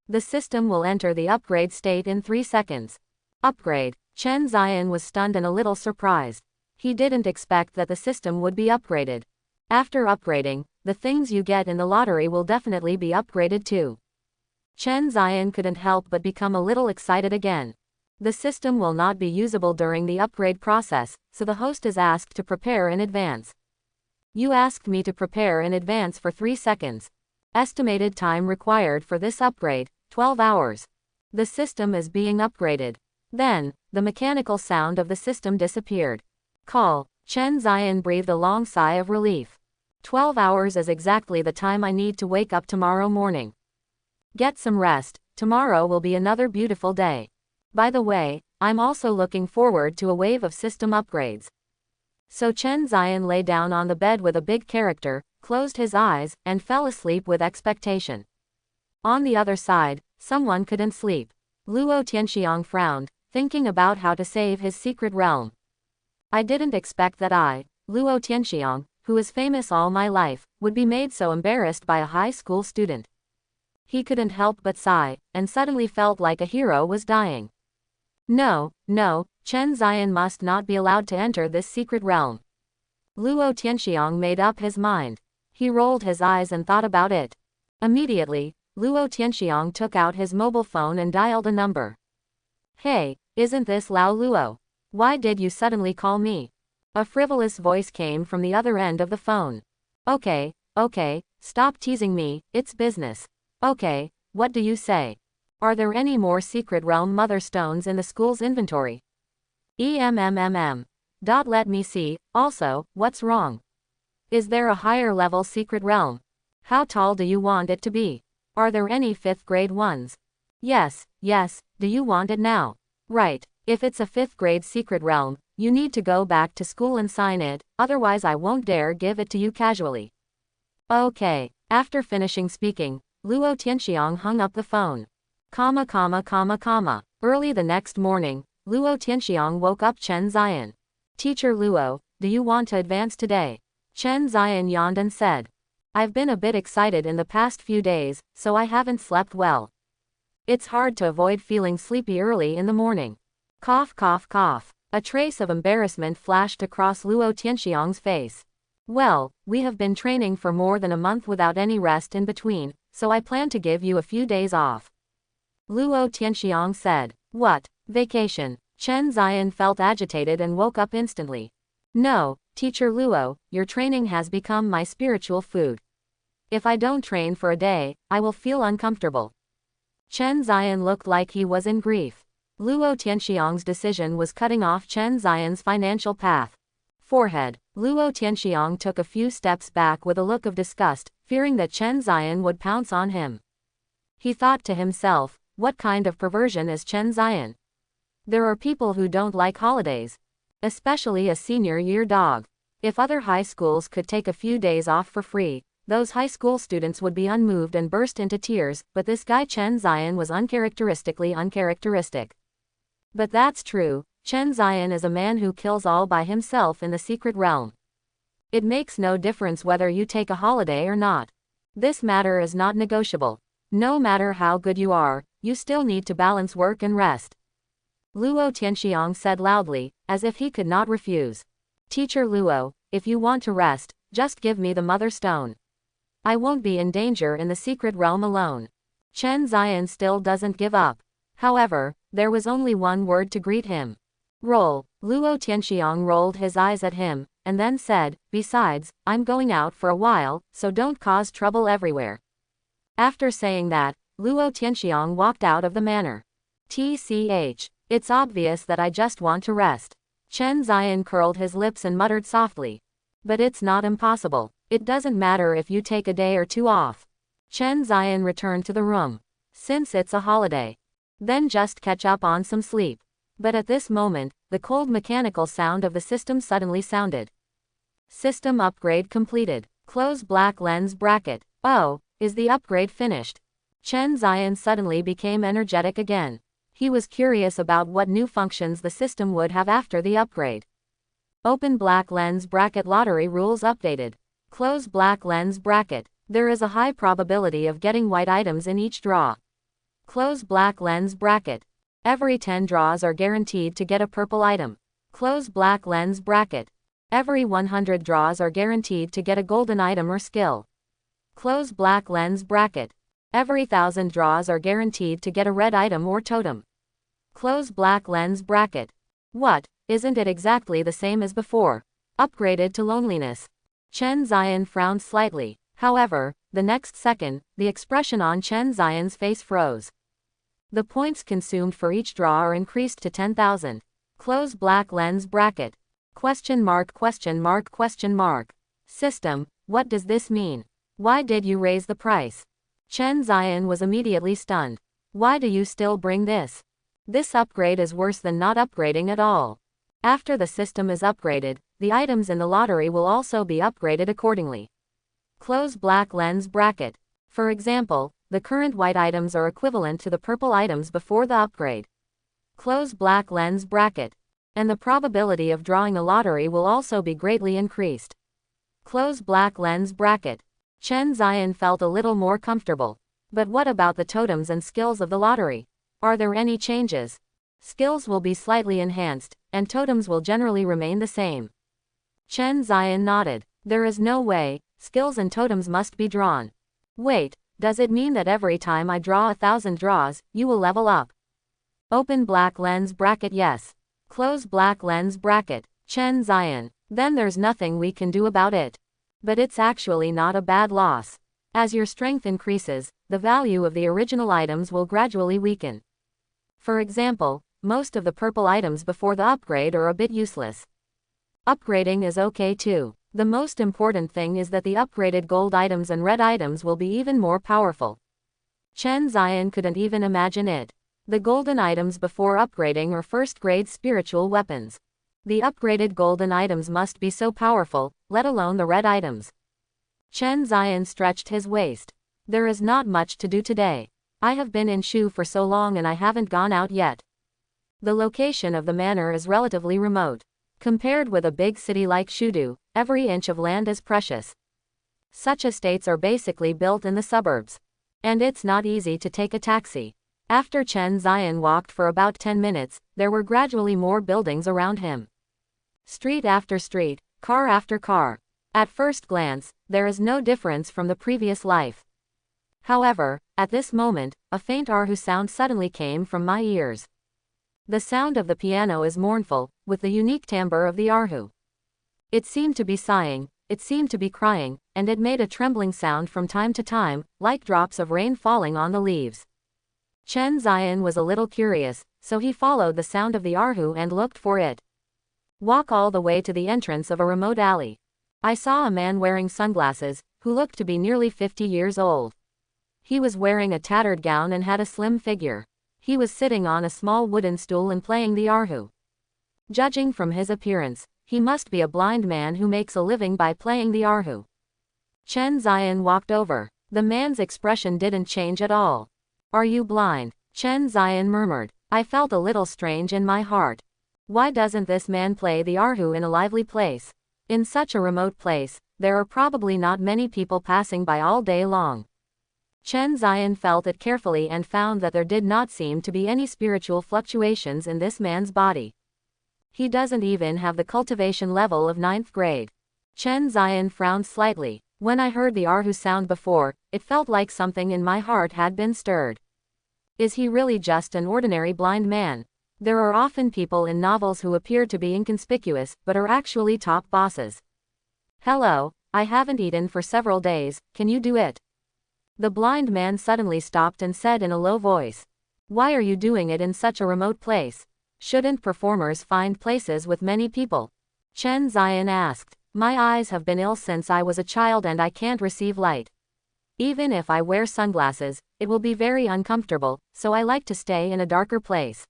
A: The system will enter the upgrade state in 3 seconds. Upgrade. Chen Ziyan was stunned and a little surprised. He didn't expect that the system would be upgraded. After upgrading, the things you get in the lottery will definitely be upgraded too. Chen Ziyan couldn't help but become a little excited again. The system will not be usable during the upgrade process, so the host is asked to prepare in advance. You asked me to prepare in advance for 3 seconds. Estimated time required for this upgrade, 12 hours. The system is being upgraded. Then, the mechanical sound of the system disappeared. Call. Chen Ziyan breathed a long sigh of relief. 12 hours is exactly the time I need to wake up tomorrow morning. Get some rest, tomorrow will be another beautiful day. By the way, I'm also looking forward to a wave of system upgrades. So Chen Ziyan lay down on the bed with a big character, closed his eyes, and fell asleep with expectation. On the other side, someone couldn't sleep. Luo Tianxiang frowned, thinking about how to save his secret realm. I didn't expect that Luo Tianxiang, who is famous all my life, would be made so embarrassed by a high school student. He couldn't help but sigh, and suddenly felt like a hero was dying. No, no, Chen Ziyan must not be allowed to enter this secret realm. Luo Tianxiang made up his mind. He rolled his eyes and thought about it. Immediately, Luo Tianxiang took out his mobile phone and dialed a number. Hey, isn't this Lao Luo? Why did you suddenly call me? A frivolous voice came from the other end of the phone. Okay, stop teasing me, it's business. Okay, what do you say? Are there any more secret realm mother stones in the school's inventory? Let me see. Also, what's wrong? Is there a higher level secret realm? How tall do you want it to be? Are there any 5th grade ones? Yes, do you want it now? Right, if it's a 5th grade secret realm, you need to go back to school and sign it, otherwise I won't dare give it to you casually. Okay, after finishing speaking, Luo Tianxiang hung up the phone. Early the next morning, Luo Tianxiang woke up Chen Ziyan. Teacher Luo, do you want to advance today? Chen Ziyan yawned and said. I've been a bit excited in the past few days, so I haven't slept well. It's hard to avoid feeling sleepy early in the morning. Cough. A trace of embarrassment flashed across Luo Tianxiang's face. Well, we have been training for more than a month without any rest in between, so I plan to give you a few days off. Luo Tianxiang said. What? Vacation? Chen Ziyan felt agitated and woke up instantly. No, Teacher Luo, your training has become my spiritual food. If I don't train for a day, I will feel uncomfortable. Chen Ziyan looked like he was in grief. Luo Tianxiang's decision was cutting off Chen Ziyan's financial path. Forehead. Luo Tianxiang took a few steps back with a look of disgust, fearing that Chen Ziyan would pounce on him. He thought to himself, what kind of perversion is Chen Ziyan? There are people who don't like holidays. Especially a senior year dog. If other high schools could take a few days off for free, those high school students would be unmoved and burst into tears, but this guy Chen Ziyan was uncharacteristically uncharacteristic. But that's true, Chen Ziyan is a man who kills all by himself in the secret realm. It makes no difference whether you take a holiday or not. This matter is not negotiable. No matter how good you are, you still need to balance work and rest. Luo Tianxiang said loudly, as if he could not refuse. Teacher Luo, if you want to rest, just give me the mother stone. I won't be in danger in the secret realm alone. Chen Ziyan still doesn't give up. However, there was only one word to greet him. Roll. Luo Tianxiang rolled his eyes at him, and then said, besides, I'm going out for a while, so don't cause trouble everywhere. After saying that, Luo Tianxiang walked out of the manor. It's obvious that I just want to rest. Chen Ziyan curled his lips and muttered softly. But it's not impossible. It doesn't matter if you take a day or two off. Chen Ziyan returned to the room. Since it's a holiday, then just catch up on some sleep. But at this moment, the cold mechanical sound of the system suddenly sounded. System upgrade completed. Close black lens bracket. Oh, is the upgrade finished? Chen Ziyan suddenly became energetic again. He was curious about what new functions the system would have after the upgrade. Open black lens bracket. Lottery rules updated. Close black lens bracket. There is a high probability of getting white items in each draw. Close black lens bracket. Every 10 draws are guaranteed to get a purple item. Close black lens bracket. Every 100 draws are guaranteed to get a golden item or skill. Close black lens bracket. Every 1,000 draws are guaranteed to get a red item or totem. Close black lens bracket. What, isn't it exactly the same as before? Upgraded to loneliness. Chen Ziyan frowned slightly. However, the next second, the expression on Chen Ziyan's face froze. The points consumed for each draw are increased to 10,000. Close black lens bracket. ? System, what does this mean? Why did you raise the price? Chen Ziyan was immediately stunned. Why do you still bring this? This upgrade is worse than not upgrading at all. After the system is upgraded, the items in the lottery will also be upgraded accordingly. Close black lens bracket. For example, the current white items are equivalent to the purple items before the upgrade. Close black lens bracket. And the probability of drawing a lottery will also be greatly increased. Close black lens bracket. Chen Ziyan felt a little more comfortable. But what about the totems and skills of the lottery? Are there any changes? Skills will be slightly enhanced, and totems will generally remain the same. Chen Ziyan nodded. There is no way, skills and totems must be drawn. Wait, does it mean that every time I draw 1,000 draws, you will level up? Open black lens bracket yes. Close black lens bracket. Chen Ziyan. Then there's nothing we can do about it. But it's actually not a bad loss. As your strength increases, the value of the original items will gradually weaken. For example, most of the purple items before the upgrade are a bit useless. Upgrading is okay too. The most important thing is that the upgraded gold items and red items will be even more powerful. Chen Ziyan couldn't even imagine it. The golden items before upgrading are first-grade spiritual weapons. The upgraded golden items must be so powerful, let alone the red items. Chen Ziyan stretched his waist. There is not much to do today. I have been in Shu for so long and I haven't gone out yet. The location of the manor is relatively remote. Compared with a big city like Shudu, every inch of land is precious. Such estates are basically built in the suburbs. And it's not easy to take a taxi. After Chen Ziyan walked for about 10 minutes, there were gradually more buildings around him. Street after street, car after car. At first glance, there is no difference from the previous life. However, at this moment, a faint arhu sound suddenly came from my ears. The sound of the piano is mournful, with the unique timbre of the arhu. It seemed to be sighing, it seemed to be crying, and it made a trembling sound from time to time, like drops of rain falling on the leaves. Chen Ziyan was a little curious, so he followed the sound of the arhu and looked for it. Walk all the way to the entrance of a remote alley. I saw a man wearing sunglasses, who looked to be nearly 50 years old. He was wearing a tattered gown and had a slim figure. He was sitting on a small wooden stool and playing the arhu. Judging from his appearance, he must be a blind man who makes a living by playing the arhu. Chen Ziyan walked over. The man's expression didn't change at all. Are you blind? Chen Ziyan murmured. I felt a little strange in my heart. Why doesn't this man play the arhu in a lively place? In such a remote place, there are probably not many people passing by all day long. Chen Ziyan felt it carefully and found that there did not seem to be any spiritual fluctuations in this man's body. He doesn't even have the cultivation level of 9th grade. Chen Ziyan frowned slightly. When I heard the arhu sound before, it felt like something in my heart had been stirred. Is he really just an ordinary blind man? There are often people in novels who appear to be inconspicuous but are actually top bosses. Hello, I haven't eaten for several days, can you do it? The blind man suddenly stopped and said in a low voice. Why are you doing it in such a remote place? Shouldn't performers find places with many people? Chen Ziyan asked. My eyes have been ill since I was a child and I can't receive light. Even if I wear sunglasses, it will be very uncomfortable, so I like to stay in a darker place.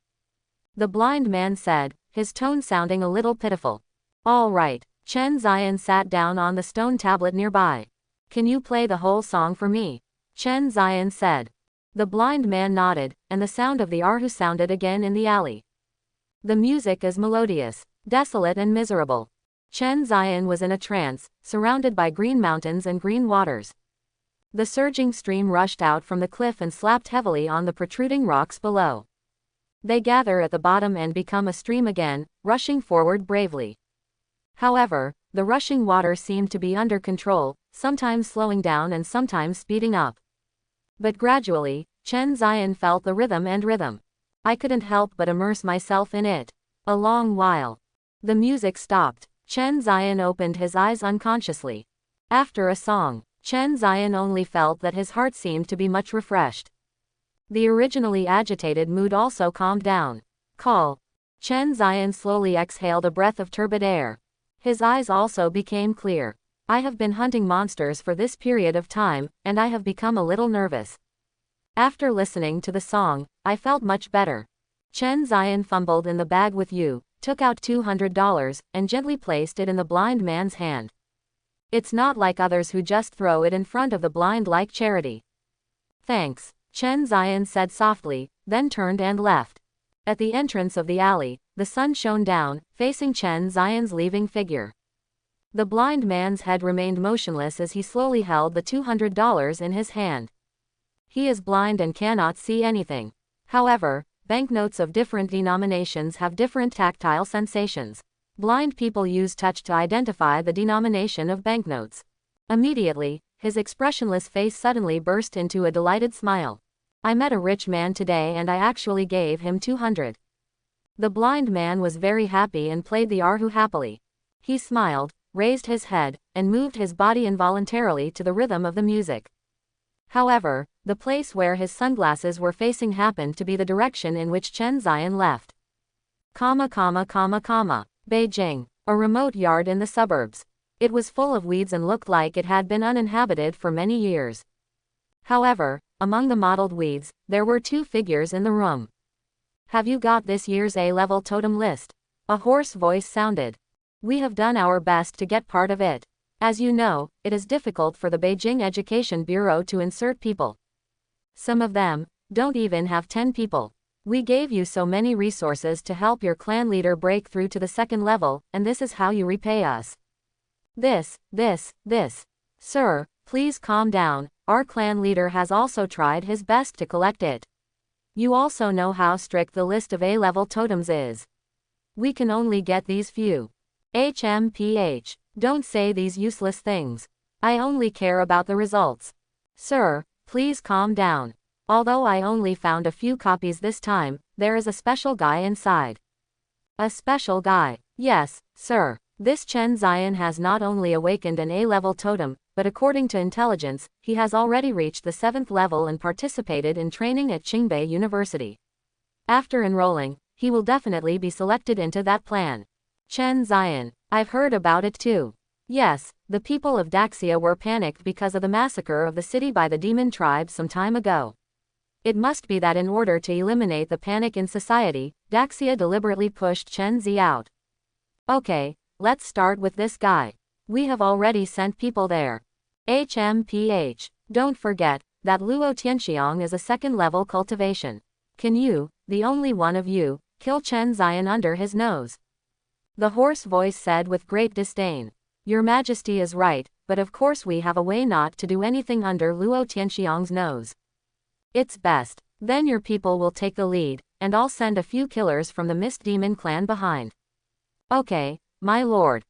A: The blind man said, his tone sounding a little pitiful. All right. Chen Ziyan sat down on the stone tablet nearby. Can you play the whole song for me? Chen Ziyan said. The blind man nodded, and the sound of the arhu sounded again in the alley. The music is melodious, desolate and miserable. Chen Ziyan was in a trance, surrounded by green mountains and green waters. The surging stream rushed out from the cliff and slapped heavily on the protruding rocks below. They gather at the bottom and become a stream again, rushing forward bravely. However, the rushing water seemed to be under control, sometimes slowing down and sometimes speeding up. But gradually, Chen Ziyan felt the rhythm and rhythm. I couldn't help but immerse myself in it. A long while. The music stopped. Chen Ziyan opened his eyes unconsciously. After a song, Chen Ziyan only felt that his heart seemed to be much refreshed. The originally agitated mood also calmed down. Call. Chen Ziyan slowly exhaled a breath of turbid air. His eyes also became clear. I have been hunting monsters for this period of time, and I have become a little nervous. After listening to the song, I felt much better. Chen Ziyan fumbled in the bag with you, took out $200, and gently placed it in the blind man's hand. It's not like others who just throw it in front of the blind like charity. Thanks, Chen Ziyan said softly, then turned and left. At the entrance of the alley, the sun shone down, facing Chen Zion's leaving figure. The blind man's head remained motionless as he slowly held the $200 in his hand. He is blind and cannot see anything. However, banknotes of different denominations have different tactile sensations. Blind people use touch to identify the denomination of banknotes. Immediately, his expressionless face suddenly burst into a delighted smile. I met a rich man today and I actually gave him 200. The blind man was very happy and played the erhu happily. He smiled, raised his head, and moved his body involuntarily to the rhythm of the music. However, the place where his sunglasses were facing happened to be the direction in which Chen Zion left. Beijing, a remote yard in the suburbs. It was full of weeds and looked like it had been uninhabited for many years. However, among the mottled weeds, there were two figures in the room. Have you got this year's A-level totem list? A hoarse voice sounded. We have done our best to get part of it. As you know, it is difficult for the Beijing Education Bureau to insert people. Some of them don't even have 10 people. We gave you so many resources to help your clan leader break through to the second level, and this is how you repay us. This. Sir, please calm down. Our clan leader has also tried his best to collect it. You also know how strict the list of A-level totems is. We can only get these few. HMPH. Don't say these useless things. I only care about the results. Sir, please calm down. Although I only found a few copies this time, there is a special guy inside. A special guy? Yes, sir. This Chen Zion has not only awakened an A-level totem, but according to intelligence, he has already reached the 7th level and participated in training at Qingbei University. After enrolling, he will definitely be selected into that plan. Chen Zion. I've heard about it too. Yes, the people of Daxia were panicked because of the massacre of the city by the demon tribe some time ago. It must be that in order to eliminate the panic in society, Daxia deliberately pushed Chen Zi out. Okay, let's start with this guy. We have already sent people there. HMPH. Don't forget that Luo Tianxiang is a second-level cultivation. Can you, the only one of you, kill Chen Zion under his nose? The hoarse voice said with great disdain. Your Majesty is right, but of course we have a way not to do anything under Luo Tianxiang's nose. It's best. Then your people will take the lead, and I'll send a few killers from the Mist Demon clan behind. Okay, my lord.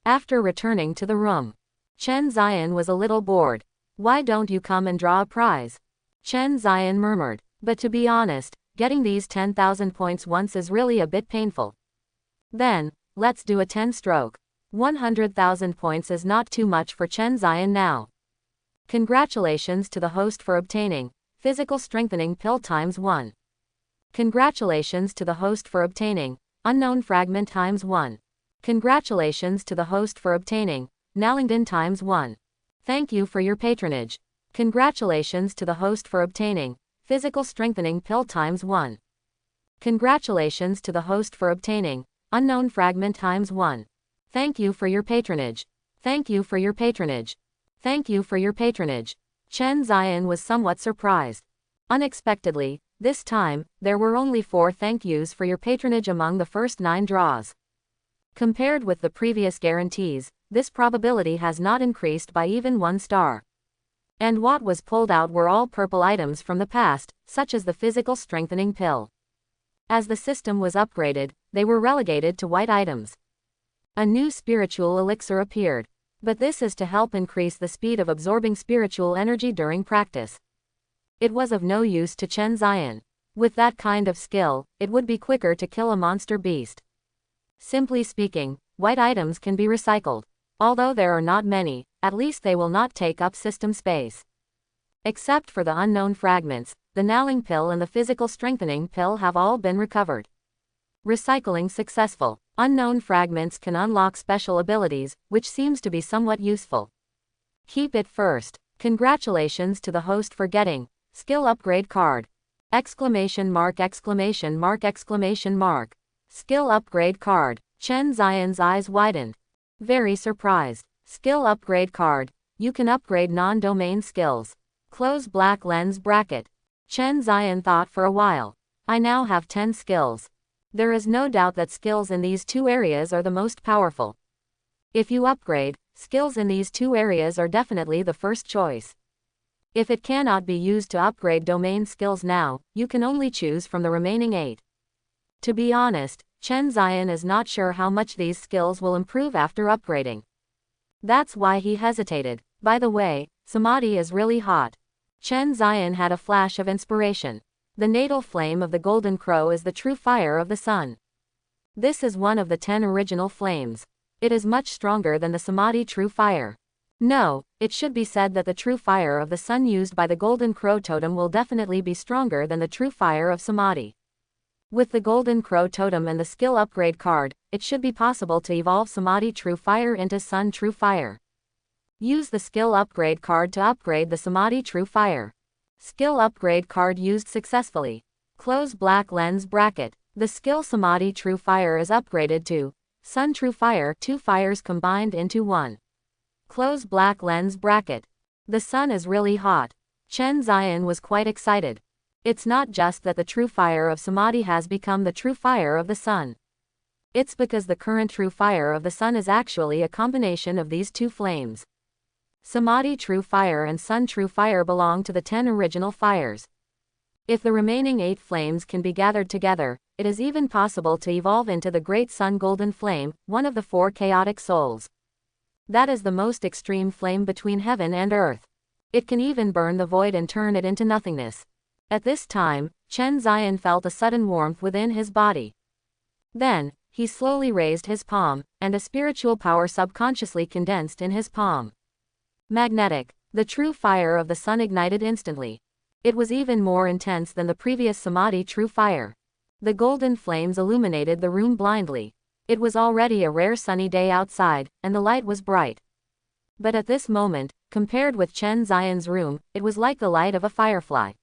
A: After returning to the room, Chen Zion was a little bored. Why don't you come and draw a prize? Chen Zion murmured. But to be honest, getting these 10,000 points once is really a bit painful. Then, let's do a 10-stroke. 100,000 points is not too much for Chen Zion now. Congratulations to the host for obtaining physical strengthening pill ×1. Congratulations to the host for obtaining unknown fragment ×1. Congratulations to the host for obtaining Nalingdon ×1. Thank you for your patronage. Congratulations to the host for obtaining physical strengthening pill ×1. Congratulations to the host for obtaining unknown fragment ×1. Thank you for your patronage. Thank you for your patronage. Thank you for your patronage. Chen Zion was somewhat surprised. Unexpectedly, this time, there were only 4 thank yous for your patronage among the first 9 draws. Compared with the previous guarantees, this probability has not increased by even 1 star. And what was pulled out were all purple items from the past, such as the physical strengthening pill. As the system was upgraded, they were relegated to white items. A new spiritual elixir appeared. But this is to help increase the speed of absorbing spiritual energy during practice. It was of no use to Chen Zion. With that kind of skill, it would be quicker to kill a monster beast. Simply speaking, white items can be recycled. Although there are not many, at least they will not take up system space. Except for the unknown fragments, the Naling pill and the physical strengthening pill have all been recovered. Recycling successful. Unknown fragments can unlock special abilities, which seems to be somewhat useful. Keep it first. Congratulations to the host for getting skill upgrade card. Exclamation mark. Skill upgrade card. Chen Zion's eyes widened. Very surprised. Skill upgrade card. You can upgrade non-domain skills. Close black lens bracket. Chen Zion thought for a while. I now have 10 skills. There is no doubt that skills in these two areas are the most powerful. If you upgrade, skills in these two areas are definitely the first choice. If it cannot be used to upgrade domain skills now, you can only choose from the remaining 8. To be honest, Chen Zion is not sure how much these skills will improve after upgrading. That's why he hesitated. By the way, Samadhi is really hot. Chen Zion had a flash of inspiration. The natal flame of the golden crow is the true fire of the sun. This is one of the 10 original flames. It is much stronger than the Samadhi true fire. No, it should be said that the true fire of the sun used by the golden crow totem will definitely be stronger than the true fire of Samadhi. With the golden crow totem and the skill upgrade card, it should be possible to evolve Samadhi true fire into sun true fire. Use the skill upgrade card to upgrade the Samadhi true fire. Skill upgrade card used successfully. Close black lens bracket. The skill Samadhi true fire is upgraded to sun true fire, 2 fires combined into 1. Close black lens bracket. The sun is really hot. Chen Zion was quite excited. It's not just that the true fire of Samadhi has become the true fire of the sun. It's because the current true fire of the sun is actually a combination of these two flames. Samadhi true fire and sun true fire belong to the 10 original fires. If the remaining 8 flames can be gathered together, it is even possible to evolve into the great sun golden flame, one of the 4 chaotic souls. That is the most extreme flame between heaven and earth. It can even burn the void and turn it into nothingness. At this time, Chen Zion felt a sudden warmth within his body. Then, he slowly raised his palm, and a spiritual power subconsciously condensed in his palm. Magnetic. The true fire of the sun ignited instantly. It was even more intense than the previous Samadhi true fire. The golden flames illuminated the room blindly. It was already a rare sunny day outside, and the light was bright. But at this moment, compared with Chen Zion's room, it was like the light of a firefly.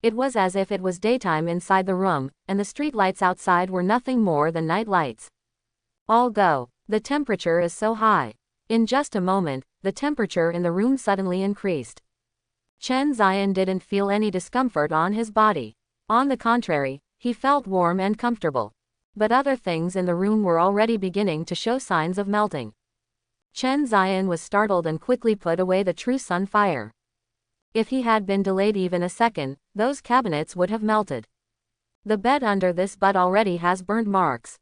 A: It was as if it was daytime inside the room, and the street lights outside were nothing more than night lights. All go. The temperature is so high. In just a moment, the temperature in the room suddenly increased. Chen Zion didn't feel any discomfort on his body. On the contrary, he felt warm and comfortable. But other things in the room were already beginning to show signs of melting. Chen Zion was startled and quickly put away the true sun fire. If he had been delayed even a second, those cabinets would have melted. The bed under this bed already has burnt marks.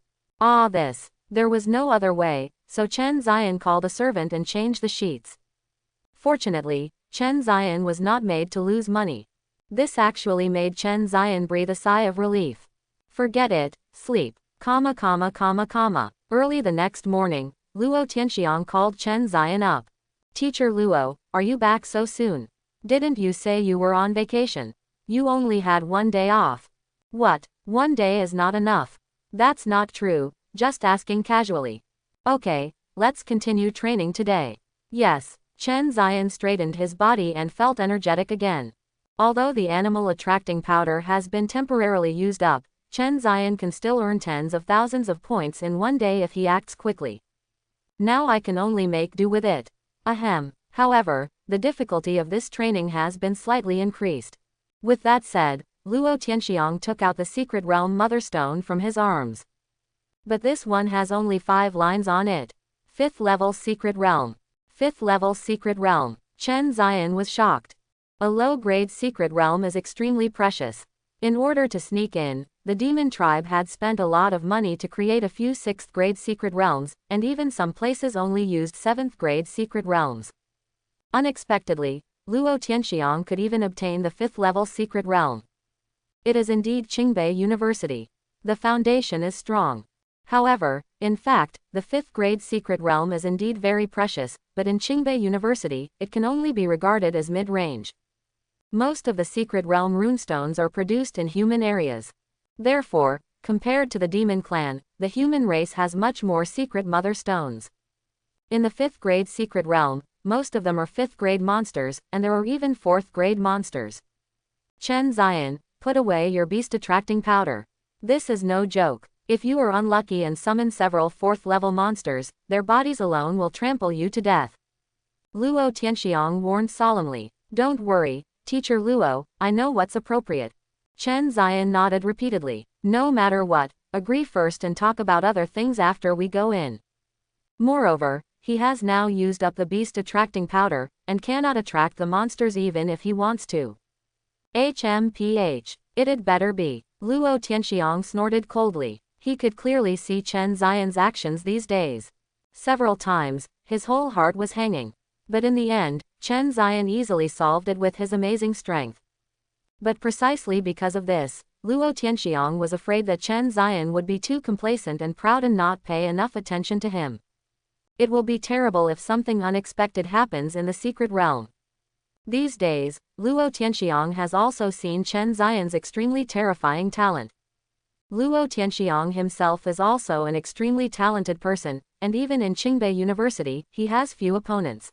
A: There was no other way, so Chen Zion called a servant and changed the sheets. Fortunately, Chen Zion was not made to lose money. This actually made Chen Zion breathe a sigh of relief. Forget it, sleep. Early the next morning, Luo Tianxiang called Chen Zion up. Teacher Luo, are you back so soon? Didn't you say you were on vacation? You only had 1 day off. What, 1 day is not enough? That's not true, just asking casually. Okay, let's continue training today. Yes, Chen Zion straightened his body and felt energetic again. Although the animal attracting powder has been temporarily used up, Chen Zion can still earn tens of thousands of points in 1 day if he acts quickly. Now I can only make do with it. Ahem. However, the difficulty of this training has been slightly increased. With that said, Luo Tianxiang took out the Secret Realm Mother Stone from his arms. But this one has only 5 lines on it. 5th level Secret Realm. 5th level Secret Realm. Chen Zion was shocked. A low-grade Secret Realm is extremely precious. In order to sneak in, the demon tribe had spent a lot of money to create a few 6th grade Secret Realms, and even some places only used 7th grade Secret Realms. Unexpectedly, Luo Tianxiang could even obtain the 5th level Secret Realm. It is indeed Qingbei University. The foundation is strong. However, in fact, the 5th grade Secret Realm is indeed very precious, but in Qingbei University, it can only be regarded as mid-range. Most of the Secret Realm runestones are produced in human areas. Therefore, compared to the demon clan, the human race has much more secret mother stones. In the 5th grade Secret Realm, most of them are 5th grade monsters, and there are even 4th grade monsters. Chen Zion, put away your beast attracting powder. This is no joke. If you are unlucky and summon several 4th level monsters, their bodies alone will trample you to death. Luo Tianxiang warned solemnly. Don't worry, Teacher Luo, I know what's appropriate. Chen Zion nodded repeatedly. No matter what, agree first and talk about other things after we go in. Moreover, he has now used up the beast-attracting powder, and cannot attract the monsters even if he wants to. HMPH. It'd better be. Luo Tianxiang snorted coldly. He could clearly see Chen Xian's actions these days. Several times, his whole heart was hanging. But in the end, Chen Xian easily solved it with his amazing strength. But precisely because of this, Luo Tianxiang was afraid that Chen Xian would be too complacent and proud and not pay enough attention to him. It will be terrible if something unexpected happens in the secret realm. These days, Luo Tianxiang has also seen Chen Xian's extremely terrifying talent. Luo Tianxiang himself is also an extremely talented person, and even in Qingbei University, he has few opponents.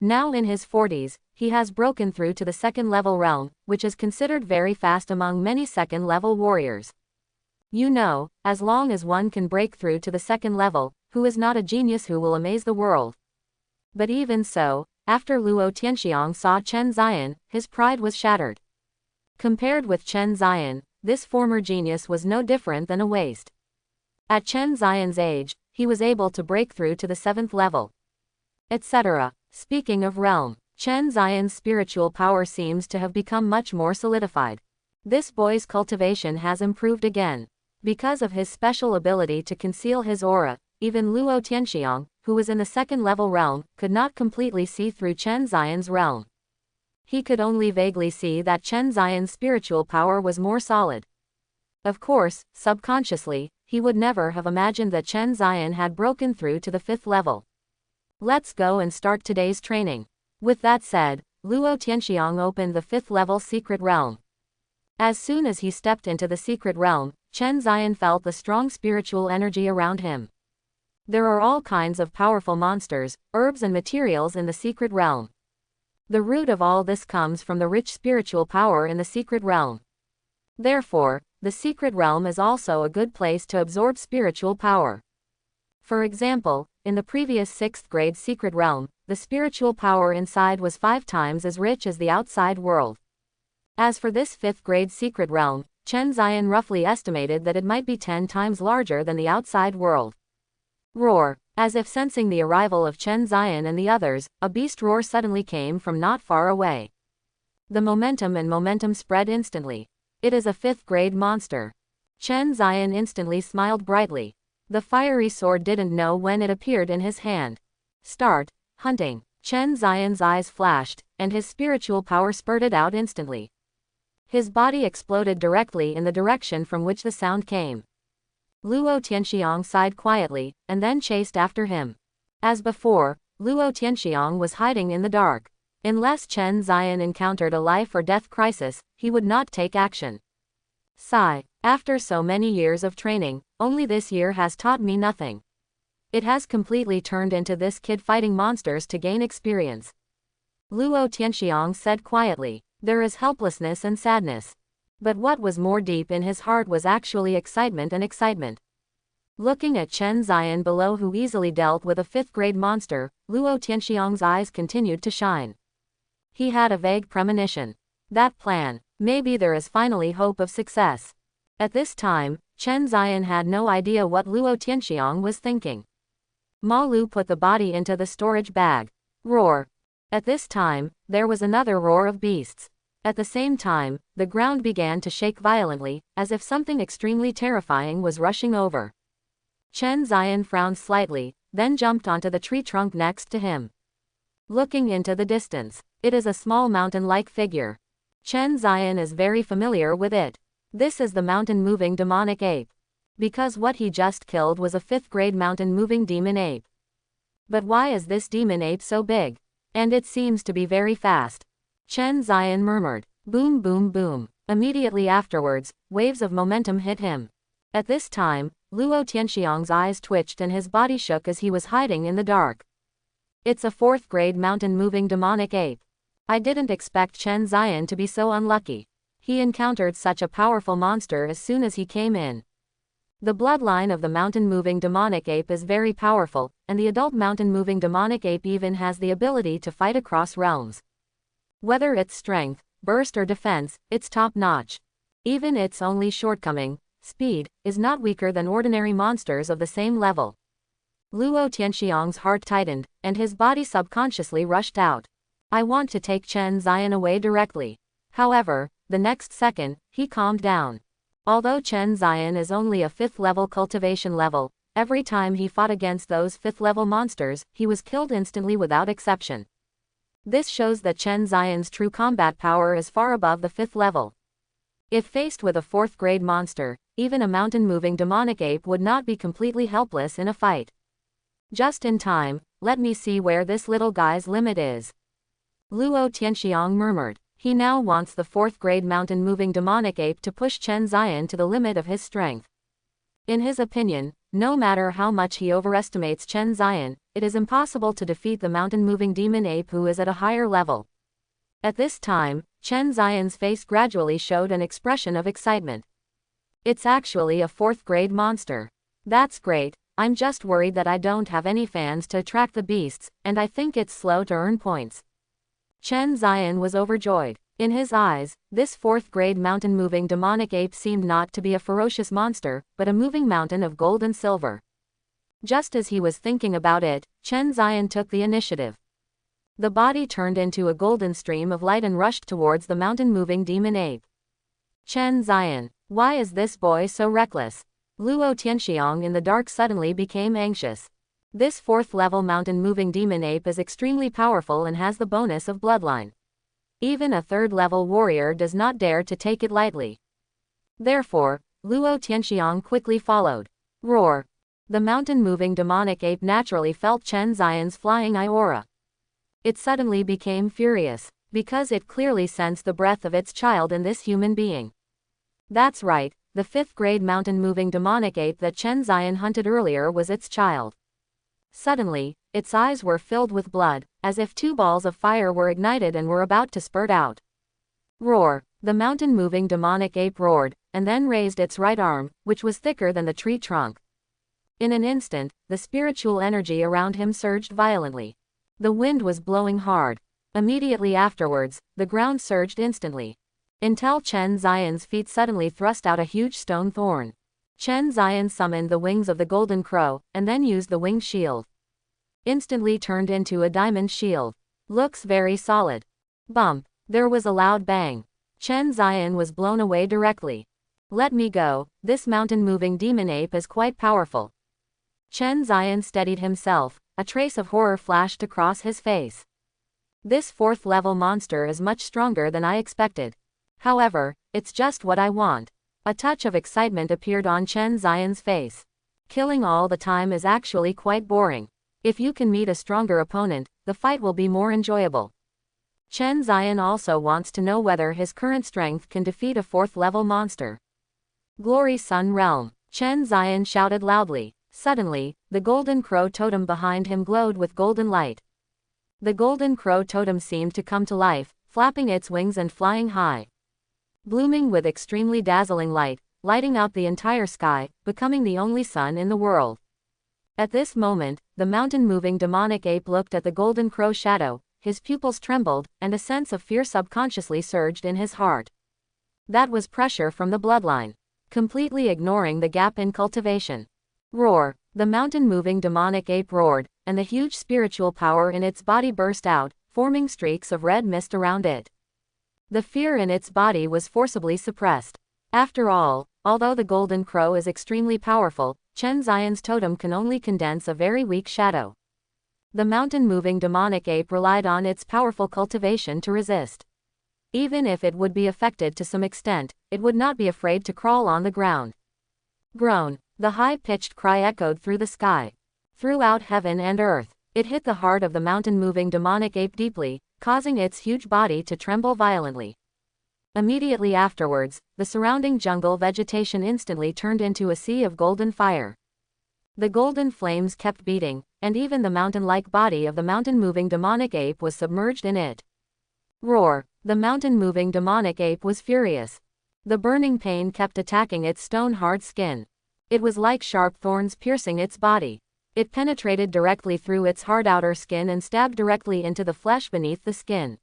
A: Now in his 40s, he has broken through to the second-level realm, which is considered very fast among many second-level warriors. You know, as long as one can break through to the second level, who is not a genius who will amaze the world? But even so, after Luo Tianxiang saw Chen Xian, his pride was shattered. Compared with Chen Xian, this former genius was no different than a waste. At Chen Xian's age, he was able to break through to the 7th level, etc. Speaking of realm, Chen Xian's spiritual power seems to have become much more solidified. This boy's cultivation has improved again. Because of his special ability to conceal his aura, even Luo Tianxiang, who was in the second-level realm, could not completely see through Chen Xian's realm. He could only vaguely see that Chen Xian's spiritual power was more solid. Of course, subconsciously, he would never have imagined that Chen Xian had broken through to the 5th level. Let's go and start today's training. With that said, Luo Tianxiang opened the 5th-level secret realm. As soon as he stepped into the secret realm, Chen Xian felt the strong spiritual energy around him. There are all kinds of powerful monsters, herbs and materials in the secret realm. The root of all this comes from the rich spiritual power in the secret realm. Therefore, the secret realm is also a good place to absorb spiritual power. For example, in the previous 6th grade secret realm, the spiritual power inside was 5 times as rich as the outside world. As for this 5th grade secret realm, Chen Xian roughly estimated that it might be 10 times larger than the outside world. Roar. As if sensing the arrival of Chen Xian and the others, a beast roar suddenly came from not far away. The momentum spread instantly. It is a 5th grade monster. Chen Xian instantly smiled brightly. The fiery sword didn't know when it appeared in his hand. Start hunting. Chen Xian's eyes flashed, and his spiritual power spurted out instantly. His body exploded directly in the direction from which the sound came. Luo Tianxiang sighed quietly, and then chased after him. As before, Luo Tianxiang was hiding in the dark. Unless Chen Xian encountered a life-or-death crisis, he would not take action. Sigh. After so many years of training, only this year has taught me nothing. It has completely turned into this kid fighting monsters to gain experience. Luo Tianxiang said quietly. There is helplessness and sadness. But what was more deep in his heart was actually excitement and excitement. Looking at Chen Xian below, who easily dealt with a 5th grade monster, Luo Tianxiang's eyes continued to shine. He had a vague premonition. That plan, maybe there is finally hope of success. At this time, Chen Xian had no idea what Luo Tianxiang was thinking. Ma Lu put the body into the storage bag. Roar. At this time, there was another roar of beasts. At the same time, the ground began to shake violently, as if something extremely terrifying was rushing over. Chen Xian frowned slightly, then jumped onto the tree trunk next to him. Looking into the distance, it is a small mountain-like figure. Chen Xian is very familiar with it. This is the mountain-moving demonic ape. Because what he just killed was a 5th grade mountain-moving demon ape. But why is this demon ape so big? And it seems to be very fast. Chen Xian murmured. Boom boom boom. Immediately afterwards, waves of momentum hit him. At this time, Luo Tianxiang's eyes twitched and his body shook as he was hiding in the dark. It's a 4th grade mountain-moving demonic ape. I didn't expect Chen Xian to be so unlucky. He encountered such a powerful monster as soon as he came in. The bloodline of the mountain-moving demonic ape is very powerful, and the adult mountain-moving demonic ape even has the ability to fight across realms. Whether it's strength, burst or defense, it's top-notch. Even its only shortcoming, speed, is not weaker than ordinary monsters of the same level. Luo Tianxiang's heart tightened, and his body subconsciously rushed out. I want to take Chen Ziyan away directly. However, the next second, he calmed down. Although Chen Ziyan is only a 5th level cultivation level, every time he fought against those 5th level monsters, he was killed instantly without exception. This shows that Chen Ziyan's true combat power is far above the 5th level. If faced with a 4th grade monster, even a mountain-moving demonic ape would not be completely helpless in a fight. Just in time, let me see where this little guy's limit is. Luo Tianxiang murmured. He now wants the 4th grade mountain-moving demonic ape to push Chen Ziyan to the limit of his strength. In his opinion, no matter how much he overestimates Chen Ziyan, it is impossible to defeat the mountain-moving demon ape who is at a higher level. At this time, Chen Ziyan's face gradually showed an expression of excitement. It's actually a 4th grade monster. That's great. I'm just worried that I don't have any fans to attract the beasts, and I think it's slow to earn points. Chen Ziyan was overjoyed. In his eyes, this 4th grade mountain-moving demonic ape seemed not to be a ferocious monster, but a moving mountain of gold and silver. Just as he was thinking about it, Chen Ziyan took the initiative. The body turned into a golden stream of light and rushed towards the mountain-moving demon ape. Chen Ziyan, why is this boy so reckless? Luo Tianxiang in the dark suddenly became anxious. This 4th level mountain-moving demon ape is extremely powerful and has the bonus of bloodline. Even a 3rd level warrior does not dare to take it lightly. Therefore, Luo Tianxiang quickly followed. Roar! The mountain-moving demonic ape naturally felt Chen Ziyan's flying eye aura. It suddenly became furious, because it clearly sensed the breath of its child in this human being. That's right, the 5th grade mountain-moving demonic ape that Chen Ziyan hunted earlier was its child. Suddenly, its eyes were filled with blood, as if 2 balls of fire were ignited and were about to spurt out. Roar! The mountain-moving demonic ape roared, and then raised its right arm, which was thicker than the tree trunk. In an instant, the spiritual energy around him surged violently. The wind was blowing hard. Immediately afterwards, the ground surged instantly. Until Chen Ziyan's feet suddenly thrust out a huge stone thorn. Chen Ziyan summoned the wings of the golden crow, and then used the winged shield. Instantly turned into a diamond shield. Looks very solid. Bump! There was a loud bang. Chen Ziyan was blown away directly. Let me go, this mountain-moving demon ape is quite powerful. Chen Ziyan steadied himself, a trace of horror flashed across his face. This 4th level monster is much stronger than I expected. However, it's just what I want. A touch of excitement appeared on Chen Ziyan's face. Killing all the time is actually quite boring. If you can meet a stronger opponent, the fight will be more enjoyable. Chen Ziyan also wants to know whether his current strength can defeat a 4th level monster. Glory Sun Realm! Chen Ziyan shouted loudly. Suddenly, the golden crow totem behind him glowed with golden light. The golden crow totem seemed to come to life, flapping its wings and flying high. Blooming with extremely dazzling light, lighting up the entire sky, becoming the only sun in the world. At this moment, the mountain-moving demonic ape looked at the golden crow shadow, his pupils trembled, and a sense of fear subconsciously surged in his heart. That was pressure from the bloodline. Completely ignoring the gap in cultivation. Roar! The mountain-moving demonic ape roared, and the huge spiritual power in its body burst out, forming streaks of red mist around it. The fear in its body was forcibly suppressed. After all, although the golden crow is extremely powerful, Chen Ziyan's totem can only condense a very weak shadow. The mountain-moving demonic ape relied on its powerful cultivation to resist. Even if it would be affected to some extent, it would not be afraid to crawl on the ground. Groan! The high-pitched cry echoed through the sky. Throughout heaven and earth, it hit the heart of the mountain-moving demonic ape deeply, causing its huge body to tremble violently. Immediately afterwards, the surrounding jungle vegetation instantly turned into a sea of golden fire. The golden flames kept beating, and even the mountain-like body of the mountain-moving demonic ape was submerged in it. Roar! The mountain-moving demonic ape was furious. The burning pain kept attacking its stone-hard skin. It was like sharp thorns piercing its body. It penetrated directly through its hard outer skin and stabbed directly into the flesh beneath the skin.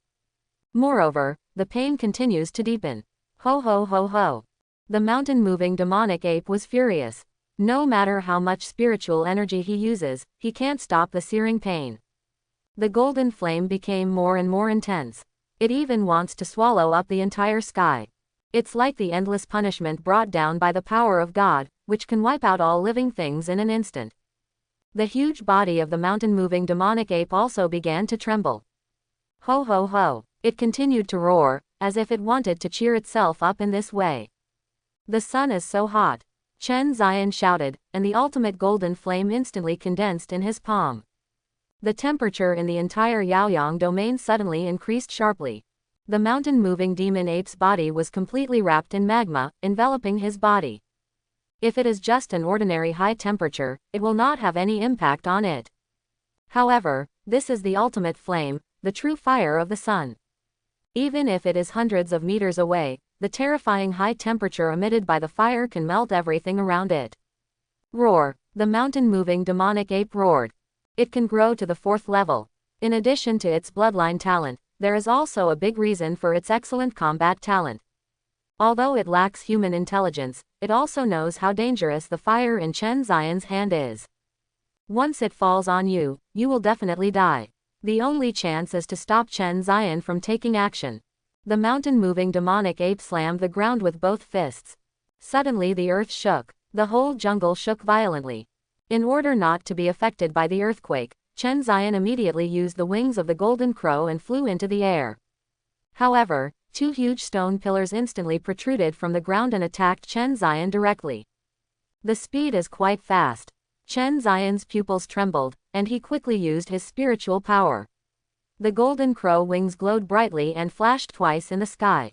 A: Moreover, the pain continues to deepen. Ho ho ho ho. The mountain-moving demonic ape was furious. No matter how much spiritual energy he uses, he can't stop the searing pain. The golden flame became more and more intense. It even wants to swallow up the entire sky. It's like the endless punishment brought down by the power of God, which can wipe out all living things in an instant. The huge body of the mountain-moving demonic ape also began to tremble. Ho ho ho! It continued to roar, as if it wanted to cheer itself up in this way. The sun is so hot, Chen Zion shouted, and the ultimate golden flame instantly condensed in his palm. The temperature in the entire Yaoyang domain suddenly increased sharply. The mountain-moving demon ape's body was completely wrapped in magma, enveloping his body. If it is just an ordinary high temperature, it will not have any impact on it. However, this is the ultimate flame, the true fire of the sun. Even if it is hundreds of meters away, the terrifying high temperature emitted by the fire can melt everything around it. Roar! The mountain-moving demonic ape roared. It can grow to the 4th level. In addition to its bloodline talent, there is also a big reason for its excellent combat talent. Although it lacks human intelligence, it also knows how dangerous the fire in Chen Zion's hand is. Once it falls on you, you will definitely die. The only chance is to stop Chen Zion from taking action. The mountain-moving demonic ape slammed the ground with both fists. Suddenly the earth shook. The whole jungle shook violently. In order not to be affected by the earthquake, Chen Zion immediately used the wings of the golden crow and flew into the air. However, 2 huge stone pillars instantly protruded from the ground and attacked Chen Zion directly. The speed is quite fast. Chen Zion's pupils trembled, and he quickly used his spiritual power. The golden crow wings glowed brightly and flashed twice in the sky.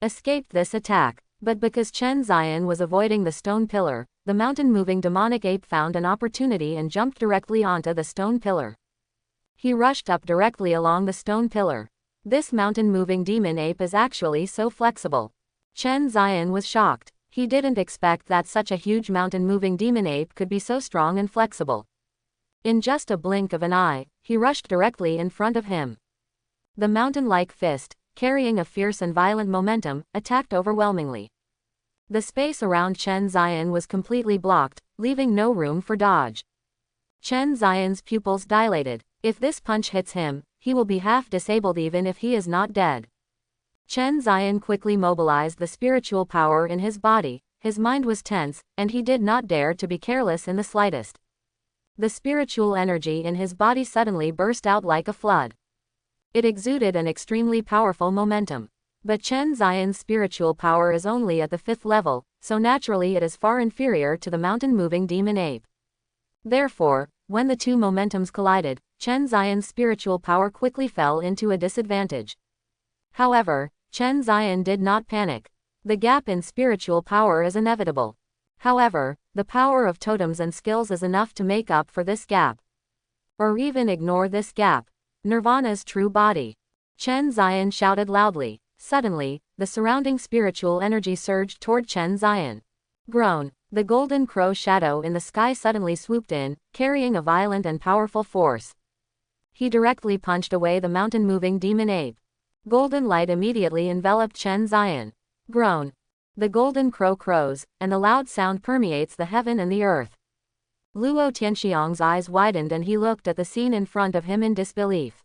A: Escaped this attack, but because Chen Zion was avoiding the stone pillar, the mountain-moving demonic ape found an opportunity and jumped directly onto the stone pillar. He rushed up directly along the stone pillar. This mountain-moving demon ape is actually so flexible. Chen Zion was shocked. He didn't expect that such a huge mountain-moving demon ape could be so strong and flexible. In just a blink of an eye, he rushed directly in front of him. The mountain-like fist, carrying a fierce and violent momentum, attacked overwhelmingly. The space around Chen Zion was completely blocked, leaving no room for dodge. Chen Zion's pupils dilated. If this punch hits him, he will be half disabled even if he is not dead. Chen Zion quickly mobilized the spiritual power in his body. His mind was tense, and he did not dare to be careless in the slightest. The spiritual energy in his body suddenly burst out like a flood. It exuded an extremely powerful momentum. But Chen Zion's spiritual power is only at the 5th level, so naturally it is far inferior to the mountain-moving demon ape. Therefore, when the 2 momentums collided, Chen Zion's spiritual power quickly fell into a disadvantage. However, Chen Zion did not panic. The gap in spiritual power is inevitable. However, the power of totems and skills is enough to make up for this gap. Or even ignore this gap. Nirvana's true body. Chen Zion shouted loudly. Suddenly, the surrounding spiritual energy surged toward Chen Zion. Groan. The golden crow shadow in the sky suddenly swooped in, carrying a violent and powerful force. He directly punched away the mountain-moving demon ape. Golden light immediately enveloped Chen Zion. Groan. The golden crow crows, and the loud sound permeates the heaven and the earth. Luo Tianxiang's eyes widened and he looked at the scene in front of him in disbelief.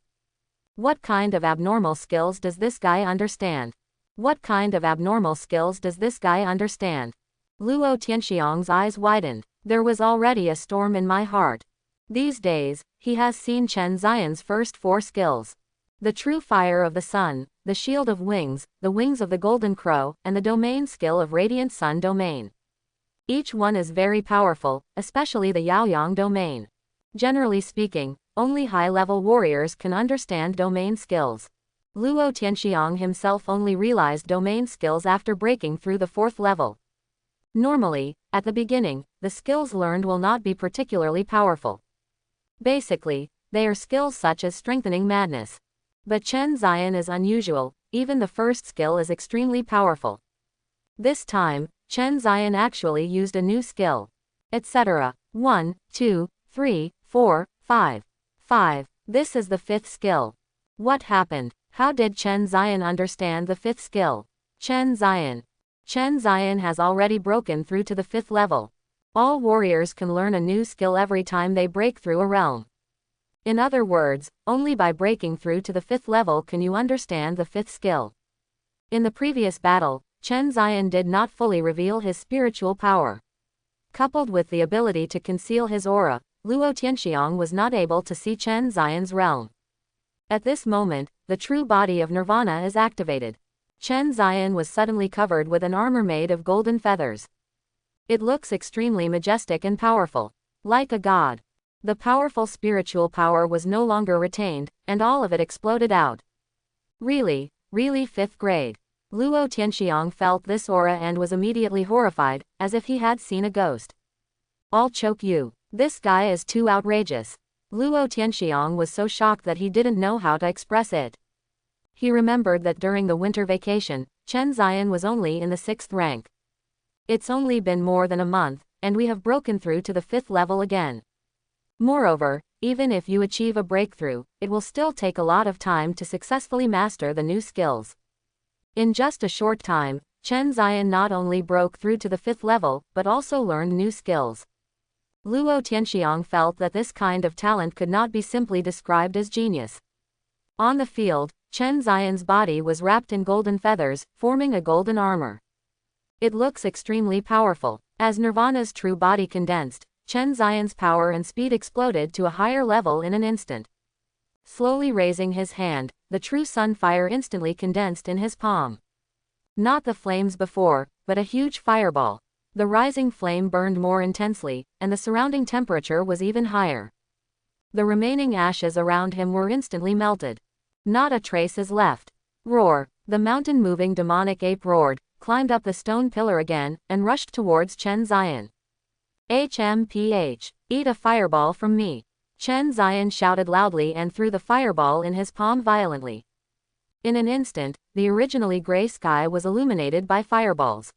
A: What kind of abnormal skills does this guy understand? What kind of abnormal skills does this guy understand? Luo Tianxiang's eyes widened. There was already a storm in my heart. These days, he has seen Chen Zion's first 4 skills. The true fire of the sun, the shield of wings, the wings of the golden crow, and the domain skill of radiant sun domain. Each one is very powerful, especially the Yaoyang domain. Generally speaking, only high-level warriors can understand domain skills. Luo Tianxiang himself only realized domain skills after breaking through the 4th level. Normally, at the beginning, the skills learned will not be particularly powerful. Basically, they are skills such as strengthening madness. But Chen Zion is unusual, even the first skill is extremely powerful. This time, Chen Zion actually used a new skill. Etc. 1, 2, 3, 4, 5. 5. This is the 5th skill. What happened? How did Chen Zion understand the 5th skill? Chen Zion. Chen Zion has already broken through to the 5th level. All warriors can learn a new skill every time they break through a realm. In other words, only by breaking through to the 5th level can you understand the 5th skill. In the previous battle, Chen Zion did not fully reveal his spiritual power. Coupled with the ability to conceal his aura, Luo Tianxiang was not able to see Chen Zion's realm. At this moment, the true body of Nirvana is activated. Chen Zion was suddenly covered with an armor made of golden feathers. It looks extremely majestic and powerful, like a god. The powerful spiritual power was no longer retained, and all of it exploded out. Really 5th grade. Luo Tianxiang felt this aura and was immediately horrified, as if he had seen a ghost. I'll choke you. This guy is too outrageous. Luo Tianxiang was so shocked that he didn't know how to express it. He remembered that during the winter vacation, Chen Zion was only in the 6th rank. It's only been more than a month, and we have broken through to the 5th level again. Moreover, even if you achieve a breakthrough, it will still take a lot of time to successfully master the new skills. In just a short time, Chen Zion not only broke through to the 5th level, but also learned new skills. Luo Tianxiang felt that this kind of talent could not be simply described as genius. On the field, Chen Zion's body was wrapped in golden feathers, forming a golden armor. It looks extremely powerful. As Nirvana's true body condensed, Chen Zion's power and speed exploded to a higher level in an instant. Slowly raising his hand, the true sun fire instantly condensed in his palm. Not the flames before, but a huge fireball. The rising flame burned more intensely, and the surrounding temperature was even higher. The remaining ashes around him were instantly melted. Not a trace is left. Roar! The mountain-moving demonic ape roared, climbed up the stone pillar again, and rushed towards Chen Zion. HMPH. Eat a fireball from me. Chen Zion shouted loudly and threw the fireball in his palm violently. In an instant, the originally gray sky was illuminated by fireballs.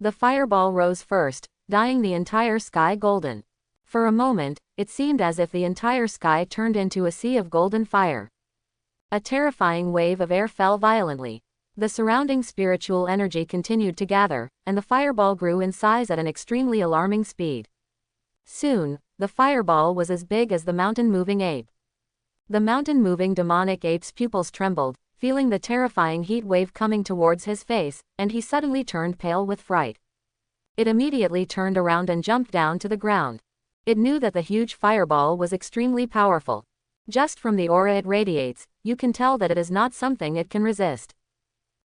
A: The fireball rose first, dyeing the entire sky golden. For a moment, it seemed as if the entire sky turned into a sea of golden fire. A terrifying wave of air fell violently. The surrounding spiritual energy continued to gather, and the fireball grew in size at an extremely alarming speed. Soon, the fireball was as big as the mountain-moving ape. The mountain-moving demonic ape's pupils trembled, feeling the terrifying heat wave coming towards his face, and he suddenly turned pale with fright. It immediately turned around and jumped down to the ground. It knew that the huge fireball was extremely powerful. Just from the aura it radiates, you can tell that it is not something it can resist.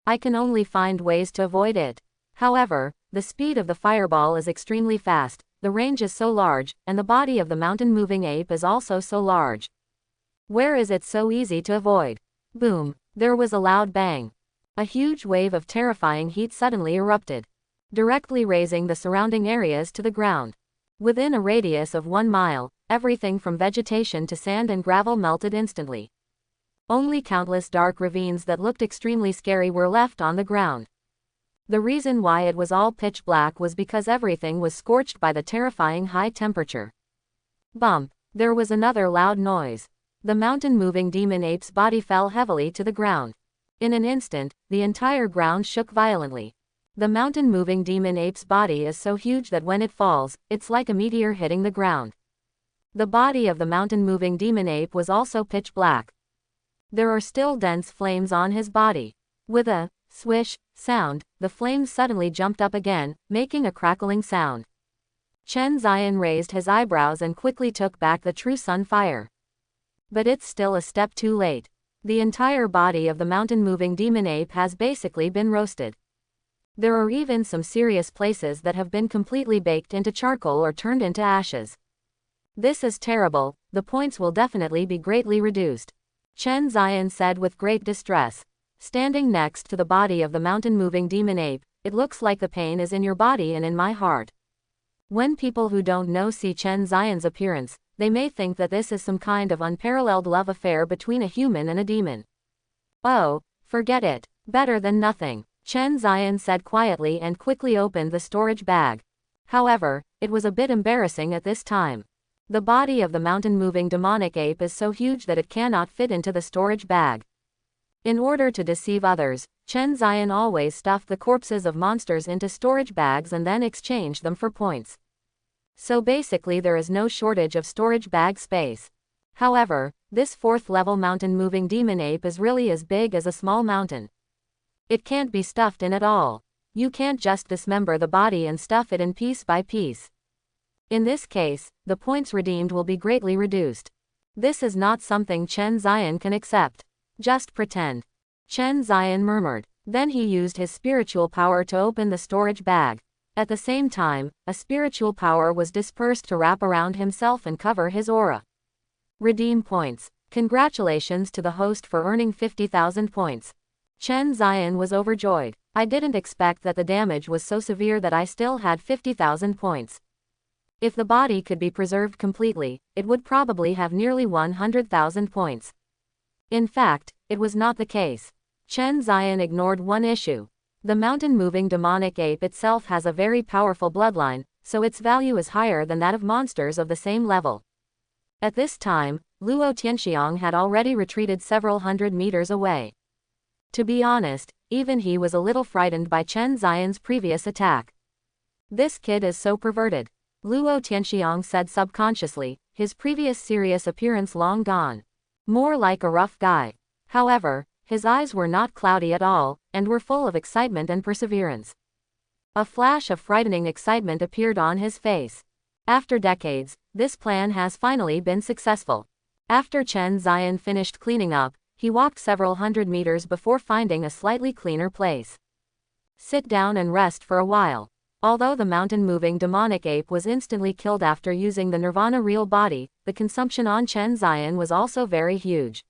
A: I can only find ways to avoid it. However, the speed of the fireball is extremely fast, the range is so large, and the body of the mountain-moving ape is also so large. Where is it so easy to avoid? Boom! There was a loud bang. A huge wave of terrifying heat suddenly erupted, directly raising the surrounding areas to the ground. Within a radius of 1 mile, everything from vegetation to sand and gravel melted instantly. Only countless dark ravines that looked extremely scary were left on the ground. The reason why it was all pitch black was because everything was scorched by the terrifying high temperature. Bump! There was another loud noise. The mountain-moving demon ape's body fell heavily to the ground. In an instant, the entire ground shook violently. The mountain-moving demon ape's body is so huge that when it falls, it's like a meteor hitting the ground. The body of the mountain-moving demon ape was also pitch black. There are still dense flames on his body. With a swish sound, the flames suddenly jumped up again, making a crackling sound. Chen Zion raised his eyebrows and quickly took back the true sun fire. But it's still a step too late. The entire body of the mountain-moving demon ape has basically been roasted. There are even some serious places that have been completely baked into charcoal or turned into ashes. This is terrible, the points will definitely be greatly reduced. Chen Zion said with great distress. Standing next to the body of the mountain-moving demon ape, it looks like the pain is in your body and in my heart. When people who don't know see Chen Zion's appearance, they may think that this is some kind of unparalleled love affair between a human and a demon. Oh, forget it. Better than nothing, Chen Zion said quietly and quickly opened the storage bag. However, it was a bit embarrassing at this time. The body of the mountain-moving demonic ape is so huge that it cannot fit into the storage bag. In order to deceive others, Chen Zion always stuffed the corpses of monsters into storage bags and then exchanged them for points. So basically there is no shortage of storage bag space. However, this 4th level mountain moving demon ape is really as big as a small mountain. It can't be stuffed in at all. You can't just dismember the body and stuff it in piece by piece. In this case, the points redeemed will be greatly reduced. This is not something Chen Zion can accept. Just pretend. Chen Zion murmured. Then he used his spiritual power to open the storage bag. At the same time, a spiritual power was dispersed to wrap around himself and cover his aura. Redeem points. Congratulations to the host for earning 50,000 points. Chen Zion was overjoyed. I didn't expect that the damage was so severe that I still had 50,000 points. If the body could be preserved completely, it would probably have nearly 100,000 points. In fact, it was not the case. Chen Zion ignored one issue. The mountain-moving demonic ape itself has a very powerful bloodline, so its value is higher than that of monsters of the same level. At this time, Luo Tianxiang had already retreated several hundred meters away. To be honest, even he was a little frightened by Chen Zion's previous attack. This kid is so perverted. Luo Tianxiang said subconsciously, his previous serious appearance long gone. More like a rough guy. However, his eyes were not cloudy at all, and were full of excitement and perseverance. A flash of frightening excitement appeared on his face. After decades, this plan has finally been successful. After Chen Zion finished cleaning up, he walked several hundred meters before finding a slightly cleaner place. Sit down and rest for a while. Although the mountain-moving demonic ape was instantly killed after using the Nirvana real body, the consumption on Chen Zion was also very huge.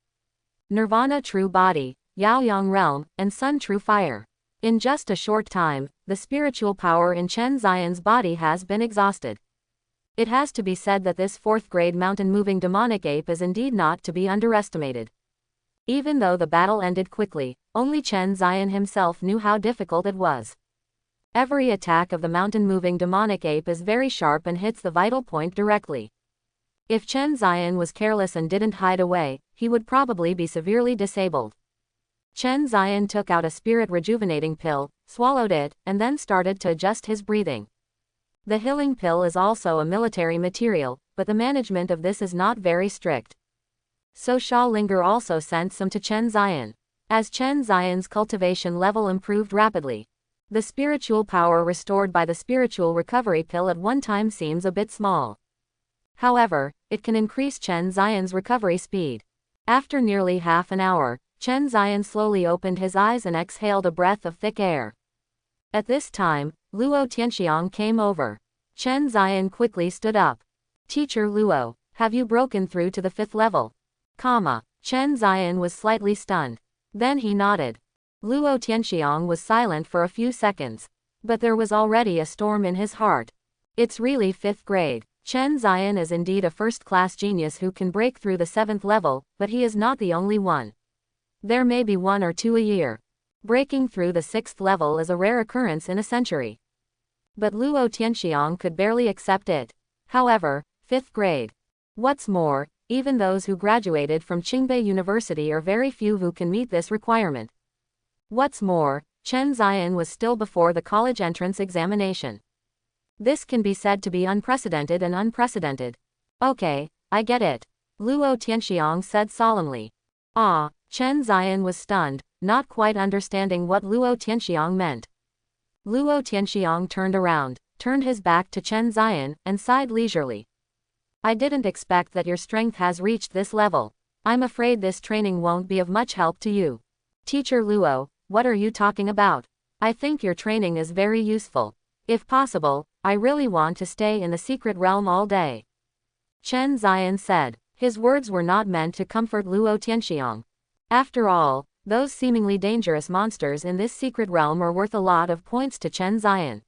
A: Nirvana true body, Yaoyang realm, and Sun true fire. In just a short time, the spiritual power in Chen Zion's body has been exhausted. It has to be said that this 4th-grade mountain-moving demonic ape is indeed not to be underestimated. Even though the battle ended quickly, only Chen Zion himself knew how difficult it was. Every attack of the mountain-moving demonic ape is very sharp and hits the vital point directly. If Chen Zion was careless and didn't hide away, he would probably be severely disabled. Chen Zion took out a spirit rejuvenating pill, swallowed it, and then started to adjust his breathing. The healing pill is also a military material, but the management of this is not very strict. So Sha Linger also sent some to Chen Zion. As Chen Zion's cultivation level improved rapidly, the spiritual power restored by the spiritual recovery pill at one time seems a bit small. However, it can increase Chen Zion's recovery speed. After nearly half an hour, Chen Zion slowly opened his eyes and exhaled a breath of thick air. At this time, Luo Tianxiang came over. Chen Zion quickly stood up. Teacher Luo, have you broken through to the 5th level? Chen Zion was slightly stunned. Then he nodded. Luo Tianxiang was silent for a few seconds. But there was already a storm in his heart. It's really 5th grade. Chen Zion is indeed a first-class genius who can break through the 7th level, but he is not the only one. There may be 1 or 2 a year. Breaking through the 6th level is a rare occurrence in a century. But Luo Tianxiang could barely accept it. However, 5th grade. What's more, even those who graduated from Qingbei University are very few who can meet this requirement. What's more, Chen Zion was still before the college entrance examination. This can be said to be unprecedented and unprecedented. Okay, I get it. Luo Tianxiang said solemnly. Chen Zion was stunned, not quite understanding what Luo Tianxiang meant. Luo Tianxiang turned around, turned his back to Chen Zion, and sighed leisurely. I didn't expect that your strength has reached this level. I'm afraid this training won't be of much help to you. Teacher Luo, what are you talking about? I think your training is very useful. If possible, I really want to stay in the secret realm all day. Chen Zion said. His words were not meant to comfort Luo Tianxiang. After all, those seemingly dangerous monsters in this secret realm are worth a lot of points to Chen Zion.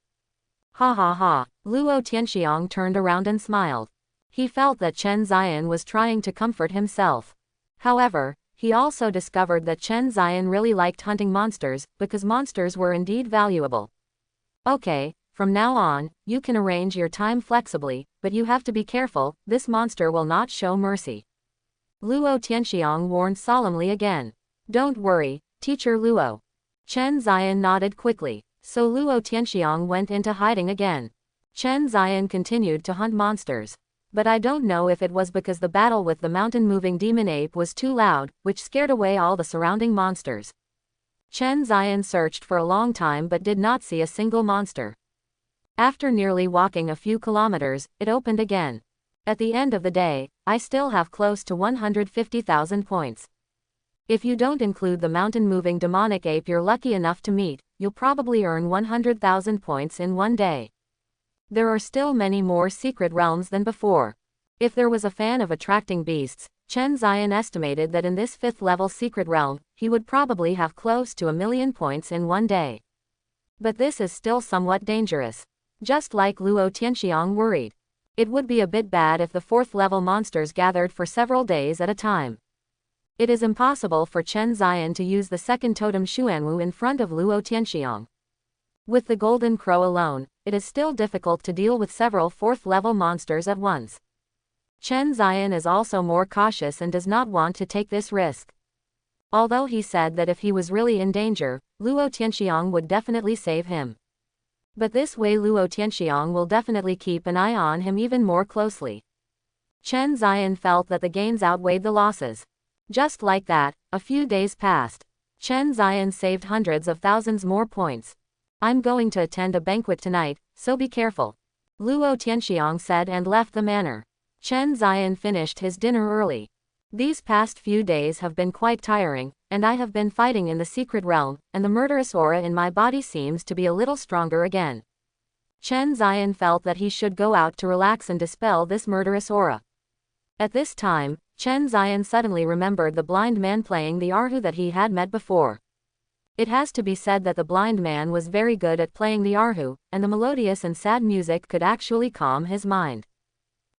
A: Ha ha ha, Luo Tianxiang turned around and smiled. He felt that Chen Zion was trying to comfort himself. However, he also discovered that Chen Zion really liked hunting monsters, because monsters were indeed valuable. Okay, from now on, you can arrange your time flexibly, but you have to be careful, this monster will not show mercy. Luo Tianxiang warned solemnly again. Don't worry, Teacher Luo. Chen Ziyan nodded quickly. So Luo Tianxiang went into hiding again. Chen Ziyan continued to hunt monsters. But I don't know if it was because the battle with the mountain-moving demon ape was too loud, which scared away all the surrounding monsters. Chen Ziyan searched for a long time but did not see a single monster. After nearly walking a few kilometers, it opened again. At the end of the day, I still have close to 150,000 points. If you don't include the mountain-moving demonic ape you're lucky enough to meet, you'll probably earn 100,000 points in one day. There are still many more secret realms than before. If there was a fan of attracting beasts, Chen Ziyan estimated that in this 5th level secret realm, he would probably have close to 1,000,000 points in one day. But this is still somewhat dangerous. Just like Luo Tianxiang worried. It would be a bit bad if the 4th level monsters gathered for several days at a time. It is impossible for Chen Ziyan to use the second totem Xuanwu in front of Luo Tianxiang. With the golden crow alone, it is still difficult to deal with several 4th level monsters at once. Chen Ziyan is also more cautious and does not want to take this risk. Although he said that if he was really in danger, Luo Tianxiang would definitely save him. But this way Luo Tianxiang will definitely keep an eye on him even more closely. Chen Ziyan felt that the gains outweighed the losses. Just like that, a few days passed. Chen Ziyan saved hundreds of thousands more points. I'm going to attend a banquet tonight, so be careful. Luo Tianxiang said and left the manor. Chen Ziyan finished his dinner early. These past few days have been quite tiring, and I have been fighting in the secret realm, and the murderous aura in my body seems to be a little stronger again. Chen Ziyan felt that he should go out to relax and dispel this murderous aura. At this time, Chen Ziyan suddenly remembered the blind man playing the erhu that he had met before. It has to be said that the blind man was very good at playing the erhu, and the melodious and sad music could actually calm his mind.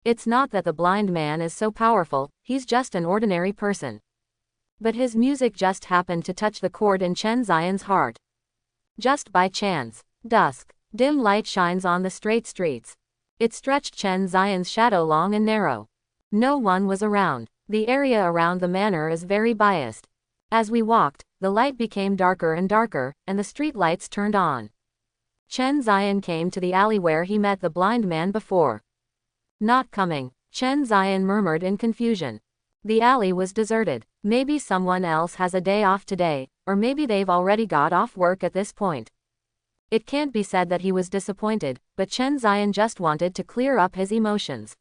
A: It's not that the blind man is so powerful, he's just an ordinary person. But his music just happened to touch the chord in Chen Ziyan's heart. Just by chance. Dusk. Dim light shines on the straight streets. It stretched Chen Ziyan's shadow long and narrow. No one was around. The area around the manor is very biased. As we walked, the light became darker and darker, and the street lights turned on. Chen Ziyan came to the alley where he met the blind man before. Not coming, Chen Ziyan murmured in confusion. The alley was deserted. Maybe someone else has a day off today, or maybe they've already got off work at this point. It can't be said that he was disappointed, but Chen Ziyan just wanted to clear up his emotions.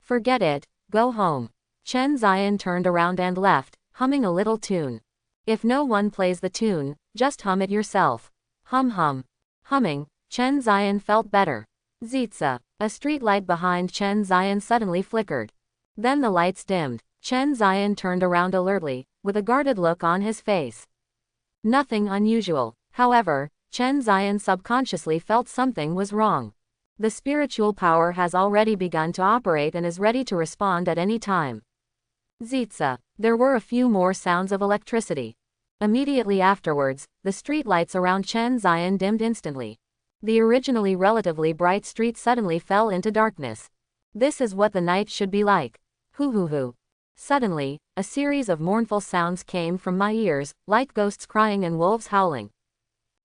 A: Forget it, go home. Chen Ziyan turned around and left, humming a little tune. If no one plays the tune, just hum it yourself. Hum hum. Humming, Chen Ziyan felt better. Zitza. A street light behind Chen Ziyan suddenly flickered. Then the lights dimmed. Chen Ziyan turned around alertly, with a guarded look on his face. Nothing unusual. However, Chen Ziyan subconsciously felt something was wrong. The spiritual power has already begun to operate and is ready to respond at any time. Zitza. There were a few more sounds of electricity. Immediately afterwards, the street lights around Chen Ziyan dimmed instantly. The originally relatively bright street suddenly fell into darkness. This is what the night should be like. Hoo hoo hoo. Suddenly, a series of mournful sounds came from my ears, like ghosts crying and wolves howling.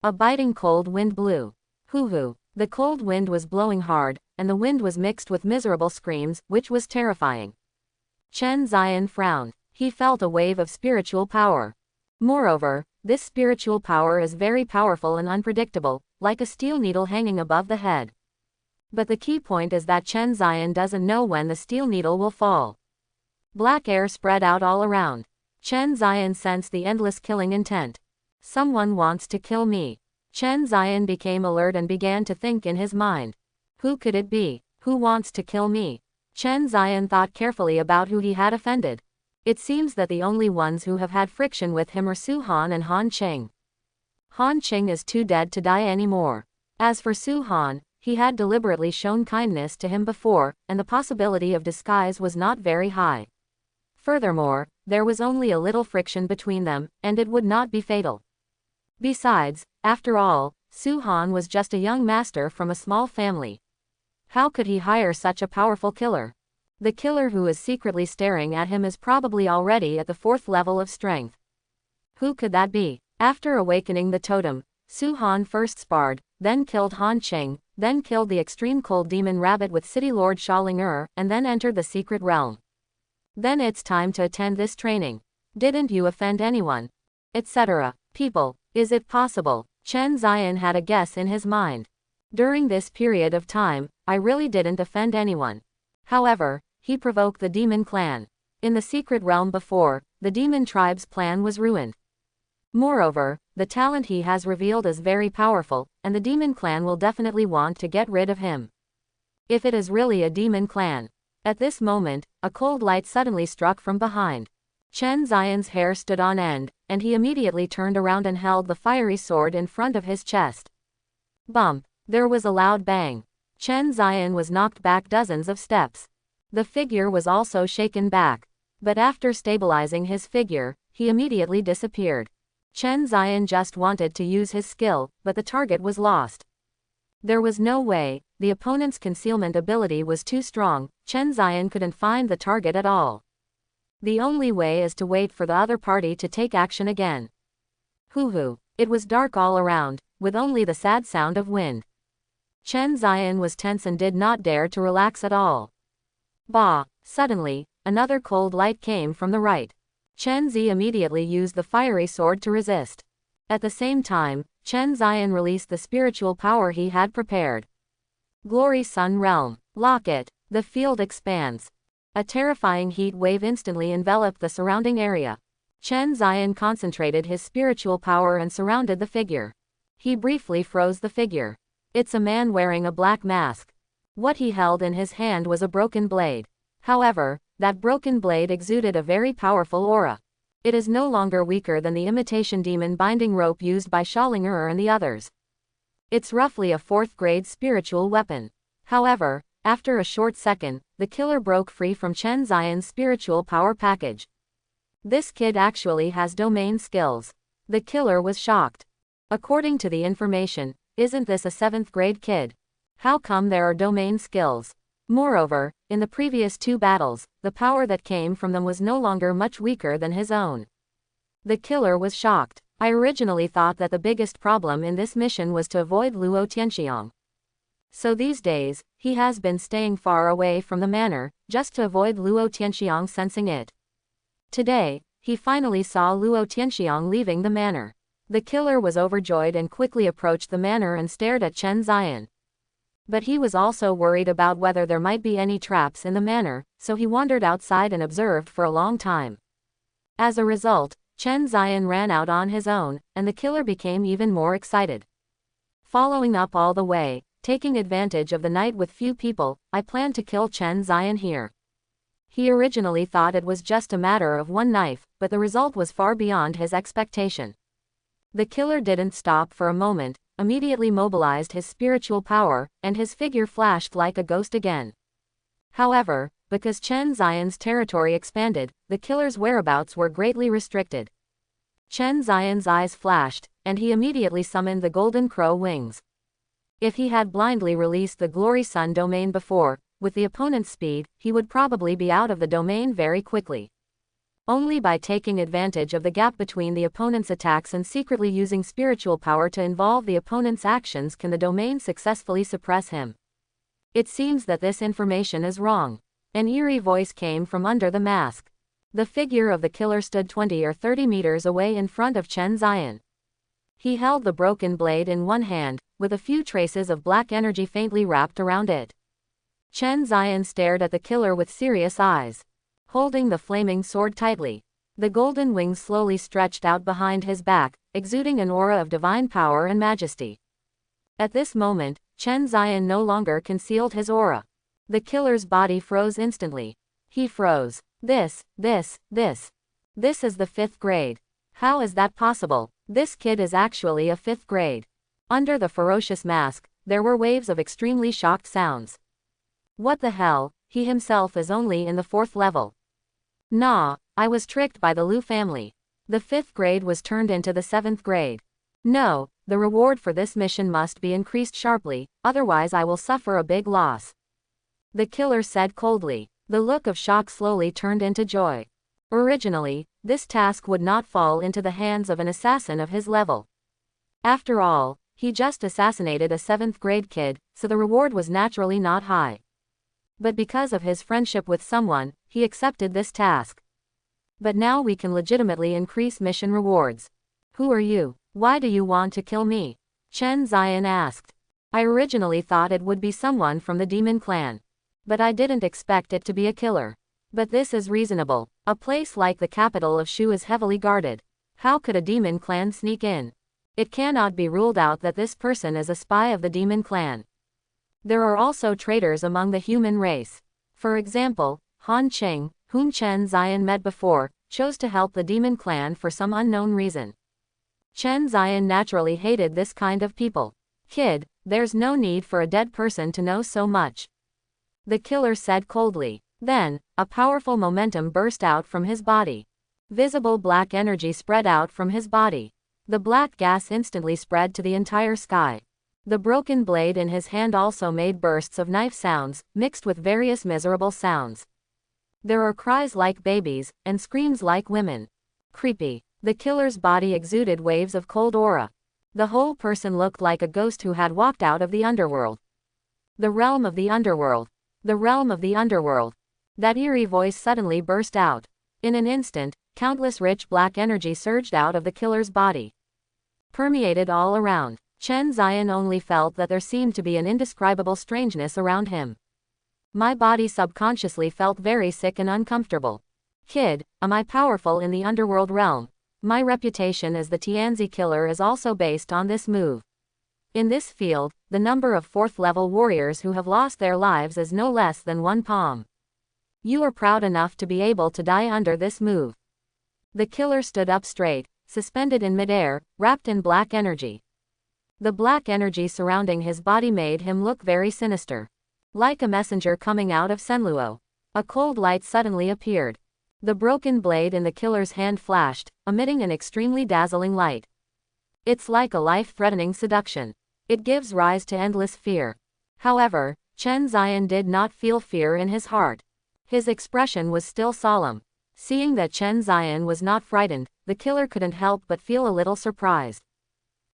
A: A biting cold wind blew. Hoo hoo. The cold wind was blowing hard, and the wind was mixed with miserable screams, which was terrifying. Chen Ziyan frowned. He felt a wave of spiritual power. Moreover, this spiritual power is very powerful and unpredictable, like a steel needle hanging above the head. But the key point is that Chen Ziyan doesn't know when the steel needle will fall. Black air spread out all around. Chen Ziyan sensed the endless killing intent. Someone wants to kill me. Chen Ziyan became alert and began to think in his mind. Who could it be? Who wants to kill me? Chen Ziyan thought carefully about who he had offended. It seems that the only ones who have had friction with him are Su Han and Han Qing. Han Qing is too dead to die anymore. As for Su Han, he had deliberately shown kindness to him before, and the possibility of disguise was not very high. Furthermore, there was only a little friction between them, and it would not be fatal. Besides, after all, Su Han was just a young master from a small family. How could he hire such a powerful killer? The killer who is secretly staring at him is probably already at the 4th level of strength. Who could that be? After awakening the totem, Su Han first sparred, then killed Han Qing, then killed the extreme cold demon rabbit with City Lord Xiaoling and then entered the secret realm. Then it's time to attend this training. Didn't you offend anyone? Etc. People, is it possible? Chen Ziyan had a guess in his mind. During this period of time, I really didn't offend anyone. However, he provoked the demon clan. In the secret realm before, the demon tribe's plan was ruined. Moreover, the talent he has revealed is very powerful, and the demon clan will definitely want to get rid of him. If it is really a demon clan. At this moment, a cold light suddenly struck from behind. Chen Ziyan's hair stood on end, and he immediately turned around and held the fiery sword in front of his chest. Bump! There was a loud bang. Chen Ziyan was knocked back dozens of steps. The figure was also shaken back. But after stabilizing his figure, he immediately disappeared. Chen Ziyan just wanted to use his skill, but the target was lost. There was no way, the opponent's concealment ability was too strong, Chen Ziyan couldn't find the target at all. The only way is to wait for the other party to take action again. Hoo-hoo. It was dark all around, with only the sad sound of wind. Chen Ziyan was tense and did not dare to relax at all. Bah! Suddenly, another cold light came from the right. Chen Zi immediately used the fiery sword to resist. At the same time, Chen Ziyan released the spiritual power he had prepared. Glory Sun Realm. Lock it. The field expands. A terrifying heat wave instantly enveloped the surrounding area. Chen Ziyan concentrated his spiritual power and surrounded the figure. He briefly froze the figure. It's a man wearing a black mask. What he held in his hand was a broken blade. However, that broken blade exuded a very powerful aura. It is no longer weaker than the imitation demon binding rope used by Xiaoling and the others. It's roughly a 4th grade spiritual weapon. However, after a short second, the killer broke free from Chen Ziyan's spiritual power package. This kid actually has domain skills. The killer was shocked. According to the information, isn't this a 7th grade kid? How come there are domain skills? Moreover, in the previous 2 battles, the power that came from them was no longer much weaker than his own. The killer was shocked. I originally thought that the biggest problem in this mission was to avoid Luo Tianxiang. So these days, he has been staying far away from the manor, just to avoid Luo Tianxiang sensing it. Today, he finally saw Luo Tianxiang leaving the manor. The killer was overjoyed and quickly approached the manor and stared at Chen Ziyan. But he was also worried about whether there might be any traps in the manor, so he wandered outside and observed for a long time. As a result, Chen Ziyan ran out on his own, and the killer became even more excited. Following up all the way, taking advantage of the night with few people, I planned to kill Chen Ziyan here. He originally thought it was just a matter of one knife, but the result was far beyond his expectation. The killer didn't stop for a moment, immediately mobilized his spiritual power, and his figure flashed like a ghost again. However, because Chen Ziyan's territory expanded, the killer's whereabouts were greatly restricted. Chen Ziyan's eyes flashed, and he immediately summoned the Golden Crow wings. If he had blindly released the Glory Sun domain before, with the opponent's speed, he would probably be out of the domain very quickly. Only by taking advantage of the gap between the opponent's attacks and secretly using spiritual power to involve the opponent's actions can the domain successfully suppress him. It seems that this information is wrong. An eerie voice came from under the mask. The figure of the killer stood 20 or 30 meters away in front of Chen Ziyan. He held the broken blade in one hand, with a few traces of black energy faintly wrapped around it. Chen Ziyan stared at the killer with serious eyes. Holding the flaming sword tightly, the golden wings slowly stretched out behind his back, exuding an aura of divine power and majesty. At this moment, Chen Ziyan no longer concealed his aura. The killer's body froze instantly. He froze. This is the 5th grade. How is that possible? This kid is actually a 5th grade. Under the ferocious mask, there were waves of extremely shocked sounds. What the hell, he himself is only in the 4th level. Nah, I was tricked by the Lu family. The 5th grade was turned into the 7th grade. No, the reward for this mission must be increased sharply, otherwise I will suffer a big loss. The killer said coldly. The look of shock slowly turned into joy. Originally, This task would not fall into the hands of an assassin of his level. After all, he just assassinated a 7th grade kid, so the reward was naturally not high. But because of his friendship with someone, he accepted this task. But now we can legitimately increase mission rewards. Who are you? Why do you want to kill me? Chen Ziyan asked. I originally thought it would be someone from the demon clan. But I didn't expect it to be a killer. But this is reasonable. A place like the capital of Shu is heavily guarded. How could a demon clan sneak in? It cannot be ruled out that this person is a spy of the demon clan. There are also traitors among the human race. For example, Han Qing, whom Chen Ziyan met before, chose to help the demon clan for some unknown reason. Chen Ziyan naturally hated this kind of people. Kid, there's no need for a dead person to know so much. The killer said coldly. Then, a powerful momentum burst out from his body. Visible black energy spread out from his body. The black gas instantly spread to the entire sky. The broken blade in his hand also made bursts of knife sounds, mixed with various miserable sounds. There are cries like babies, and screams like women. Creepy. The killer's body exuded waves of cold aura. The whole person looked like a ghost who had walked out of the underworld. The realm of the underworld. The realm of the underworld. That eerie voice suddenly burst out. In an instant, countless rich black energy surged out of the killer's body. Permeated all around. Chen Ziyan only felt that there seemed to be an indescribable strangeness around him. My body subconsciously felt very sick and uncomfortable. Kid, am I powerful in the underworld realm? My reputation as the Tianzi killer is also based on this move. In this field, the number of 4th level warriors who have lost their lives is no less than 1 palm. You are proud enough to be able to die under this move. The killer stood up straight, suspended in midair, wrapped in black energy. The black energy surrounding his body made him look very sinister. Like a messenger coming out of Senluo. A cold light suddenly appeared. The broken blade in the killer's hand flashed, emitting an extremely dazzling light. It's like a life-threatening seduction. It gives rise to endless fear. However, Chen Ziyan did not feel fear in his heart. His expression was still solemn. Seeing that Chen Ziyan was not frightened, the killer couldn't help but feel a little surprised.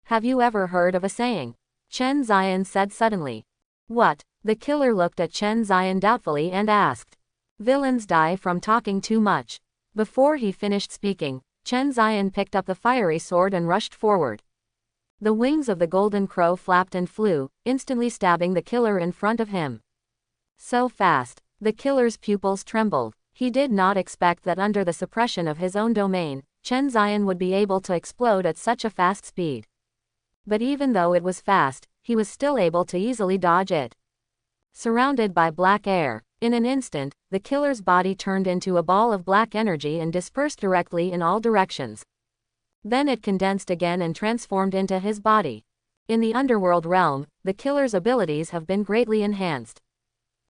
A: Have you ever heard of a saying? Chen Ziyan said suddenly. What? The killer looked at Chen Ziyan doubtfully and asked. Villains die from talking too much. Before he finished speaking, Chen Ziyan picked up the fiery sword and rushed forward. The wings of the golden crow flapped and flew, instantly stabbing the killer in front of him. So fast. The killer's pupils trembled. He did not expect that under the suppression of his own domain, Chen Ziyan would be able to explode at such a fast speed. But even though it was fast, he was still able to easily dodge it. Surrounded by black air, in an instant, the killer's body turned into a ball of black energy and dispersed directly in all directions. Then it condensed again and transformed into his body. In the underworld realm, the killer's abilities have been greatly enhanced.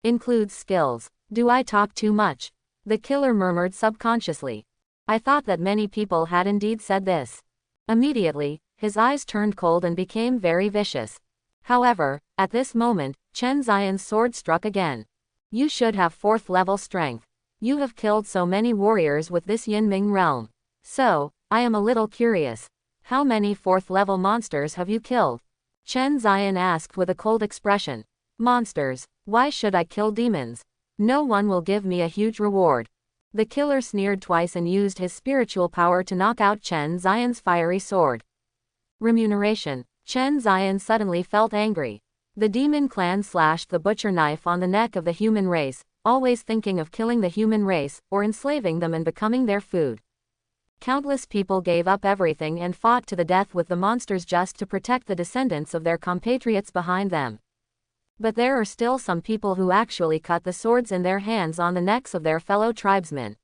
A: Includes skills. Do I talk too much? The killer murmured subconsciously. I thought that many people had indeed said this. Immediately, his eyes turned cold and became very vicious. However, at this moment, Chen Ziyan's sword struck again. You should have 4th level strength. You have killed so many warriors with this Yinming realm. So, I am a little curious. How many 4th level monsters have you killed? Chen Ziyan asked with a cold expression. Monsters. Why should I kill demons? No one will give me a huge reward. The killer sneered twice and used his spiritual power to knock out Chen Ziyan's fiery sword. Remuneration. Chen Ziyan suddenly felt angry. The demon clan slashed the butcher knife on the neck of the human race, always thinking of killing the human race, or enslaving them and becoming their food. Countless people gave up everything and fought to the death with the monsters just to protect the descendants of their compatriots behind them. But there are still some people who actually cut the swords in their hands on the necks of their fellow tribesmen.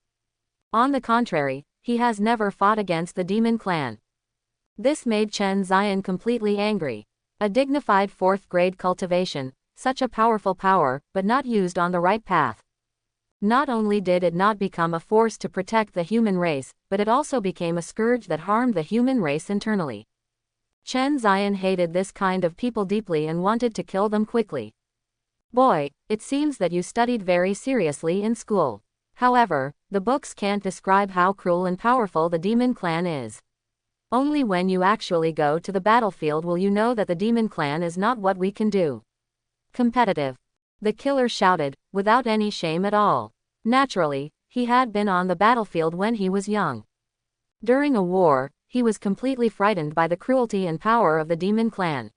A: On the contrary, he has never fought against the demon clan. This made Chen Ziyan completely angry. A dignified 4th grade cultivation, such a powerful power, but not used on the right path. Not only did it not become a force to protect the human race, but it also became a scourge that harmed the human race internally. Chen Ziyan hated this kind of people deeply and wanted to kill them quickly. Boy, it seems that you studied very seriously in school. However, the books can't describe how cruel and powerful the demon clan is. Only when you actually go to the battlefield will you know that the demon clan is not what we can do. Competitive. The killer shouted, without any shame at all. Naturally, he had been on the battlefield when he was young. During a war, he was completely frightened by the cruelty and power of the demon clan.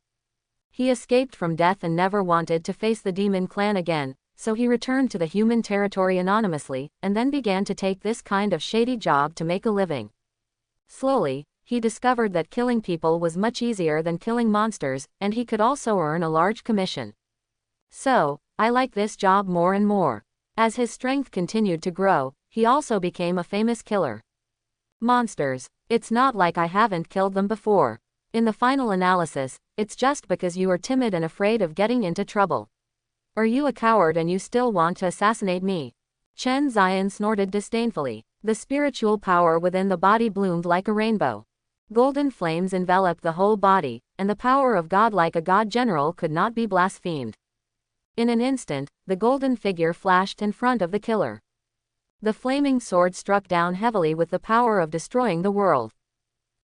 A: He escaped from death and never wanted to face the demon clan again, so he returned to the human territory anonymously, and then began to take this kind of shady job to make a living. Slowly, he discovered that killing people was much easier than killing monsters, and he could also earn a large commission. So, I like this job more and more. As his strength continued to grow, he also became a famous killer. Monsters. It's not like I haven't killed them before. In the final analysis, it's just because you are timid and afraid of getting into trouble. Are you a coward and you still want to assassinate me? Chen Ziyan snorted disdainfully. The spiritual power within the body bloomed like a rainbow. Golden flames enveloped the whole body, and the power of God like a god general could not be blasphemed. In an instant, the golden figure flashed in front of the killer. The flaming sword struck down heavily with the power of destroying the world.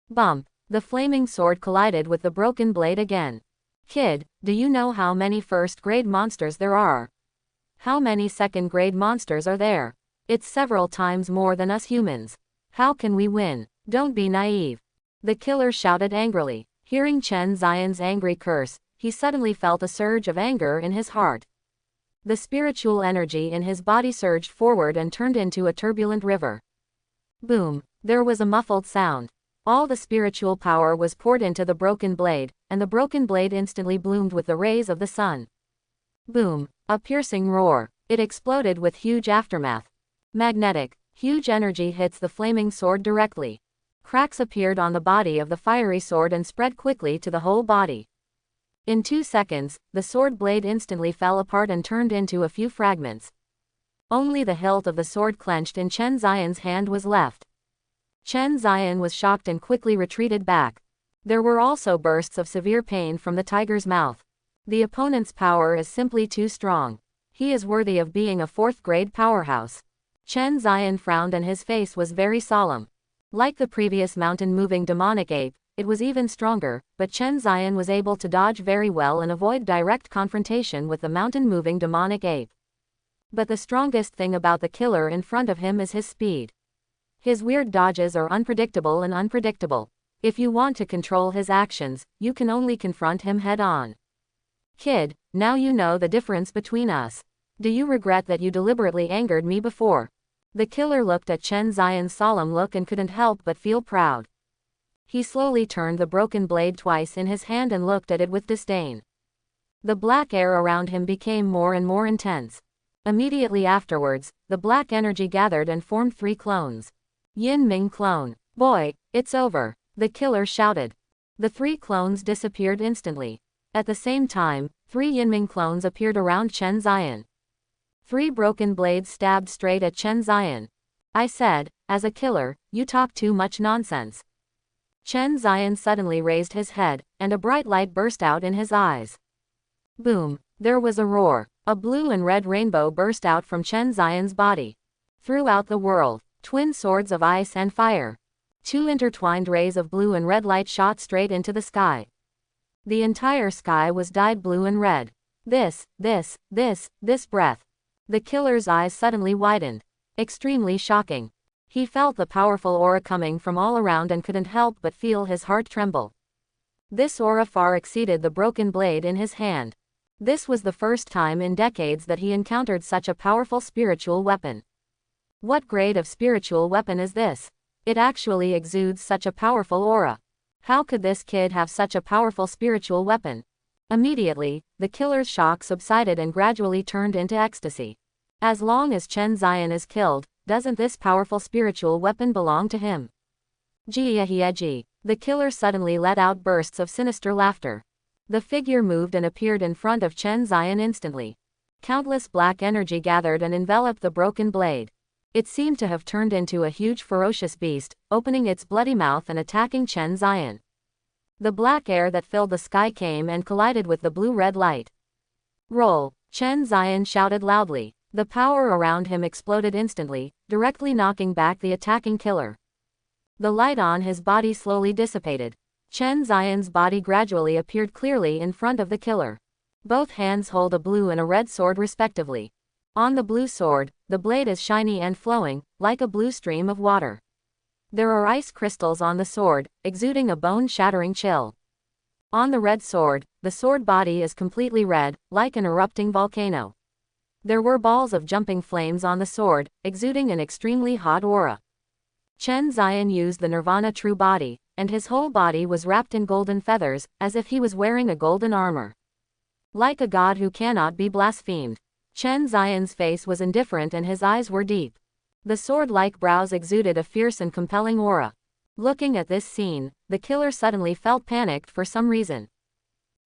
A: Bump! The flaming sword collided with the broken blade again. Kid, do you know how many first-grade monsters there are? How many second-grade monsters are there? It's several times more than us humans. How can we win? Don't be naive. The killer shouted angrily. Hearing Chen Ziyan's angry curse, he suddenly felt a surge of anger in his heart. The spiritual energy in his body surged forward and turned into a turbulent river. Boom! There was a muffled sound. All the spiritual power was poured into the broken blade, and the broken blade instantly bloomed with the rays of the sun. Boom! A piercing roar. It exploded with huge aftermath. Magnetic. Huge energy hits the flaming sword directly. Cracks appeared on the body of the fiery sword and spread quickly to the whole body. In 2 seconds, the sword blade instantly fell apart and turned into a few fragments. Only the hilt of the sword clenched in Chen Ziyan's hand was left. Chen Ziyan was shocked and quickly retreated back. There were also bursts of severe pain from the tiger's mouth. The opponent's power is simply too strong. He is worthy of being a 4th-grade powerhouse. Chen Ziyan frowned and his face was very solemn. Like the previous mountain-moving demonic ape, it was even stronger, but Chen Ziyan was able to dodge very well and avoid direct confrontation with the mountain-moving demonic ape. But the strongest thing about the killer in front of him is his speed. His weird dodges are unpredictable and unpredictable. If you want to control his actions, you can only confront him head-on. Kid, now you know the difference between us. Do you regret that you deliberately angered me before? The killer looked at Chen Ziyan's solemn look and couldn't help but feel proud. He slowly turned the broken blade twice in his hand and looked at it with disdain. The black air around him became more and more intense. Immediately afterwards, the black energy gathered and formed 3 clones. Yin Ming clone. Boy, it's over. The killer shouted. The 3 clones disappeared instantly. At the same time, 3 Yin Ming clones appeared around Chen Ziyan. 3 broken blades stabbed straight at Chen Ziyan. I said, as a killer, you talk too much nonsense. Chen Ziyan suddenly raised his head, and a bright light burst out in his eyes. Boom! There was a roar. A blue and red rainbow burst out from Chen Ziyan's body. Throughout the world, twin swords of ice and fire. 2 intertwined rays of blue and red light shot straight into the sky. The entire sky was dyed blue and red. This breath. The killer's eyes suddenly widened. Extremely shocking. He felt the powerful aura coming from all around and couldn't help but feel his heart tremble. This aura far exceeded the broken blade in his hand. This was the first time in decades that he encountered such a powerful spiritual weapon. What grade of spiritual weapon is this? It actually exudes such a powerful aura. How could this kid have such a powerful spiritual weapon? Immediately, the killer's shock subsided and gradually turned into ecstasy. As long as Chen Ziyan is killed, doesn't this powerful spiritual weapon belong to him? Ji. The killer suddenly let out bursts of sinister laughter. The figure moved and appeared in front of Chen Ziyan instantly. Countless black energy gathered and enveloped the broken blade. It seemed to have turned into a huge ferocious beast, opening its bloody mouth and attacking Chen Ziyan. The black air that filled the sky came and collided with the blue-red light. Roll! Chen Ziyan shouted loudly. The power around him exploded instantly, directly knocking back the attacking killer. The light on his body slowly dissipated. Chen Zion's body gradually appeared clearly in front of the killer. Both hands hold a blue and a red sword respectively. On the blue sword, the blade is shiny and flowing, like a blue stream of water. There are ice crystals on the sword, exuding a bone-shattering chill. On the red sword, the sword body is completely red, like an erupting volcano. There were balls of jumping flames on the sword, exuding an extremely hot aura. Chen Zion used the Nirvana true body, and his whole body was wrapped in golden feathers, as if he was wearing a golden armor. Like a god who cannot be blasphemed. Chen Zion's face was indifferent and his eyes were deep. The sword-like brows exuded a fierce and compelling aura. Looking at this scene, the killer suddenly felt panicked for some reason.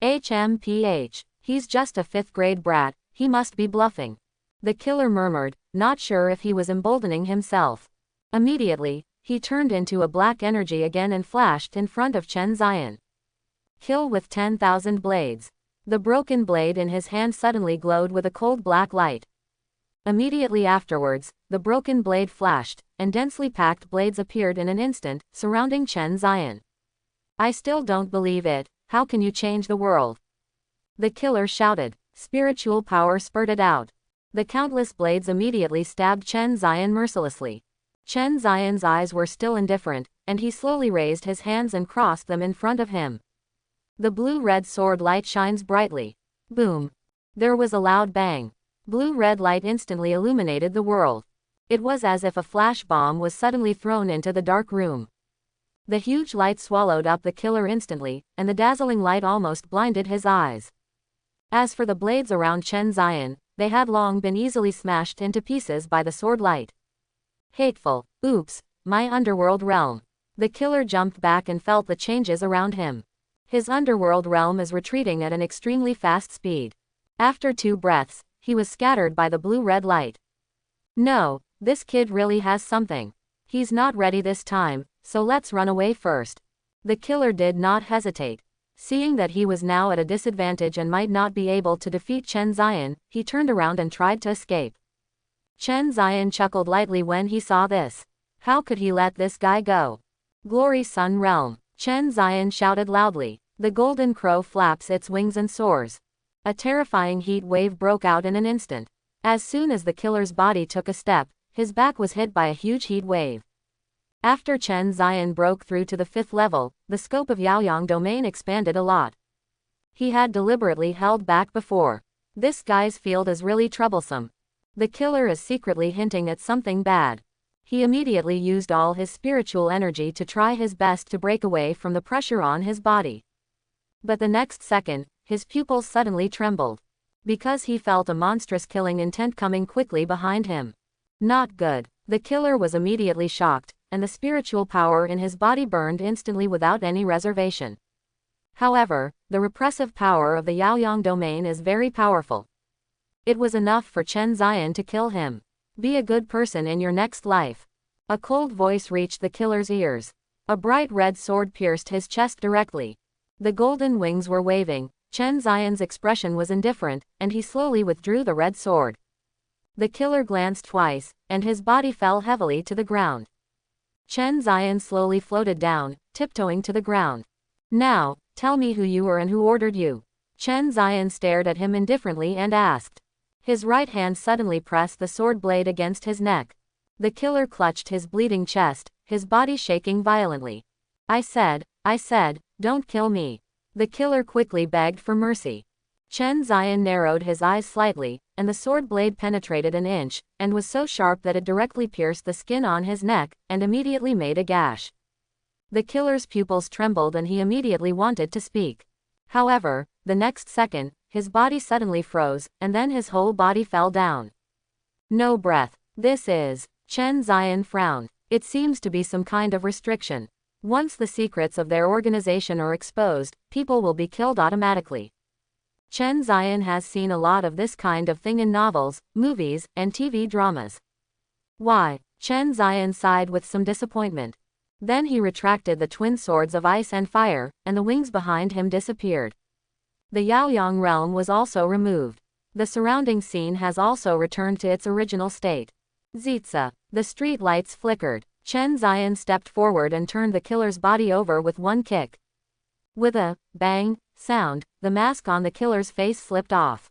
A: HMPH. He's just a 5th-grade brat, he must be bluffing. The killer murmured, not sure if he was emboldening himself. Immediately, he turned into a black energy again and flashed in front of Chen Zion. Kill with 10,000 blades. The broken blade in his hand suddenly glowed with a cold black light. Immediately afterwards, the broken blade flashed, and densely packed blades appeared in an instant, surrounding Chen Zion. I still don't believe it, how can you change the world? The killer shouted. Spiritual power spurted out. The countless blades immediately stabbed Chen Zion mercilessly. Chen Zion's eyes were still indifferent, and he slowly raised his hands and crossed them in front of him. The blue-red sword light shines brightly. Boom. There was a loud bang. Blue-red light instantly illuminated the world. It was as if a flash bomb was suddenly thrown into the dark room. The huge light swallowed up the killer instantly, and the dazzling light almost blinded his eyes. As for the blades around Chen Zion, they had long been easily smashed into pieces by the sword light. Hateful. Oops, my underworld realm. The killer jumped back and felt the changes around him. His underworld realm is retreating at an extremely fast speed. After 2 breaths, he was scattered by the blue-red light. No, this kid really has something. He's not ready this time, so let's run away first. The killer did not hesitate. Seeing that he was now at a disadvantage and might not be able to defeat Chen Zion, he turned around and tried to escape. Chen Zion chuckled lightly when he saw this. How could he let this guy go? Glory Sun Realm. Chen Zion shouted loudly. The golden crow flaps its wings and soars. A terrifying heat wave broke out in an instant. As soon as the killer's body took a step, his back was hit by a huge heat wave. After Chen Zion broke through to the 5th level, the scope of Yaoyang domain expanded a lot. He had deliberately held back before. This guy's field is really troublesome. The killer is secretly hinting at something bad. He immediately used all his spiritual energy to try his best to break away from the pressure on his body. But the next second, his pupils suddenly trembled. Because he felt a monstrous killing intent coming quickly behind him. Not good. The killer was immediately shocked, and the spiritual power in his body burned instantly without any reservation. However, the repressive power of the Yaoyang domain is very powerful. It was enough for Chen Zion to kill him. Be a good person in your next life. A cold voice reached the killer's ears. A bright red sword pierced his chest directly. The golden wings were waving. Chen Zion's expression was indifferent, and he slowly withdrew the red sword. The killer glanced twice, and his body fell heavily to the ground. Chen Zion slowly floated down, tiptoeing to the ground. Now, tell me who you are and who ordered you. Chen Zion stared at him indifferently and asked. His right hand suddenly pressed the sword blade against his neck. The killer clutched his bleeding chest, his body shaking violently. I said, don't kill me. The killer quickly begged for mercy. Chen Zion narrowed his eyes slightly, and the sword blade penetrated an inch, and was so sharp that it directly pierced the skin on his neck, and immediately made a gash. The killer's pupils trembled and he immediately wanted to speak. However, the next second, his body suddenly froze, and then his whole body fell down. No breath. This is... Chen Zion frowned. It seems to be some kind of restriction. Once the secrets of their organization are exposed, people will be killed automatically. Chen Zion has seen a lot of this kind of thing in novels, movies, and TV dramas. Why? Chen Zion sighed with some disappointment. Then he retracted the twin swords of ice and fire, and the wings behind him disappeared. The Yaoyang realm was also removed. The surrounding scene has also returned to its original state. Zitsa. The street lights flickered. Chen Zion stepped forward and turned the killer's body over with one kick. With a bang sound, the mask on the killer's face slipped off.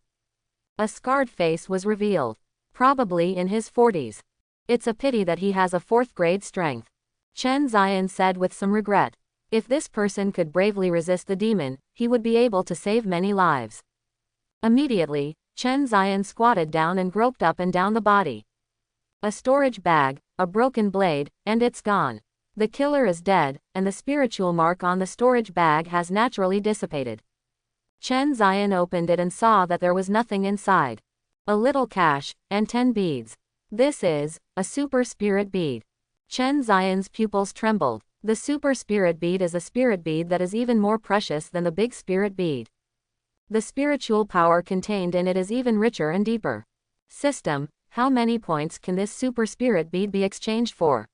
A: A scarred face was revealed. Probably in his 40s. It's a pity that he has a 4th grade strength. Chen Zion said with some regret. If this person could bravely resist the demon, he would be able to save many lives. Immediately, Chen Zion squatted down and groped up and down the body. A storage bag, a broken blade, and it's gone. The killer is dead, and the spiritual mark on the storage bag has naturally dissipated. Chen Zion opened it and saw that there was nothing inside. A little cash, and 10 beads. This is a super spirit bead. Chen Zion's pupils trembled. The super spirit bead is a spirit bead that is even more precious than the big spirit bead. The spiritual power contained in it is even richer and deeper. System. How many points can this super spirit bead be exchanged for?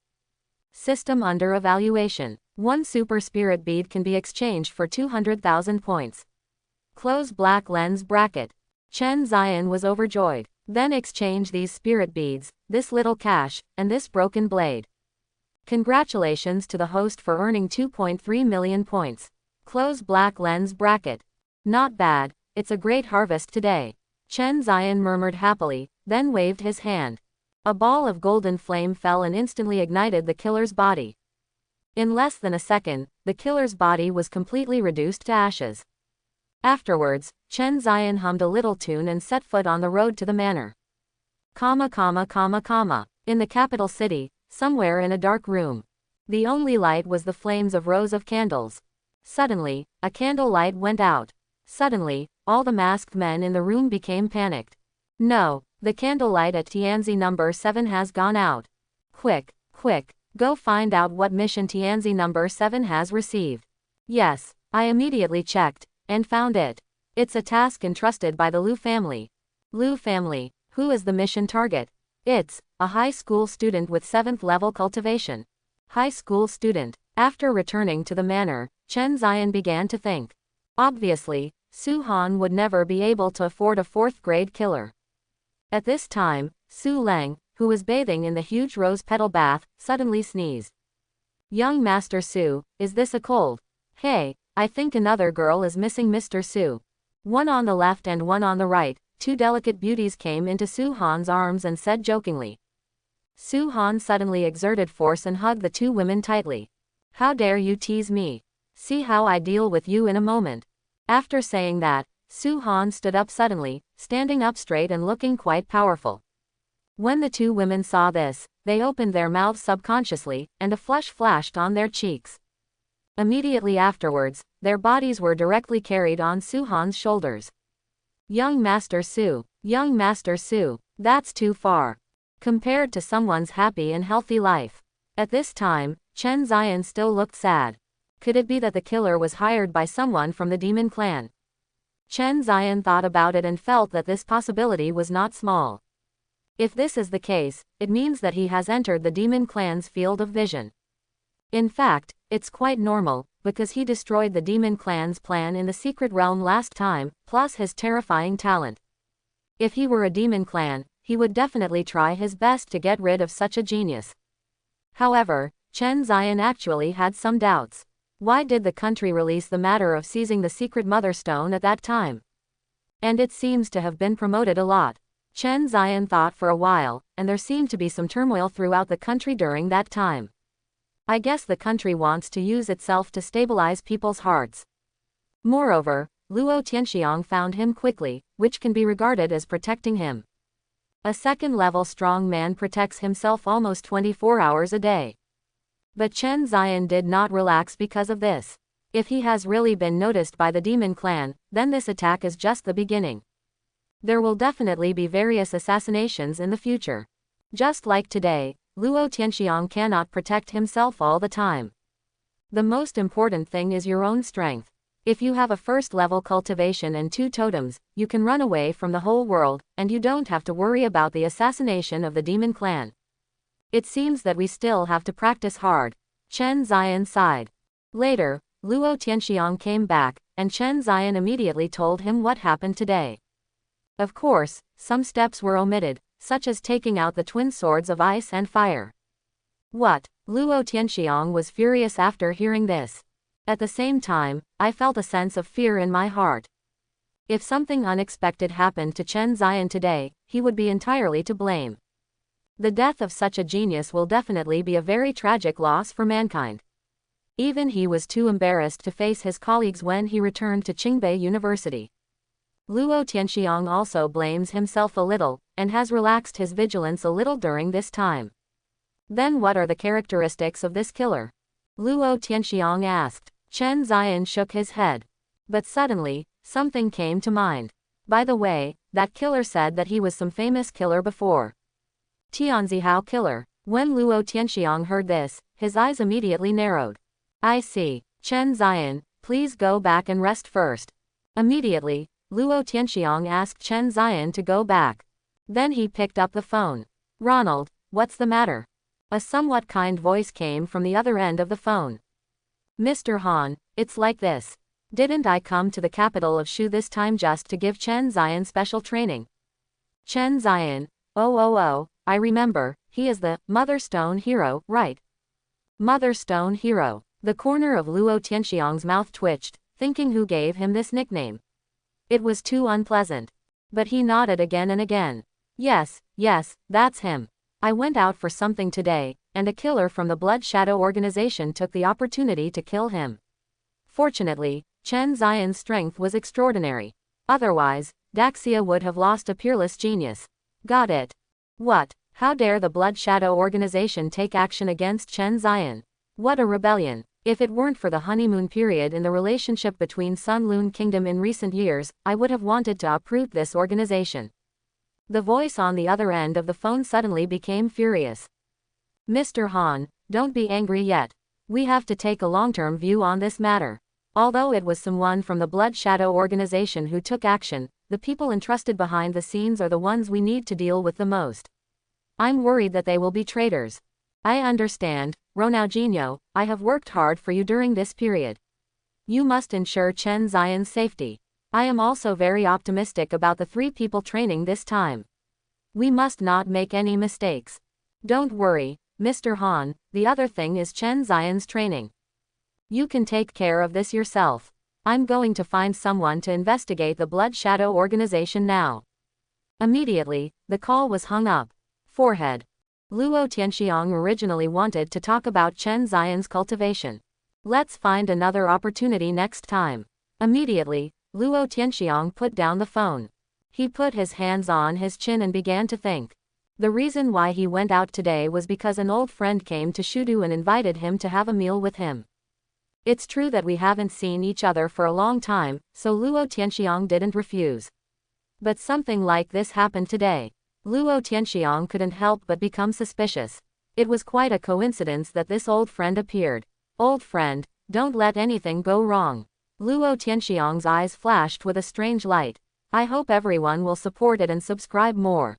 A: System under evaluation. One super spirit bead can be exchanged for 200,000 points. Close black lens bracket. Chen Zion was overjoyed. Then exchange these spirit beads, this little cash, and this broken blade. Congratulations to the host for earning 2.3 million points. Close black lens bracket. Not bad, it's a great harvest today. Chen Zion murmured happily, then waved his hand. A ball of golden flame fell and instantly ignited the killer's body. In less than a second, the killer's body was completely reduced to ashes. Afterwards, Chen Zion hummed a little tune and set foot on the road to the manor. In the capital city, somewhere in a dark room. The only light was the flames of rows of candles. Suddenly, a candle light went out. Suddenly, all the masked men in the room became panicked. No, the candlelight at Tianzi number 7 has gone out. Quick, go find out what mission Tianzi number 7 has received. Yes, I immediately checked, and found it. It's a task entrusted by the Liu family. Liu family, who is the mission target? It's a high school student with 7th level cultivation. High school student. After returning to the manor, Chen Zion began to think. Obviously, Su Han would never be able to afford a 4th grade killer. At this time, Su Leng, who was bathing in the huge rose petal bath, suddenly sneezed. Young Master Su, is this a cold? Hey, I think another girl is missing Mr. Su. One on the left and one on the right, 2 delicate beauties came into Su Han's arms and said jokingly. Su Han suddenly exerted force and hugged the 2 women tightly. How dare you tease me? See how I deal with you in a moment. After saying that, Su Han stood up suddenly, standing up straight and looking quite powerful. When the 2 women saw this, they opened their mouths subconsciously, and a flush flashed on their cheeks. Immediately afterwards, their bodies were directly carried on Su Han's shoulders. Young Master Su, that's too far. Compared to someone's happy and healthy life. At this time, Chen Zion still looked sad. Could it be that the killer was hired by someone from the demon clan? Chen Zion thought about it and felt that this possibility was not small. If this is the case, it means that he has entered the demon clan's field of vision. In fact, it's quite normal, because he destroyed the demon clan's plan in the secret realm last time, plus his terrifying talent. If he were a demon clan, he would definitely try his best to get rid of such a genius. However, Chen Zion actually had some doubts. Why did the country release the matter of seizing the secret mother stone at that time? And it seems to have been promoted a lot. Chen Zion thought for a while, and there seemed to be some turmoil throughout the country during that time. I guess the country wants to use itself to stabilize people's hearts. Moreover, Luo Tianxiang found him quickly, which can be regarded as protecting him. A 2nd-level strong man protects himself almost 24 hours a day. But Chen Zion did not relax because of this. If he has really been noticed by the demon clan, then this attack is just the beginning. There will definitely be various assassinations in the future. Just like today, Luo Tianxiang cannot protect himself all the time. The most important thing is your own strength. If you have a 1st-level cultivation and 2 totems, you can run away from the whole world, and you don't have to worry about the assassination of the demon clan. It seems that we still have to practice hard. Chen Zion sighed. Later, Luo Tianxiang came back, and Chen Zion immediately told him what happened today. Of course, some steps were omitted, such as taking out the twin swords of ice and fire. What? Luo Tianxiang was furious after hearing this. At the same time, I felt a sense of fear in my heart. If something unexpected happened to Chen Ziyan today, he would be entirely to blame. The death of such a genius will definitely be a very tragic loss for mankind. Even he was too embarrassed to face his colleagues when he returned to Qingbei University. Luo Tianxiang also blames himself a little, and has relaxed his vigilance a little during this time. Then what are the characteristics of this killer? Luo Tianxiang asked. Chen Ziyan shook his head. But suddenly, something came to mind. By the way, that killer said that he was some famous killer before. Tianzihao killer. When Luo Tianxiang heard this, his eyes immediately narrowed. I see. Chen Ziyan, please go back and rest first. Immediately, Luo Tianxiang asked Chen Ziyan to go back. Then he picked up the phone. Ronald, what's the matter? A somewhat kind voice came from the other end of the phone. Mr. Han, it's like this. Didn't I come to the capital of Shu this time just to give Chen Ziyan special training? Chen Ziyan, oh, I remember, he is the Mother Stone hero, right? Mother Stone hero. The corner of Luo Tianxiang's mouth twitched, thinking who gave him this nickname. It was too unpleasant. But he nodded again and again. Yes, that's him. I went out for something today, and a killer from the Blood Shadow organization took the opportunity to kill him. Fortunately, Chen Ziyan's strength was extraordinary. Otherwise, Daxia would have lost a peerless genius. Got it. What? How dare the Blood Shadow organization take action against Chen Ziyan? What a rebellion. If it weren't for the honeymoon period in the relationship between Sun Lun Kingdom in recent years, I would have wanted to uproot this organization. The voice on the other end of the phone suddenly became furious. Mr. Han, don't be angry yet. We have to take a long-term view on this matter. Although it was someone from the Blood Shadow organization who took action, the people entrusted behind the scenes are the ones we need to deal with the most. I'm worried that they will be traitors. I understand, Ronaldinho, I have worked hard for you during this period. You must ensure Chen Ziyan's safety. I am also very optimistic about the 3 people training this time. We must not make any mistakes. Don't worry, Mr. Han, the other thing is Chen Ziyan's training. You can take care of this yourself. I'm going to find someone to investigate the Blood Shadow organization now. Immediately, the call was hung up. Forehead. Luo Tianxiang originally wanted to talk about Chen Ziyan's cultivation. Let's find another opportunity next time. Immediately, Luo Tianxiang put down the phone. He put his hands on his chin and began to think. The reason why he went out today was because an old friend came to Shudu and invited him to have a meal with him. It's true that we haven't seen each other for a long time, so Luo Tianxiang didn't refuse. But something like this happened today. Luo Tianxiang couldn't help but become suspicious. It was quite a coincidence that this old friend appeared. Old friend, don't let anything go wrong. Luo Tianxiang's eyes flashed with a strange light. I hope everyone will support it and subscribe more.